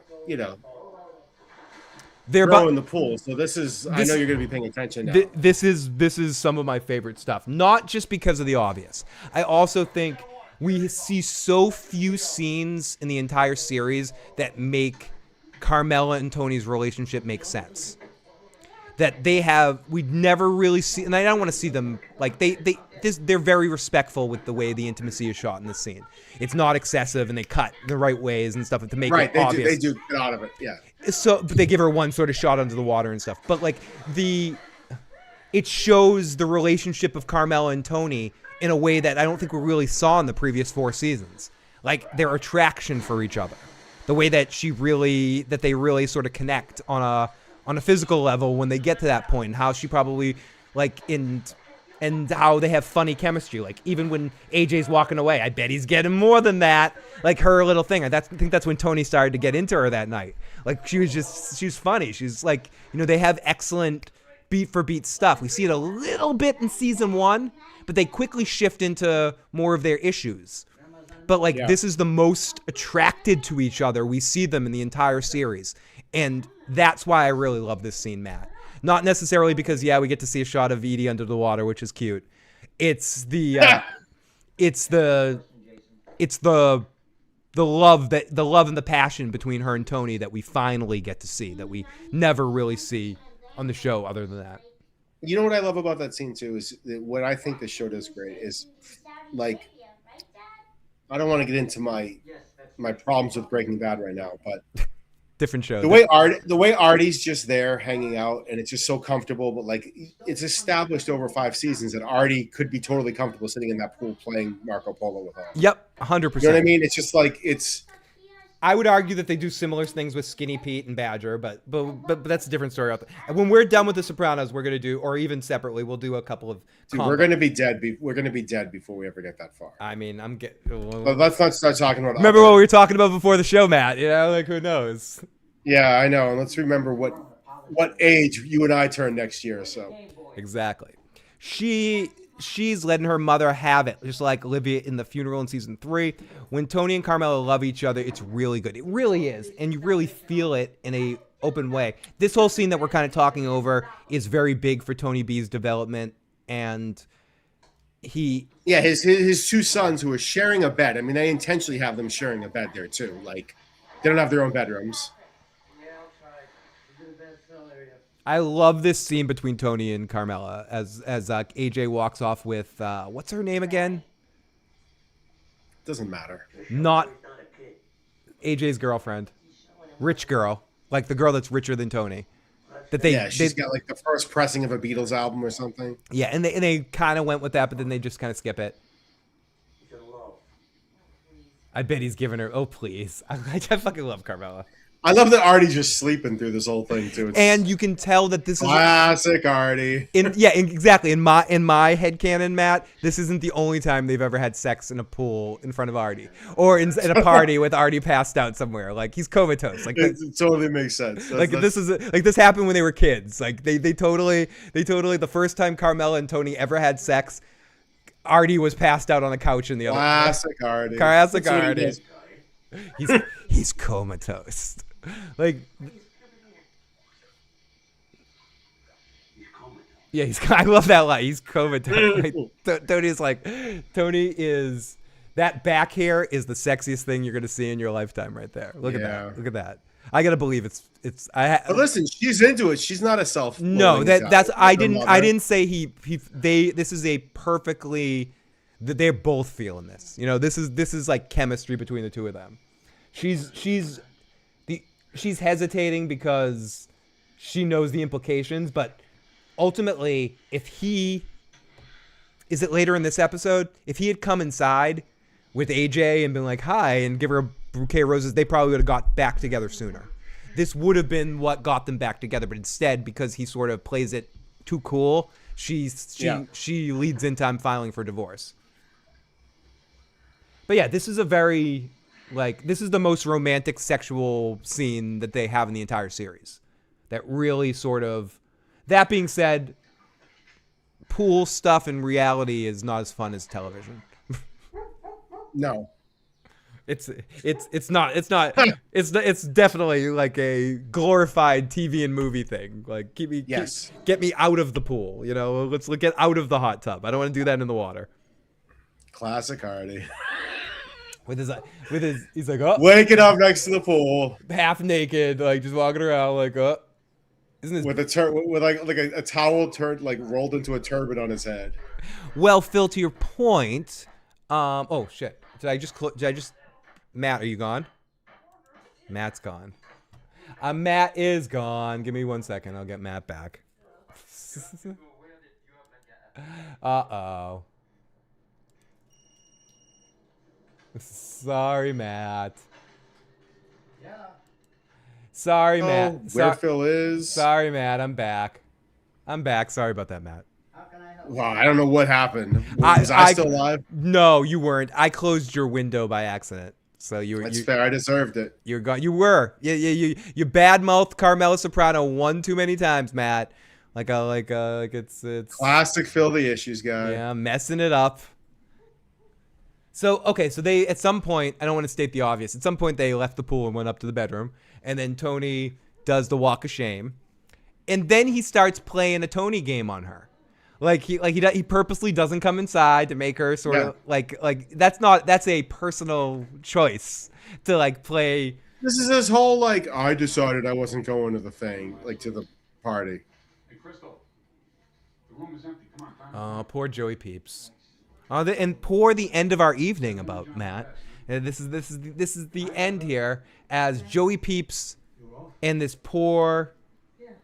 They're throw in the pool. So I know you're going to be paying attention now. This is some of my favorite stuff. Not just because of the obvious. I also think we see so few scenes in the entire series that make Carmela and Tony's relationship make sense. That we'd never really see, and I don't want to see them like they're very respectful with the way the intimacy is shot in this scene. It's not excessive, and they cut the right ways and stuff to make it obvious. They do get out of it, yeah. So they give her one sort of shot under the water and stuff, but like it shows the relationship of Carmela and Tony in a way that I don't think we really saw in the previous 4 seasons. Like their attraction for each other, the way that they really sort of connect on a physical level when they get to that point, and how she probably and how they have funny chemistry. Like even when AJ's walking away, I bet he's getting more than that. Like her little thing. I think that's when Tony started to get into her that night. Like she was funny. She's like, they have excellent beat for beat stuff. We see it a little bit in season 1, but they quickly shift into more of their issues. But like this is the most attracted to each other we see them in the entire series. And that's why I really love this scene, Matt. Not necessarily because we get to see a shot of Edie under the water, which is cute. It's the love and the passion between her and Tony that we finally get to see, that we never really see on the show other than that. You know what I love about that scene too is that what I think the show does great is, like, I don't want to get into my problems with Breaking Bad right now, but different show. The way Artie's just there hanging out and it's just so comfortable, but like it's established over 5 seasons that Artie could be totally comfortable sitting in that pool playing Marco Polo with her. Yep, 100%. You know what I mean? It's just like I would argue that they do similar things with Skinny Pete and Badger, but that's a different story. And when we're done with The Sopranos, we're gonna do, or even separately, we'll do a couple of. Dude, we're gonna be dead. We're gonna be dead before we ever get that far. I mean, But let's not start talking about. Remember what we were talking about before the show, Matt? You know, like who knows? Yeah, I know. And let's remember what age you and I turn next year. So exactly, she's letting her mother have it, just like Olivia in the funeral in season 3. When Tony and Carmela love each other, it's really good. It really is, and you really feel it in a open way. This whole scene that we're kind of talking over is very big for Tony B's development, and his 2 sons who are sharing a bed. I mean, they intentionally have them sharing a bed there too. Like they don't have their own bedrooms. I love this scene between Tony and Carmela as AJ walks off with what's her name again? Doesn't matter. Not AJ's girlfriend, rich girl, like the girl that's richer than Tony. She's got like the first pressing of a Beatles album or something. Yeah, and they kind of went with that, but then they just kind of skip it. I bet he's giving her. Oh please, I fucking love Carmela. I love that Artie's just sleeping through this whole thing too. And you can tell that this is classic Artie. Exactly. In my headcanon, Matt, this isn't the only time they've ever had sex in a pool in front of Artie or in a party with Artie passed out somewhere. Like he's comatose. Like it totally makes sense. This happened when they were kids. Like they totally the first time Carmela and Tony ever had sex, Artie was passed out on the couch in the other. Classic Artie. Classic Artie. He's comatose. Like, yeah, I love that line. He's comatose. Tony is that back hair is the sexiest thing you're gonna see in your lifetime, right there. Look at that. Look at that. I gotta believe it's. But listen, she's into it. She's not a self. No, that's I didn't say they. This is a perfectly. They're both feeling this. You know, this is like chemistry between the two of them. She's hesitating because she knows the implications, but ultimately, is it later in this episode? If he had come inside with AJ and been like, hi, and give her a bouquet of roses, they probably would have got back together sooner. This would have been what got them back together, but instead, because he sort of plays it too cool, she leads into I'm filing for divorce. But yeah, this is this is the most romantic sexual scene that they have in the entire series. That really sort of, that being said, pool stuff in reality is not as fun as television. No. It's definitely like a glorified TV and movie thing. Like get me out of the pool, you know, let's get out of the hot tub. I don't want to do that in the water. Classic Hardy. With his, he's like, oh, waking up next to the pool, half naked, like just walking around, like, oh, isn't this with a towel turned like rolled into a turban on his head? Well, Phil, to your point, oh shit, did I just, Matt, are you gone? Matt's gone. Matt is gone. Give me 1 second. I'll get Matt back. Uh-oh. Sorry, Matt. Yeah. Sorry, Matt. Where Phil is. Sorry, Matt. I'm back. Sorry about that, Matt. How can I help? Wow, I don't know what happened. Was I still alive? No, you weren't. I closed your window by accident. So you were. That's fair. I deserved it. You're gone. You were. Yeah. You badmouthed Carmela Soprano one too many times, Matt. like it's Classic Phil the Issues guy. yeah, messing it up. So okay, so they at some point, I don't want to state the obvious. At some point, they left the pool and went up to the bedroom, and then Tony does the walk of shame, and then he starts playing a Tony game on her. Like he purposely doesn't come inside to make her sort of like that's a personal choice to like play. This is his whole like I decided I wasn't going to the thing, like to the party. Hey, Crystal, the room is empty. Come on, time. Oh, poor Joey Peeps. And poor the end of our evening about Matt. This is the end here as Joey Peeps and this poor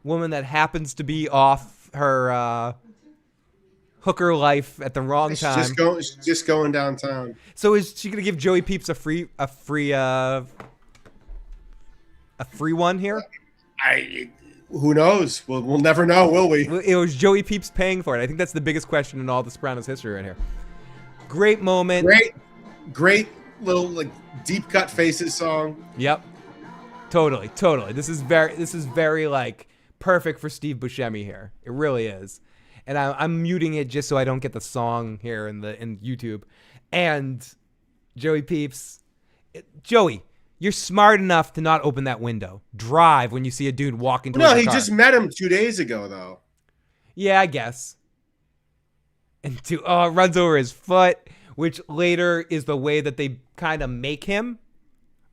woman that happens to be off her hooker life at the wrong time. She's just going downtown. So is she gonna give Joey Peeps a free one here? Who knows? We'll never know, will we? It was Joey Peeps paying for it. I think that's the biggest question in all the Sopranos history right here. Great moment. Great little like deep cut faces song. Yep. Totally. This is very like perfect for Steve Buscemi here. It really is. And I'm muting it just so I don't get the song here in YouTube. And Joey Peeps, Joey, you're smart enough to not open that window. Drive when you see a dude walking towards No, the he car. just met him 2 days ago, though. Yeah, I guess. And runs over his foot, which later is the way that they kind of make him,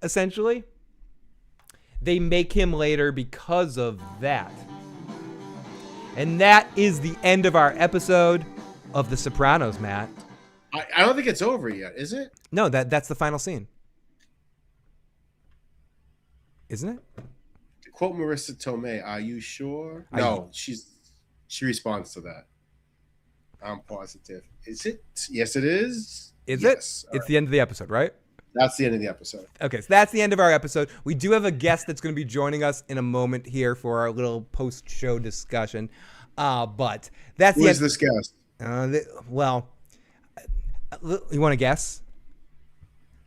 essentially. They make him later because of that. And that is the end of our episode of The Sopranos, Matt. I don't think it's over yet, is it? No, that's the final scene. Isn't it? To quote Marissa Tomei, are you sure? No, she responds to that. I'm positive. Is it? Yes, it is. Is yes. it? It's the end of the episode, right? That's the end of the episode. Okay, so that's the end of our episode. We do have a guest that's going to be joining us in a moment here for our little post-show discussion. But that's Who the is end. this guest? You want to guess?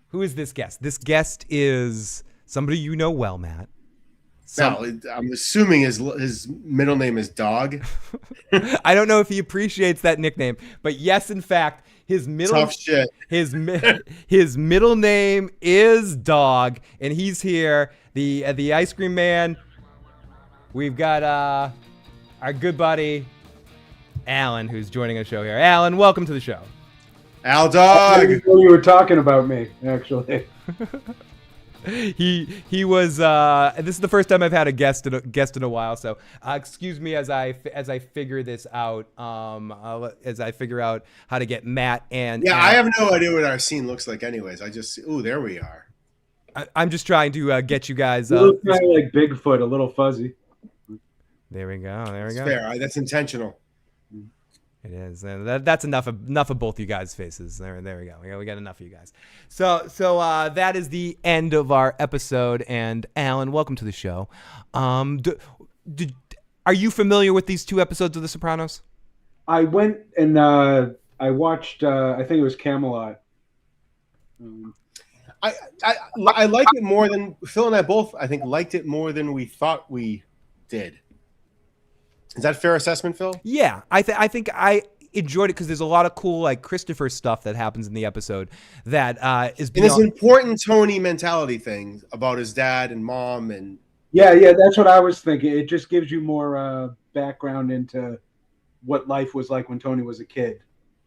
Who is this guest? This guest is somebody you know well, Matt. I'm assuming his middle name is Dog. I don't know if he appreciates that nickname, but yes, in fact, his middle Tough shit. His middle name is Dog, and he's here. The ice cream man. We've got our good buddy Alan, who's joining our show here. Alan, welcome to the show. Al I Dog. didn't know you were talking about me, actually. He was this is the first time I've had a guest in a while, so excuse me as I figure this out, as I figure out how to get Matt and I have no idea what our scene looks like anyways. There we are. I'm just trying to get you guys You look kind of like Bigfoot, a little fuzzy. There we go. It's fair. That's intentional. It is. That's enough of both you guys' faces. There we go. We got enough of you guys. So that is the end of our episode. And Alan, welcome to the show. Are you familiar with these 2 episodes of The Sopranos? I went and I watched, I think it was Camelot. I liked it more than Phil and I both. I think liked it more than we thought we did. Is that a fair assessment, Phil? Yeah, I think I enjoyed it because there's a lot of cool like Christopher stuff that happens in the episode that is beyond. And this important Tony mentality thing about his dad and mom and yeah, that's what I was thinking. It just gives you more background into what life was like when Tony was a kid,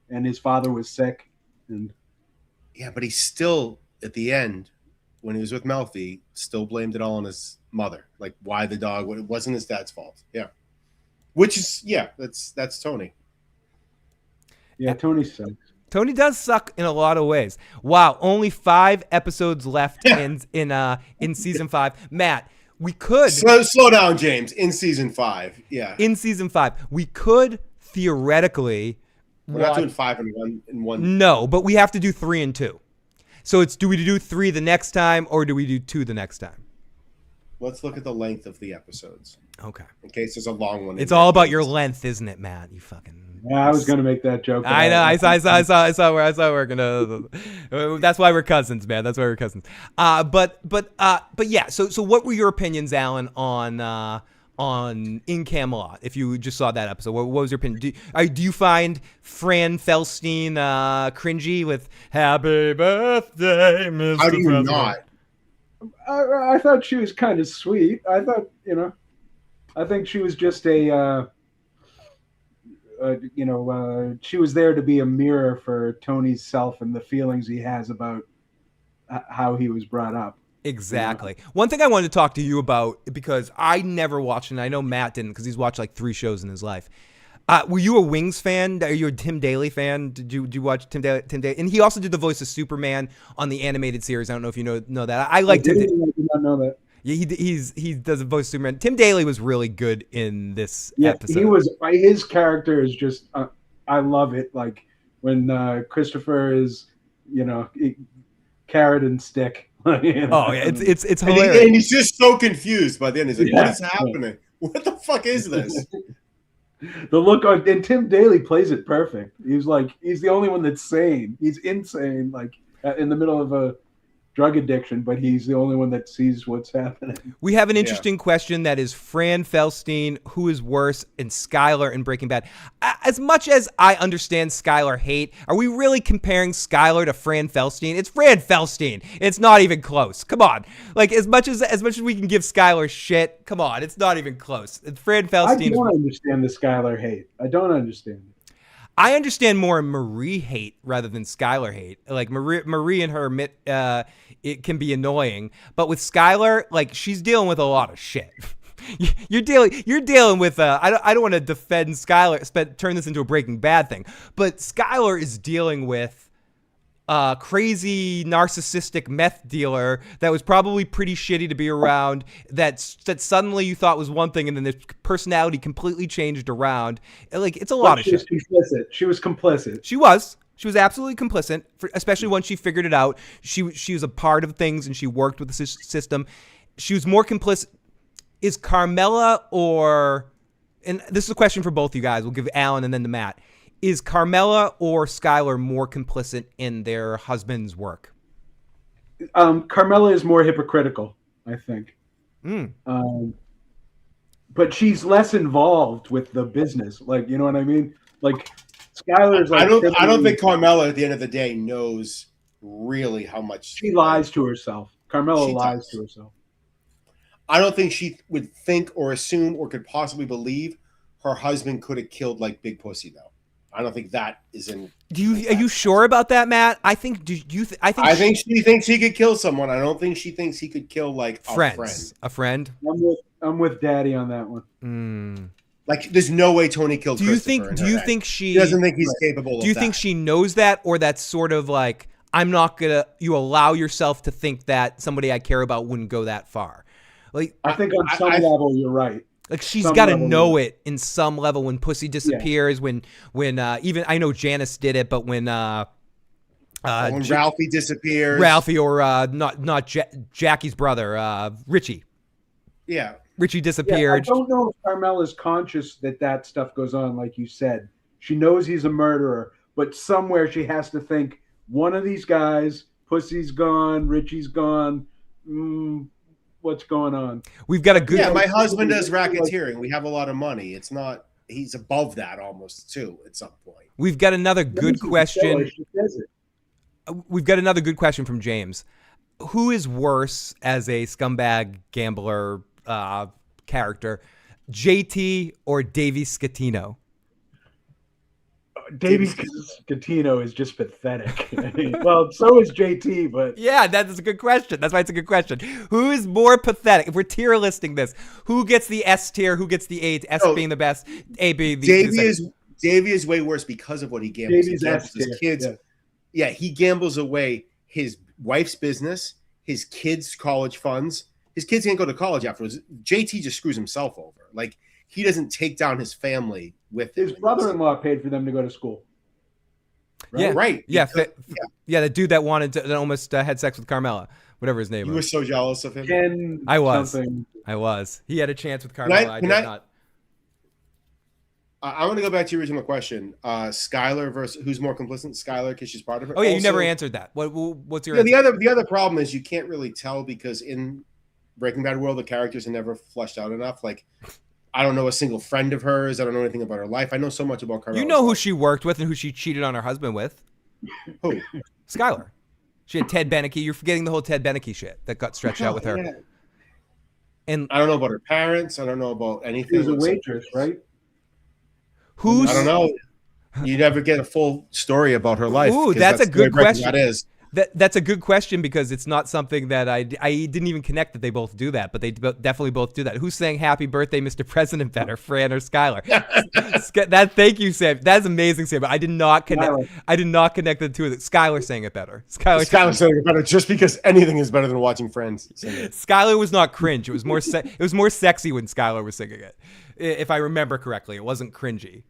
and his father was sick, and yeah, but he still at the end when he was with Melfi still blamed it all on his mother. Like why the dog? It wasn't his dad's fault. Yeah. Which is, that's Tony. Yeah, Tony sucks. Tony does suck in a lot of ways. Wow, only 5 episodes left in season 5. Matt, we could slow down, James. In season 5, yeah. In season 5, we could theoretically. We're not doing 5 in one. No, but we have to do 3 and 2. So do we do 3 the next time, or do we do 2 the next time? Let's look at the length of the episodes. Okay. In case there's a long one. It's all about your length, isn't it, Matt? You fucking. Yeah, I was gonna make that joke. I know. I saw where we're gonna. That's why we're cousins, man. That's why we're cousins. But yeah. So what were your opinions, Alan, on on In Camelot? If you just saw that episode, what was your opinion? Do you find Fran Felstein cringy with "Happy Birthday, Mr. How do you President"? not? I thought she was kind of sweet. I thought, I think she was just she was there to be a mirror for Tony's self and the feelings he has about how he was brought up. Exactly. One thing I wanted to talk to you about, because I never watched, and I know Matt didn't because he's watched like 3 shows in his life. Were you a Wings fan? Are you a Tim Daly fan? Did you watch Tim Daly? And he also did the voice of Superman on the animated series. I don't know if you know that. I liked him. I did not know that. Yeah, he does the voice of Superman. Tim Daly was really good in this episode. He was. His character is just. I love it. Like when Christopher is, carrot and stick. Oh yeah, it's hilarious. And he's just so confused by the end. He's like, "What is happening? What the fuck is this?" The look on, and Tim Daly plays it perfect. He's the only one that's sane. He's insane, like in the middle of a drug addiction, but he's the only one that sees what's happening. We have an interesting question that is Fran Felstein, who is worse, and Skyler in Breaking Bad. As much as I understand Skyler hate, are we really comparing Skyler to Fran Felstein? It's Fran Felstein. It's not even close. Come on. Like as much as we can give Skyler shit, come on, it's not even close. It's Fran Felstein. I don't understand the Skyler hate. I don't understand it. I understand more Marie hate rather than Skyler hate. Like Marie and her it can be annoying, but with Skyler, like she's dealing with a lot of shit. You're dealing with I don't want to defend Skyler, turn this into a Breaking Bad thing, but Skyler is dealing with a crazy narcissistic meth dealer that was probably pretty shitty to be around, that suddenly you thought was one thing and then the personality completely changed around. Like it's a lot of shit. She was complicit. She was absolutely complicit, especially once she figured it out. She was a part of things and she worked with the system. She was more complicit. Is Carmela and this is a question for both you guys. We'll give Alan and then to Matt. Is Carmela or Skyler more complicit in their husband's work? Carmela is more hypocritical, I think. But she's less involved with the business. Like, you know what I mean? Like Skyler's like I don't think Carmela at the end of the day knows really how much she lies to herself. Carmela lies to herself. I don't think she would think or assume or could possibly believe her husband could have killed like Big Pussy though. I don't think that is in. Are you sure about that, Matt? I think. I think she thinks he could kill someone. I don't think she thinks he could kill like a friend. I'm with Daddy on that one. Like, there's no way Tony killed. Do you think she doesn't think he's capable? Do you think she knows that, or that's sort of like I'm not gonna? You allow yourself to think that somebody I care about wouldn't go that far. Like I think on some level you're right. Like she's got to know it in some level when Pussy disappears, when even I know Janice did it, but when Ralphie disappears, or not Jackie's brother, Richie. Yeah, Richie disappeared. I don't know if Carmela's conscious that stuff goes on, like you said. She knows he's a murderer, but somewhere she has to think one of these guys, Pussy's gone, Richie's gone. What's going on? We've got a good. Yeah, my husband does racketeering. We have a lot of money. It's not. He's above that almost too. At some point, we've got another good question. We've got another good question from James. Who is worse as a scumbag gambler character, JT or Davey Scatino? Davey Scatino is just pathetic. Well, so is JT, but yeah, that's a good question. That's why it's a good question. Who is more pathetic? If we're tier listing this, who gets the S tier? Who gets the A? S being the best, A being the Davey is way worse because of what he gambles. He gambles his kids. Yeah, he gambles away his wife's business, his kids' college funds. His kids can't go to college afterwards. JT just screws himself over. Like he doesn't take down his family with his brother-in-law paid for them to go to school. Right? Yeah, right. Yeah. The dude that almost had sex with Carmela, whatever his name was. You were so jealous of him. I was. He had a chance with Carmela. I did not. I want to go back to your original question. Skyler versus who's more complicit? Skyler because she's part of it. Oh yeah, you never answered that. What's your? The other problem is you can't really tell because in Breaking Bad world the characters are never fleshed out enough. Like I don't know a single friend of hers. I don't know anything about her life. I know so much about Carmela. You know who she worked with and who she cheated on her husband with? Who? Skylar. She had Ted Beneke. You're forgetting the whole Ted Beneke shit that got stretched out with her. Yeah. And I don't know about her parents. I don't know about anything. She was a waitress, right? who's? I don't know. You never get a full story about her life. Ooh, 'cause that's a the good way Breaking question. Bad is. That's a good question because it's not something that I didn't even connect that they both do that, but they definitely both do that. Who's saying "Happy Birthday, Mr. President" better, Fran or Skylar? That thank you, Sam. That's amazing, Sam. But I did not connect. Skylar. I did not connect the two of them. Skylar saying it better. Skylar saying it better just because anything is better than watching Friends sing it. Skylar was not cringe. It was more it was more sexy when Skylar was singing it. If I remember correctly, it wasn't cringy.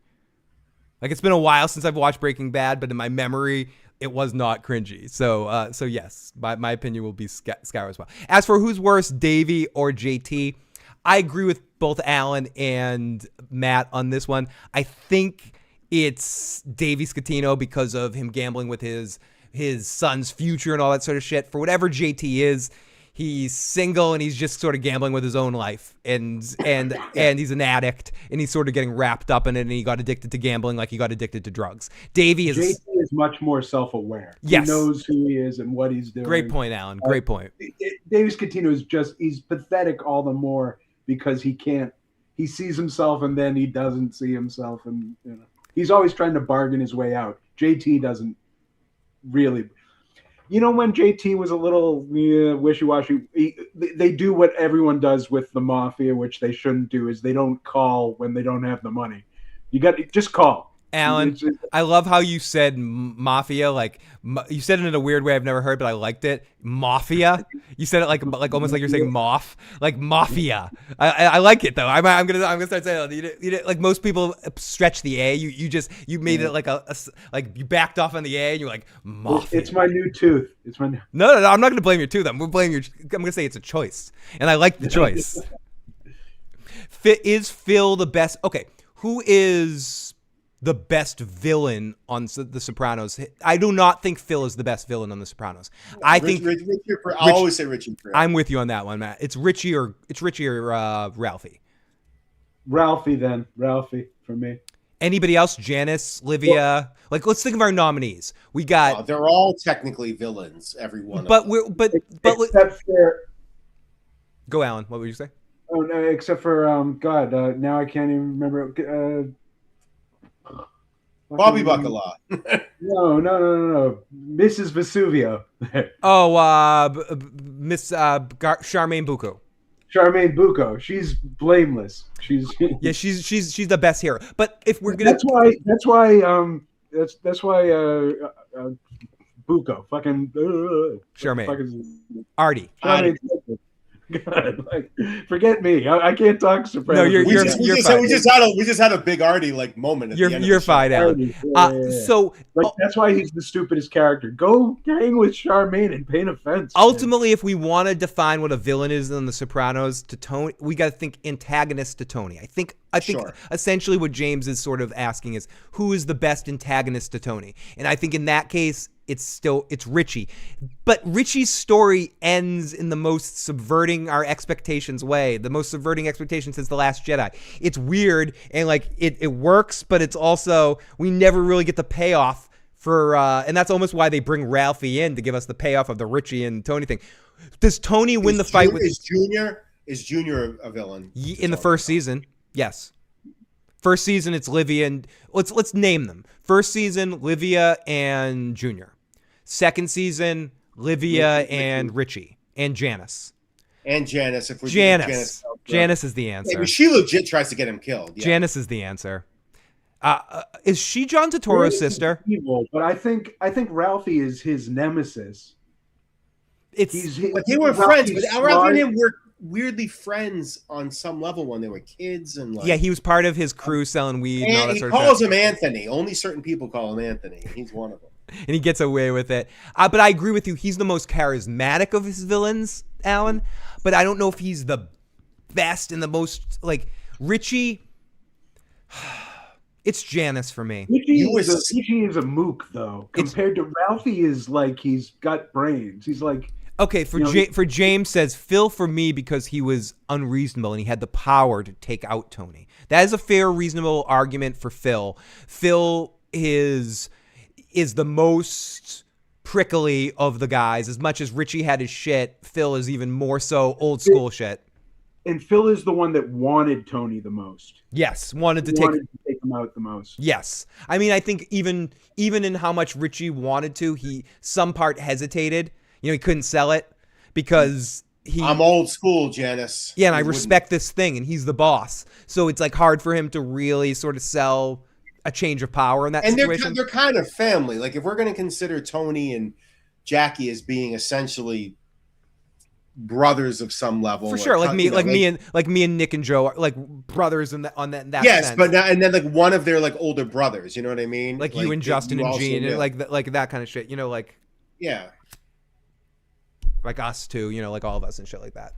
Like, it's been a while since I've watched Breaking Bad, but in my memory, it was not cringy. So yes, my opinion will be Skylar as well. As for who's worse, Davey or JT, I agree with both Alan and Matt on this one. I think it's Davey Scatino because of him gambling with his son's future and all that sort of shit. For whatever JT is, he's single and he's just sort of gambling with his own life, and he's an addict and he's sort of getting wrapped up in it, and he got addicted to gambling like he got addicted to drugs. Davey is JT is much more self-aware. Yes. He knows who he is and what he's doing. Great point, Alan. Great point. Davis Catino is he's pathetic all the more because he sees himself and then he doesn't see himself, and he's always trying to bargain his way out. JT doesn't really. When JT was a little wishy-washy, they do what everyone does with the mafia, which they shouldn't do, is they don't call when they don't have the money. You got to just call. Alan, I love how you said mafia. Like, you said it in a weird way I've never heard, but I liked it. Mafia. You said it like almost like you're saying moth, like mafia. I like it though. I'm gonna start saying it. You like most people stretch the A. You made it like like you backed off on the A and you're like mafia. It's my new tooth. It's my new. No. I'm not gonna blame your tooth. I'm gonna say it's a choice, and I like the choice. Is Phil the best? Okay, who is the best villain on The Sopranos? I do not think Phil is the best villain on The Sopranos. I think I'll always say Richie. I'm with you on that one, Matt. It's Richie or Ralphie. Ralphie for me. Anybody else? Janice, Livia. Like, let's think of our nominees. We got. They're all technically villains. Every one. But of them. but except for. Go, Alan. What would you say? Oh no! Except for now I can't even remember. Bobby Bacala. No. Mrs. Vesuvio. Miss Charmaine Bucco. Charmaine Bucco. She's blameless. She's she's the best hero. But if we're gonna, that's why Bucco fucking Charmaine. Fucking, Artie. God, forget me. I can't talk Sopranos. No, you're fine. We just had a big Artie moment. At the end you're fine, Alan. So that's why he's the stupidest character. Go hang with Charmaine and paint a fence. Ultimately, if we want to define what a villain is in The Sopranos to Tony, we got to think antagonist to Tony. I think sure. Essentially what James is sort of asking is who is the best antagonist to Tony, and I think in that case it's Richie. But Richie's story ends in the most subverting our expectations way, the most subverting expectations since The Last Jedi. It's weird and like it works, but it's also we never really get the payoff for and that's almost why they bring Ralphie in to give us the payoff of the Richie and Tony thing. Does Tony win the fight with Is Junior a villain? In the first season? Yes. First season it's Livia and let's name them. First season Livia and Junior. Second season Livia and Richie and Janice. And Janice. If we Janice is the answer. Maybe she legit tries to get him killed. Yeah. Janice is the answer. Is she John Turturro's sister? Evil, but I think Ralphie is his nemesis. But they were friends. But Ralphie and him were weirdly friends on some level when they were kids, and like he was part of his crew selling weed and all that sort of stuff. He calls him Anthony. Only certain people call him Anthony. He's one of them. And he gets away with it. But I agree with you. He's the most charismatic of his villains, Alan. But I don't know if he's the best and the most like Richie. It's Janice for me. Richie is a mook though. Compared to Ralphie is like he's got brains. He's like Okay, for James says Phil for me because he was unreasonable and he had the power to take out Tony. That is a fair, reasonable argument for Phil. Phil is the most prickly of the guys. As much as Richie had his shit, Phil is even more so old school shit. And Phil is the one that wanted Tony the most. Yes, wanted to take him out the most. Yes. I mean, I think even in how much Richie wanted to, he some part hesitated. He couldn't sell it because I'm old school, Janice. Yeah, and I respect this thing, and he's the boss. So it's like hard for him to really sort of sell a change of power in that situation. And they're kind of family. Like if we're going to consider Tony and Jackie as being essentially brothers of some level, for sure, like me and Nick and Joe are like brothers in that yes, sense. but and then like one of their like older brothers. You know what I mean? Like you and Justin and Gene, and like that kind of shit. Yeah. Like us too, like all of us and shit like that.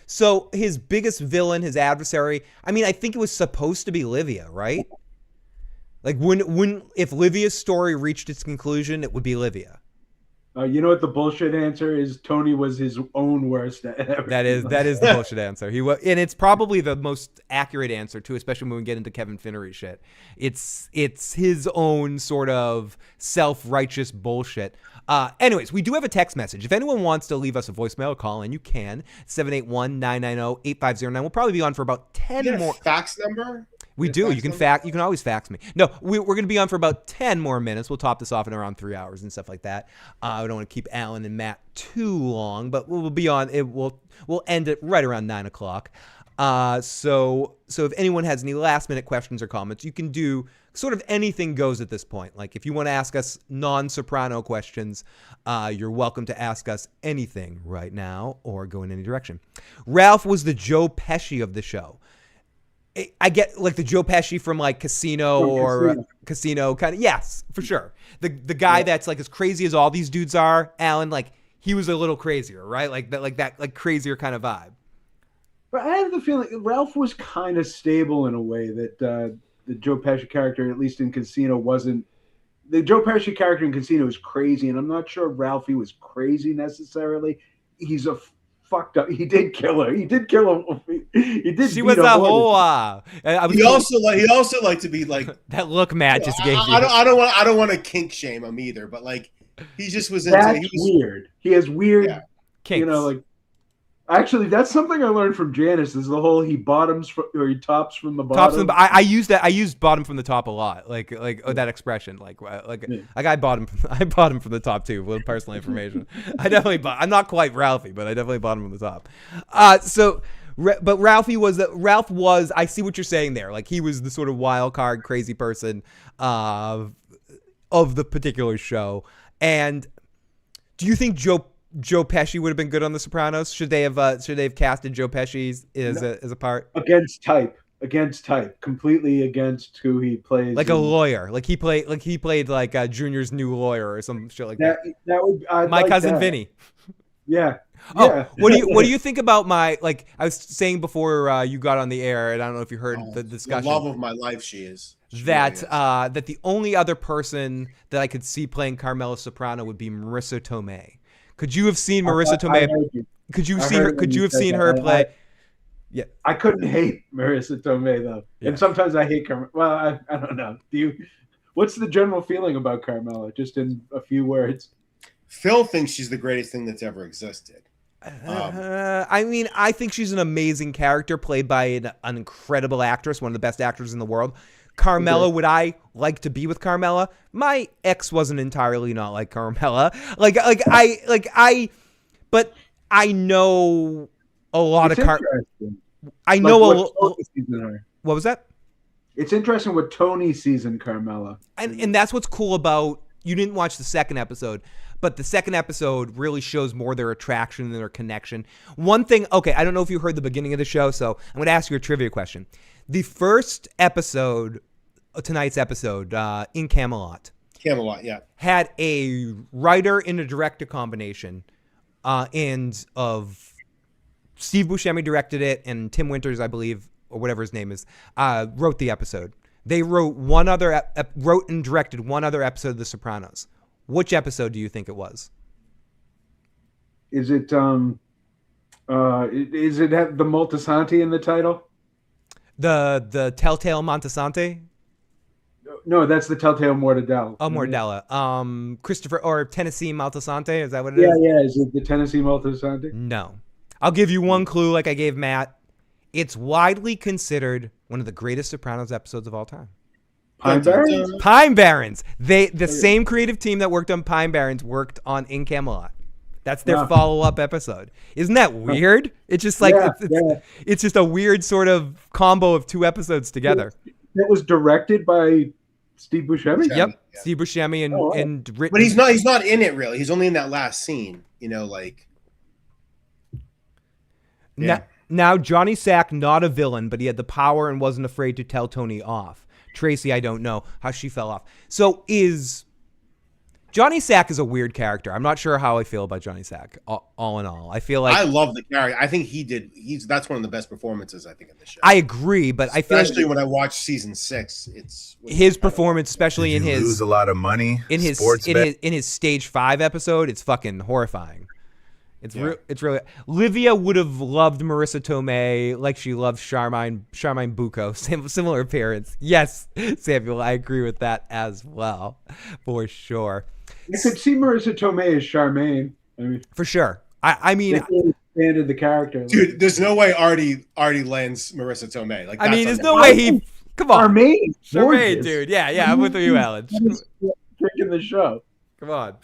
So his biggest villain, his adversary, I mean, I think it was supposed to be Livia, right? Like if Livia's story reached its conclusion, it would be Livia. You know what the bullshit answer is? Tony was his own worst. That is the bullshit answer. He was, and it's probably the most accurate answer too, especially when we get into Kevin Finnery shit. It's his own sort of self-righteous bullshit. Anyways, we do have a text message. If anyone wants to leave us a voicemail or call in, you can. 781-990-8509. We'll probably be on for about 10 more. Fax number? We do. You can always fax me. No, we're going to be on for about 10 more minutes. We'll top this off in around 3 hours and stuff like that. I don't want to keep Alan and Matt too long, but we'll be on. We'll end it right around 9 o'clock. So if anyone has any last minute questions or comments, you can do sort of anything goes at this point. Like if you want to ask us non-Soprano questions, you're welcome to ask us anything right now or go in any direction. Ralph was the Joe Pesci of the show. I get like the Joe Pesci from like Casino kind of. Yes, for sure. The guy that's like as crazy as all these dudes are, Alan, like he was a little crazier, right? Like that crazier kind of vibe. But I have the feeling Ralph was kind of stable in a way that the Joe Pesci character, at least in Casino, wasn't. The Joe Pesci character in Casino is crazy, and I'm not sure Ralphie was crazy necessarily. He's a fucked up. He did kill her. He did kill him. He did. She was a whore. He also liked to be like that. Look, Matt just gave you. I don't want to kink shame him either, but like he just was. That's weird. He has weird. Kinks. Like. Actually, that's something I learned from Janice. Is the whole he bottoms or he tops from the bottom. I use that. I use bottom from the top a lot. Like that expression. I bottom from the top too. With personal information. I'm not quite Ralphie, but I definitely bottom from the top. But Ralph was. I see what you're saying there. Like he was the sort of wild card, crazy person of the particular show. And do you think Joe Pesci would have been good on The Sopranos? Should they have casted Joe Pesci as a part? Against type, completely against who he plays. Like a lawyer, like he played like Junior's new lawyer or some shit like that. That would my like cousin that. Vinny. Yeah. Oh, yeah. What do you think about my, like I was saying before you got on the air, and I don't know if you heard the discussion. The love of my life, she is. That the only other person that I could see playing Carmela Soprano would be Marissa Tomei. Could you have seen Marissa Tomei? Could you have seen her play? Yeah, I couldn't hate Marissa Tomei though, and sometimes I hate Carmela. Well, I don't know. What's the general feeling about Carmela? Just in a few words. Phil thinks she's the greatest thing that's ever existed. I mean, I think she's an amazing character played by an incredible actress, one of the best actors in the world. Carmela, would I like to be with Carmela? My ex wasn't entirely not like Carmela. But I know a lot of I know what was that? It's interesting what Tony sees in Carmela. And that's what's cool about, you didn't watch the second episode, but the second episode really shows more their attraction and their connection. One thing, okay, I don't know if you heard the beginning of the show, so I'm going to ask you a trivia question. The first episode, tonight's episode, In Camelot. Camelot, yeah. Had a writer and a director combination, and of Steve Buscemi directed it, and Tim Winters, I believe, or whatever his name is, wrote the episode. They wrote wrote and directed one other episode of The Sopranos. Which episode do you think it was? is it have the Moltisanti in the title? The Telltale Montesanti? No, that's the Telltale Mortadella. Oh, Mordella. Christopher or Tennessee Montesanti, is that what it is? Yeah. Is it the Tennessee Moltisanti? No. I'll give you one clue like I gave Matt. It's widely considered one of the greatest Sopranos episodes of all time. Pine Barrens? Pine Barrens. The same creative team that worked on Pine Barrens worked on In Camelot. That's their follow-up episode. Isn't that weird? It's just like it's just a weird sort of combo of two episodes together. That was directed by Steve Buscemi? Yep. Yeah. Steve Buscemi and written. But he's not in it really. He's only in that last scene, like Now Johnny Sack, not a villain, but he had the power and wasn't afraid to tell Tony off. Tracy, I don't know how she fell off. So Johnny Sack is a weird character. I'm not sure how I feel about Johnny Sack. All in all, I feel like I love the character. I think that's one of the best performances I think in the show. I agree, but I feel especially when I watched season 6, it's his performance, especially in his lose a lot of money in his stage 5 episode. It's fucking horrifying. It's really. Livia would have loved Marissa Tomei like she loves Charmaine Bucco. Similar appearance. Yes, Samuel, I agree with that as well, for sure. I could see Marissa Tomei as Charmaine. I mean, for sure. I mean, they expanded the character. Dude, there's no way Artie lands Marissa Tomei. Like, there's no way he. Come on, Charmaine, dude. Yeah, I'm with you, Alan. Taking the show. Come on.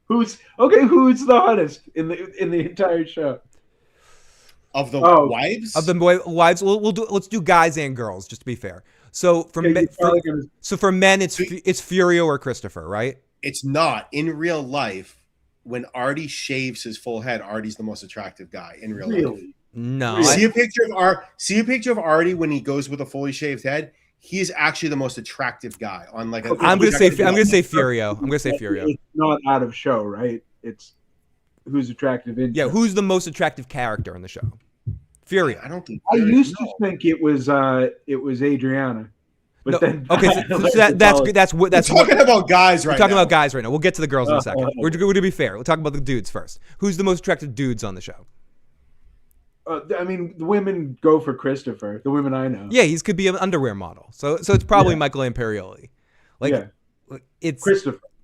Who's the hottest in the entire show? Of the wives? Of the wives, let's do guys and girls, just to be fair. So for men, it's Furio or Christopher, right? It's not. In real life, when Artie shaves his full head, Artie's the most attractive guy in real life. No. See a picture of Artie when he goes with a fully shaved head. He's actually the most attractive guy on like. I'm gonna say Furio. It's not out of show, right? It's who's attractive in. Yeah, who's the most attractive character in the show? Furio. I don't think. I used to think it was Adriana, but then that's we're talking about guys right now. We're talking about guys right now. We'll get to the girls in a second. We're to be fair. We'll talk about the dudes first. Who's the most attractive dudes on the show? I mean, the women go for Christopher. The women I know. Yeah, he could be an underwear model. So it's probably Michael Imperioli. It's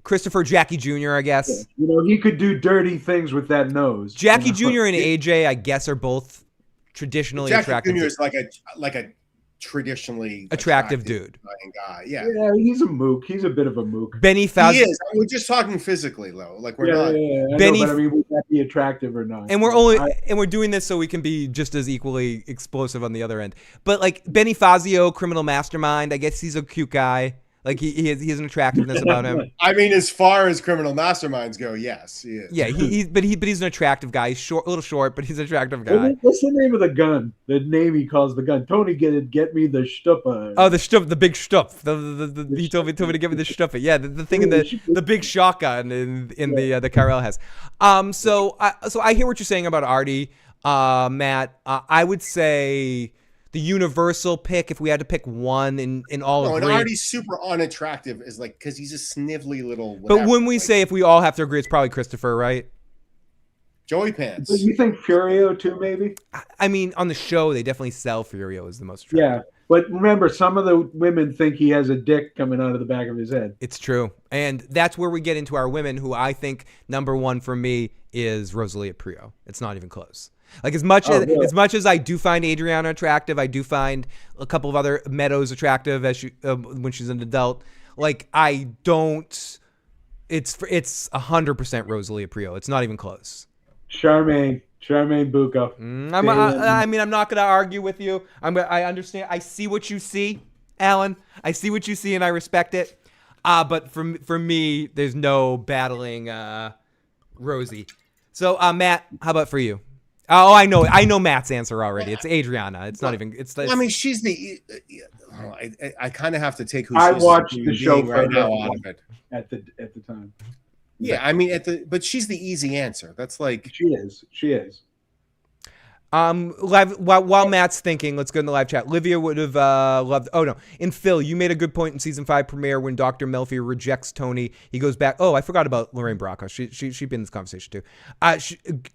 Christopher Jackie Jr., I guess. Yeah. He could do dirty things with that nose. Jackie Jr. and AJ, I guess, are both traditionally attractive. Jackie Jr. is like a traditionally attractive dude. Guy. Yeah, he's a mook. He's a bit of a mook. Benny Fazio. He is. We're just talking physically, though. Like we're not. Yeah. Benny, but I mean, would that be attractive or not? And we're doing this so we can be just as equally explosive on the other end. But like Benny Fazio, criminal mastermind. I guess he's a cute guy. Like he has an attractiveness about him. I mean, as far as criminal masterminds go, yes, he is. Yeah, but he's an attractive guy. He's short, a little short, but he's an attractive guy. What's the name of the gun? The name he calls the gun. Tony, get me the Stuppa. Oh, the Stupp, the big Stupp. He told me to get me the Stuppa. Yeah, the thing in the big shotgun in the Carell has. So I hear what you're saying about Artie, Matt. I would say. The universal pick, if we had to pick one in all of and Artie's super unattractive is like because he's a snivelly little. Whatever. But when we say if we all have to agree, it's probably Christopher, right? Joey Pants. Do you think Furio too? Maybe. I mean, on the show, they definitely sell Furio as the most attractive. Yeah, but remember, some of the women think he has a dick coming out of the back of his head. It's true, and that's where we get into our women, who I think number one for me is Rosalia Prio. It's not even close. Like as much as I do find Adriana attractive, I do find a couple of other Meadows attractive as when she's an adult. Like I don't. It's 100% Rosalia Prio. It's not even close. Charmaine Bucco. I mean, I'm not going to argue with you. I understand. I see what you see, Alan. I see what you see, and I respect it. But for me, there's no battling Rosie. So Matt, how about for you? Oh, I know Matt's answer already. It's Adriana. It's not even. I mean, she's the. I kind of have to take who. I watched the show right now out of it at the time. Yeah, I mean, but she's the easy answer. That's like she is. While Matt's thinking, let's go in the live chat. Livia would have loved. Oh no, in Phil, you made a good point in season 5 premiere when Dr. Melfi rejects Tony. He goes back. Oh, I forgot about Lorraine Bracco. She'd been in this conversation too.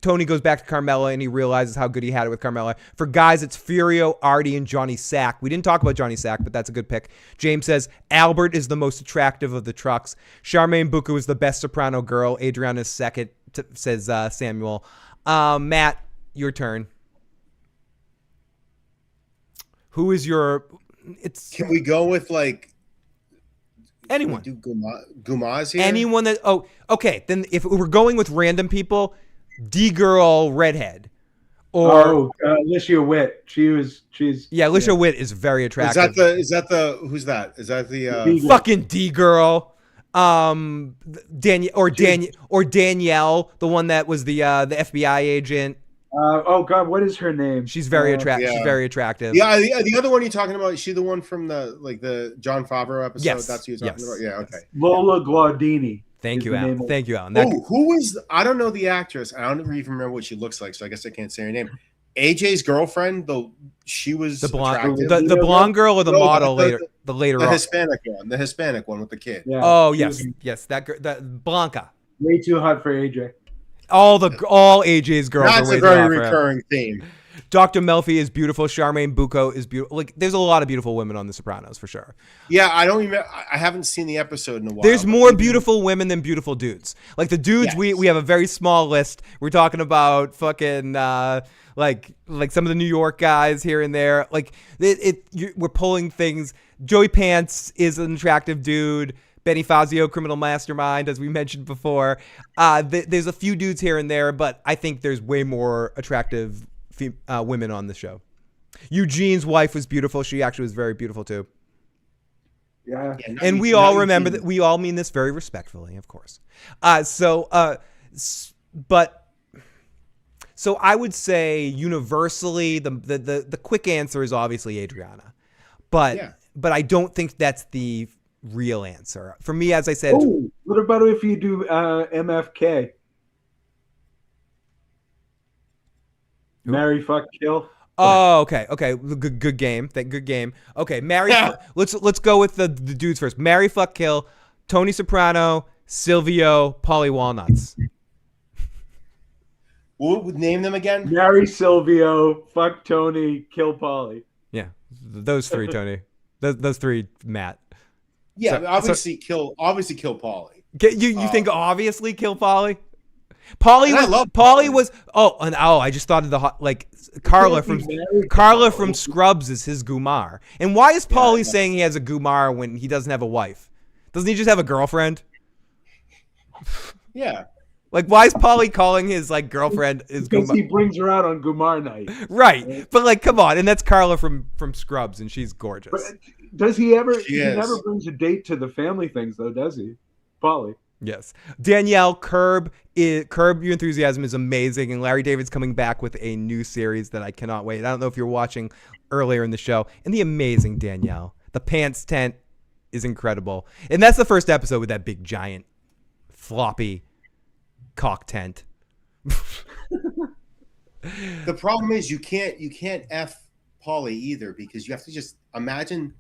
Tony goes back to Carmela and he realizes how good he had it with Carmela. For guys, it's Furio, Artie, and Johnny Sack. We didn't talk about Johnny Sack, but that's a good pick. James says Albert is the most attractive of the trucks. Charmaine Buku is the best soprano girl. Adriana's second, says Samuel. Matt, your turn. Who is your? Can we go with like anyone? Do Gumaz here? Anyone that? Oh, okay. Then if we're going with random people, D-girl redhead, or Alicia Witt. She's Alicia Witt is very attractive. Is that the who's that? Is that the fucking D-girl? Danielle, the one that was the FBI agent. Oh God, what is her name? She's very attractive. Yeah. She's very attractive. Yeah, the other one you're talking about, is she the one from the John Favreau episode? Yes. That's who you're talking about. Yeah, okay. Lola Glaudini. Thank you, Alan. Thank you, Alan. Who is? I don't know the actress. I don't even remember what she looks like, so I guess I can't say her name. AJ's girlfriend, though, she was the blonde, attractive. the blonde girl or the model later. The Hispanic one with the kid. Yeah. Oh yes, that girl, that Blanca. Way too hot for AJ. All AJ's girls That's are way a very too hot for him. recurring theme. Dr. Melfi is beautiful. Charmaine Bucco is beautiful. Like, there's a lot of beautiful women on The Sopranos for sure. Yeah, I don't even. I haven't seen the episode in a while. There's more beautiful women than beautiful dudes. Like the dudes, Yes. we have a very small list. We're talking about fucking like some of the New York guys here and there. Like we're pulling things. Joey Pants is an attractive dude. Benny Fazio, criminal mastermind, as we mentioned before. There's a few dudes here and there, but I think there's way more attractive women on the show. Eugene's wife was beautiful. She actually was very beautiful too. Yeah. And we all remember that we all mean this very respectfully, of course. So I would say universally the quick answer is obviously Adriana. But I don't think that's the real answer. For me, as I said, what about if you do MFK? Marry, fuck, kill. Oh, okay. Good game. Good game. Okay, marry. Let's go with the dudes first. Marry, fuck, kill. Tony Soprano, Silvio, Paulie Walnuts. What would name them again? Marry Silvio, fuck Tony, kill Paulie. Yeah, those three, Tony. Those three, Matt. Yeah, obviously kill Paulie. You think obviously kill Paulie? Paulie was I just thought of Carla from Scrubs is his Gumar. And why is Paulie saying he has a Gumar when he doesn't have a wife? Doesn't he just have a girlfriend? Yeah. Like, why is Paulie calling his girlfriend his Gumar? Because he brings her out on Gumar night. Right. But come on, and that's Carla from Scrubs, and she's gorgeous. But does he ever? He never brings a date to the family things, though, does he? Paulie. Yes. Danielle, Curb Your Enthusiasm is amazing, and Larry David's coming back with a new series that I cannot wait. I don't know if you're watching earlier in the show. And the amazing Danielle. The pants tent is incredible. And that's the first episode with that big, giant, floppy cock tent. The problem is you can't F Paulie either, because you have to just imagine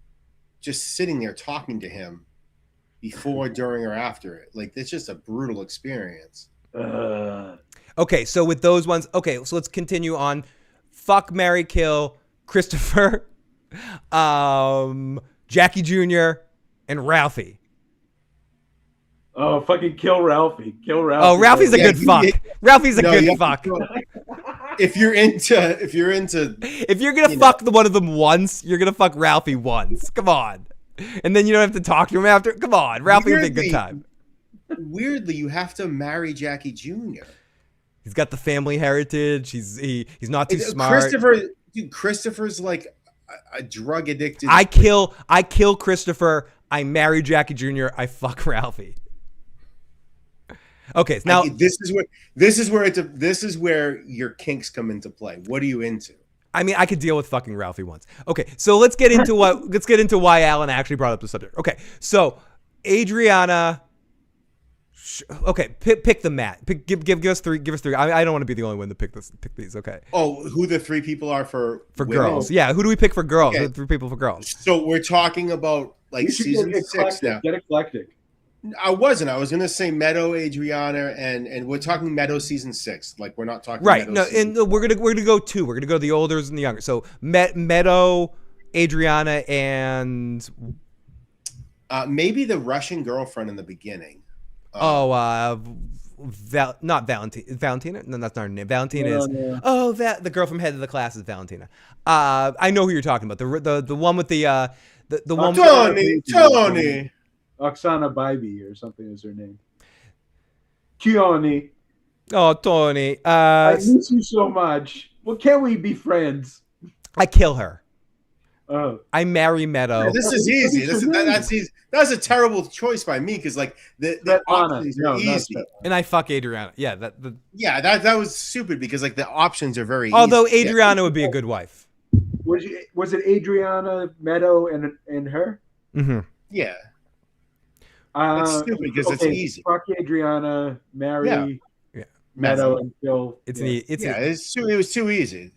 just sitting there talking to him before, during, or after it. Like, it's just a brutal experience. Okay, so with those ones, so let's continue on. Fuck, marry, kill Christopher, Jackie Jr., and Ralphie. Oh, fucking kill Ralphie. Kill Ralphie. Oh, Ralphie's a good fuck. Ralphie's a good fuck. If you're gonna fuck one of them once, you're gonna fuck Ralphie once. Come on. And then you don't have to talk to him after. Come on, Ralphie would be a good time. Weirdly, you have to marry Jackie Jr. He's got the family heritage. He's not too smart. Christopher's like a drug addicted. I kill Christopher. I marry Jackie Jr. I fuck Ralphie. Okay, now this is where your kinks come into play. What are you into? I mean, I could deal with fucking Ralphie once. Okay, so let's get into why Alan actually brought up the subject. Okay, so Adriana, Okay, pick the Matt. Give us three. Give us three. I don't want to be the only one to pick these. Okay. Oh, who the three people are for women? Girls? Yeah, who do we pick for girls? Okay. Who are the three people for girls? So we're talking about like You should season get 6 now. Get eclectic. I wasn't. I was going to say Meadow, Adriana, and we're talking Meadow season 6. Like we're not talking Right. Meadow No, and we're gonna go two. We're gonna go the olders and the younger. So Meadow, Adriana, and maybe the Russian girlfriend in the beginning. not Valentina. Valentina? No, that's not her name. Valentina is. Oh, the girl from Head of the Class is Valentina. I know who you're talking about. The one with the one. Tony. Oksana Bibi or something is her name. Tony. Oh, Tony. I miss you so much. Well, can we be friends? I kill her. Oh. I marry Meadow. Yeah, this is easy. That's easy. That's a terrible choice by me because like the options are easy. And I fuck Adriana. Yeah, that was stupid because like the options are very Although easy. Adriana would be a good wife. Was it Adriana, Meadow, and her? Mm-hmm. Yeah. It's stupid because it's easy. Fuck Adriana, marry Meadow, and kill. It was too easy.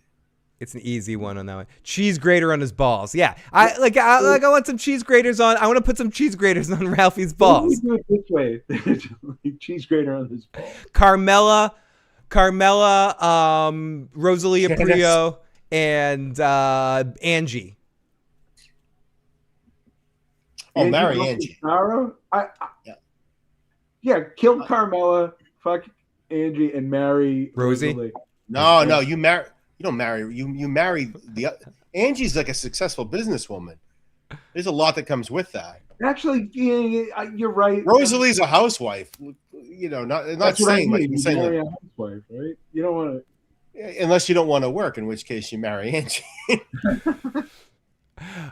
It's an easy one on that one. Cheese grater on his balls. Yeah, I want some cheese graters on. I want to put some cheese graters on Ralphie's balls. Do it this way. Cheese grater on his balls. Carmela, Rosalia Prio, and Angie. Oh, marry Angie. Kill Carmela, fuck Angie, and marry Rosie. No, you don't marry. You marry Angie's like a successful businesswoman. There's a lot that comes with that. Actually, you're right. Rosalie's a housewife. You know, not saying like you marry a housewife, right? You don't want to, unless you don't want to work, in which case you marry Angie.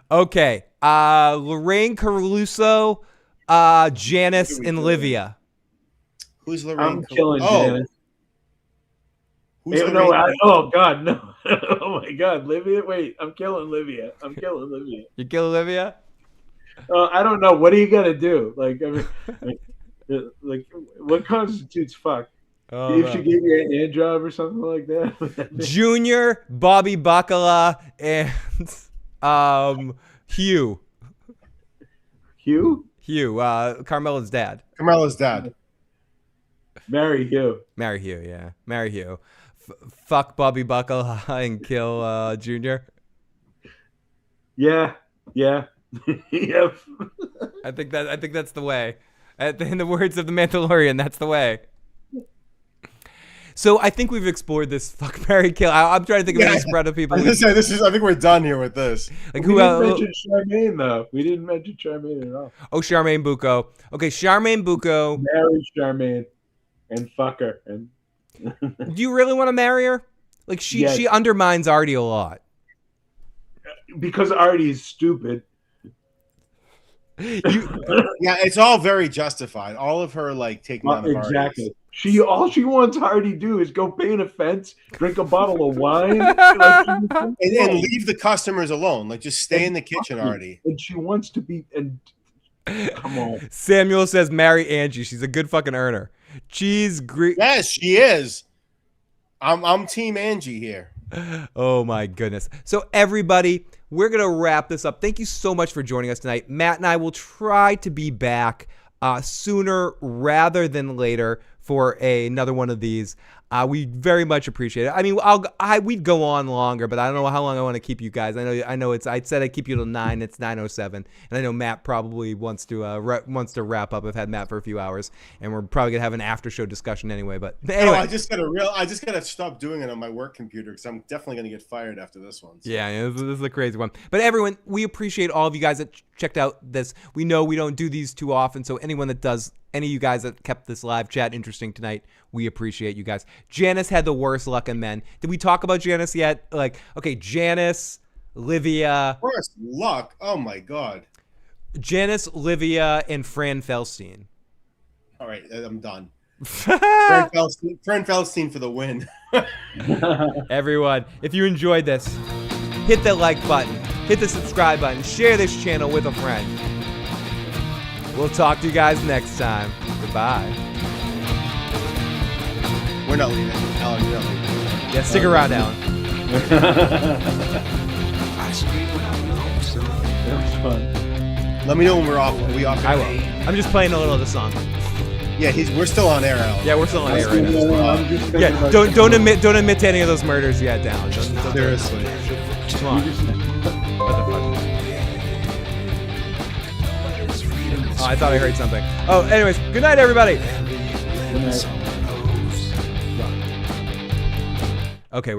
Okay, Lorraine Caruso, Janice, and Livia. Who's Lorraine? I'm killing Janice. Oh God, no! Oh my God, Livia! Wait, I'm killing Livia. You kill Livia? I don't know. What are you gonna do? Like, what constitutes fuck? If she gave you an hand job or something like that. Junior, Bobby Bacala, and Hugh. Hugh? Carmela's dad. Marry Hugh. Yeah. Marry Hugh. Fuck Bobby Bacala and kill Junior. Yeah. Yep. I think that's the way. In the words of the Mandalorian, that's the way. So I think we've explored this fuck, marry, kill. I'm trying to think of any spread of people. I think we're done here with this. Like we didn't mention Charmaine though. We didn't mention Charmaine at all. Oh, Charmaine Bucco. Okay, Charmaine Bucco. Marry Charmaine and fuck her. And do you really want to marry her? Like she undermines Artie a lot. Because Artie is stupid. It's all very justified. All of her like taking on exactly. All she wants Artie do is go paint a fence, drink a bottle of wine, and leave the customers alone. Like just stay in the kitchen, Artie. And she wants to be. And come on. Samuel says marry Angie. She's a good fucking earner. Yes, she is. I'm Team Angie here. Oh my goodness. So everybody, we're going to wrap this up. Thank you so much for joining us tonight. Matt and I will try to be back sooner rather than later for another one of these. We very much appreciate it. I mean, we'd go on longer, but I don't know how long I want to keep you guys. I know I said I'd keep you till 9. It's 9:07, and I know Matt probably wants to wrap up. I've had Matt for a few hours, and we're probably gonna have an after show discussion anyway. But anyway, I just gotta stop doing it on my work computer because I'm definitely gonna get fired after this one. So. Yeah, this is a crazy one. But everyone, we appreciate all of you guys that checked out this. We know we don't do these too often, so anyone that does. Any of you guys that kept this live chat interesting tonight, we appreciate you guys. Janice had the worst luck in men. Did we talk about Janice yet? Janice, Livia. Worst luck? Oh, my God. Janice, Livia, and Fran Felstein. All right, I'm done. Fran Felstein for the win. Everyone, if you enjoyed this, hit that like button, hit the subscribe button, share this channel with a friend. We'll talk to you guys next time. Goodbye. We're not leaving. Alan, you're not leaving. Yeah, stick around, Alan. That was fun. Let me know when we're off. Are we off? I will. I'm just playing a little of the song. Yeah, we're still on air, Alan. Yeah, we're still on air right now. I'm just thinking Yeah, about- don't admit to any of those murders yet, down. Don't Seriously. Come on. What the fuck? Oh, I thought I heard something. Oh, anyways, good night, everybody. Good night. Okay.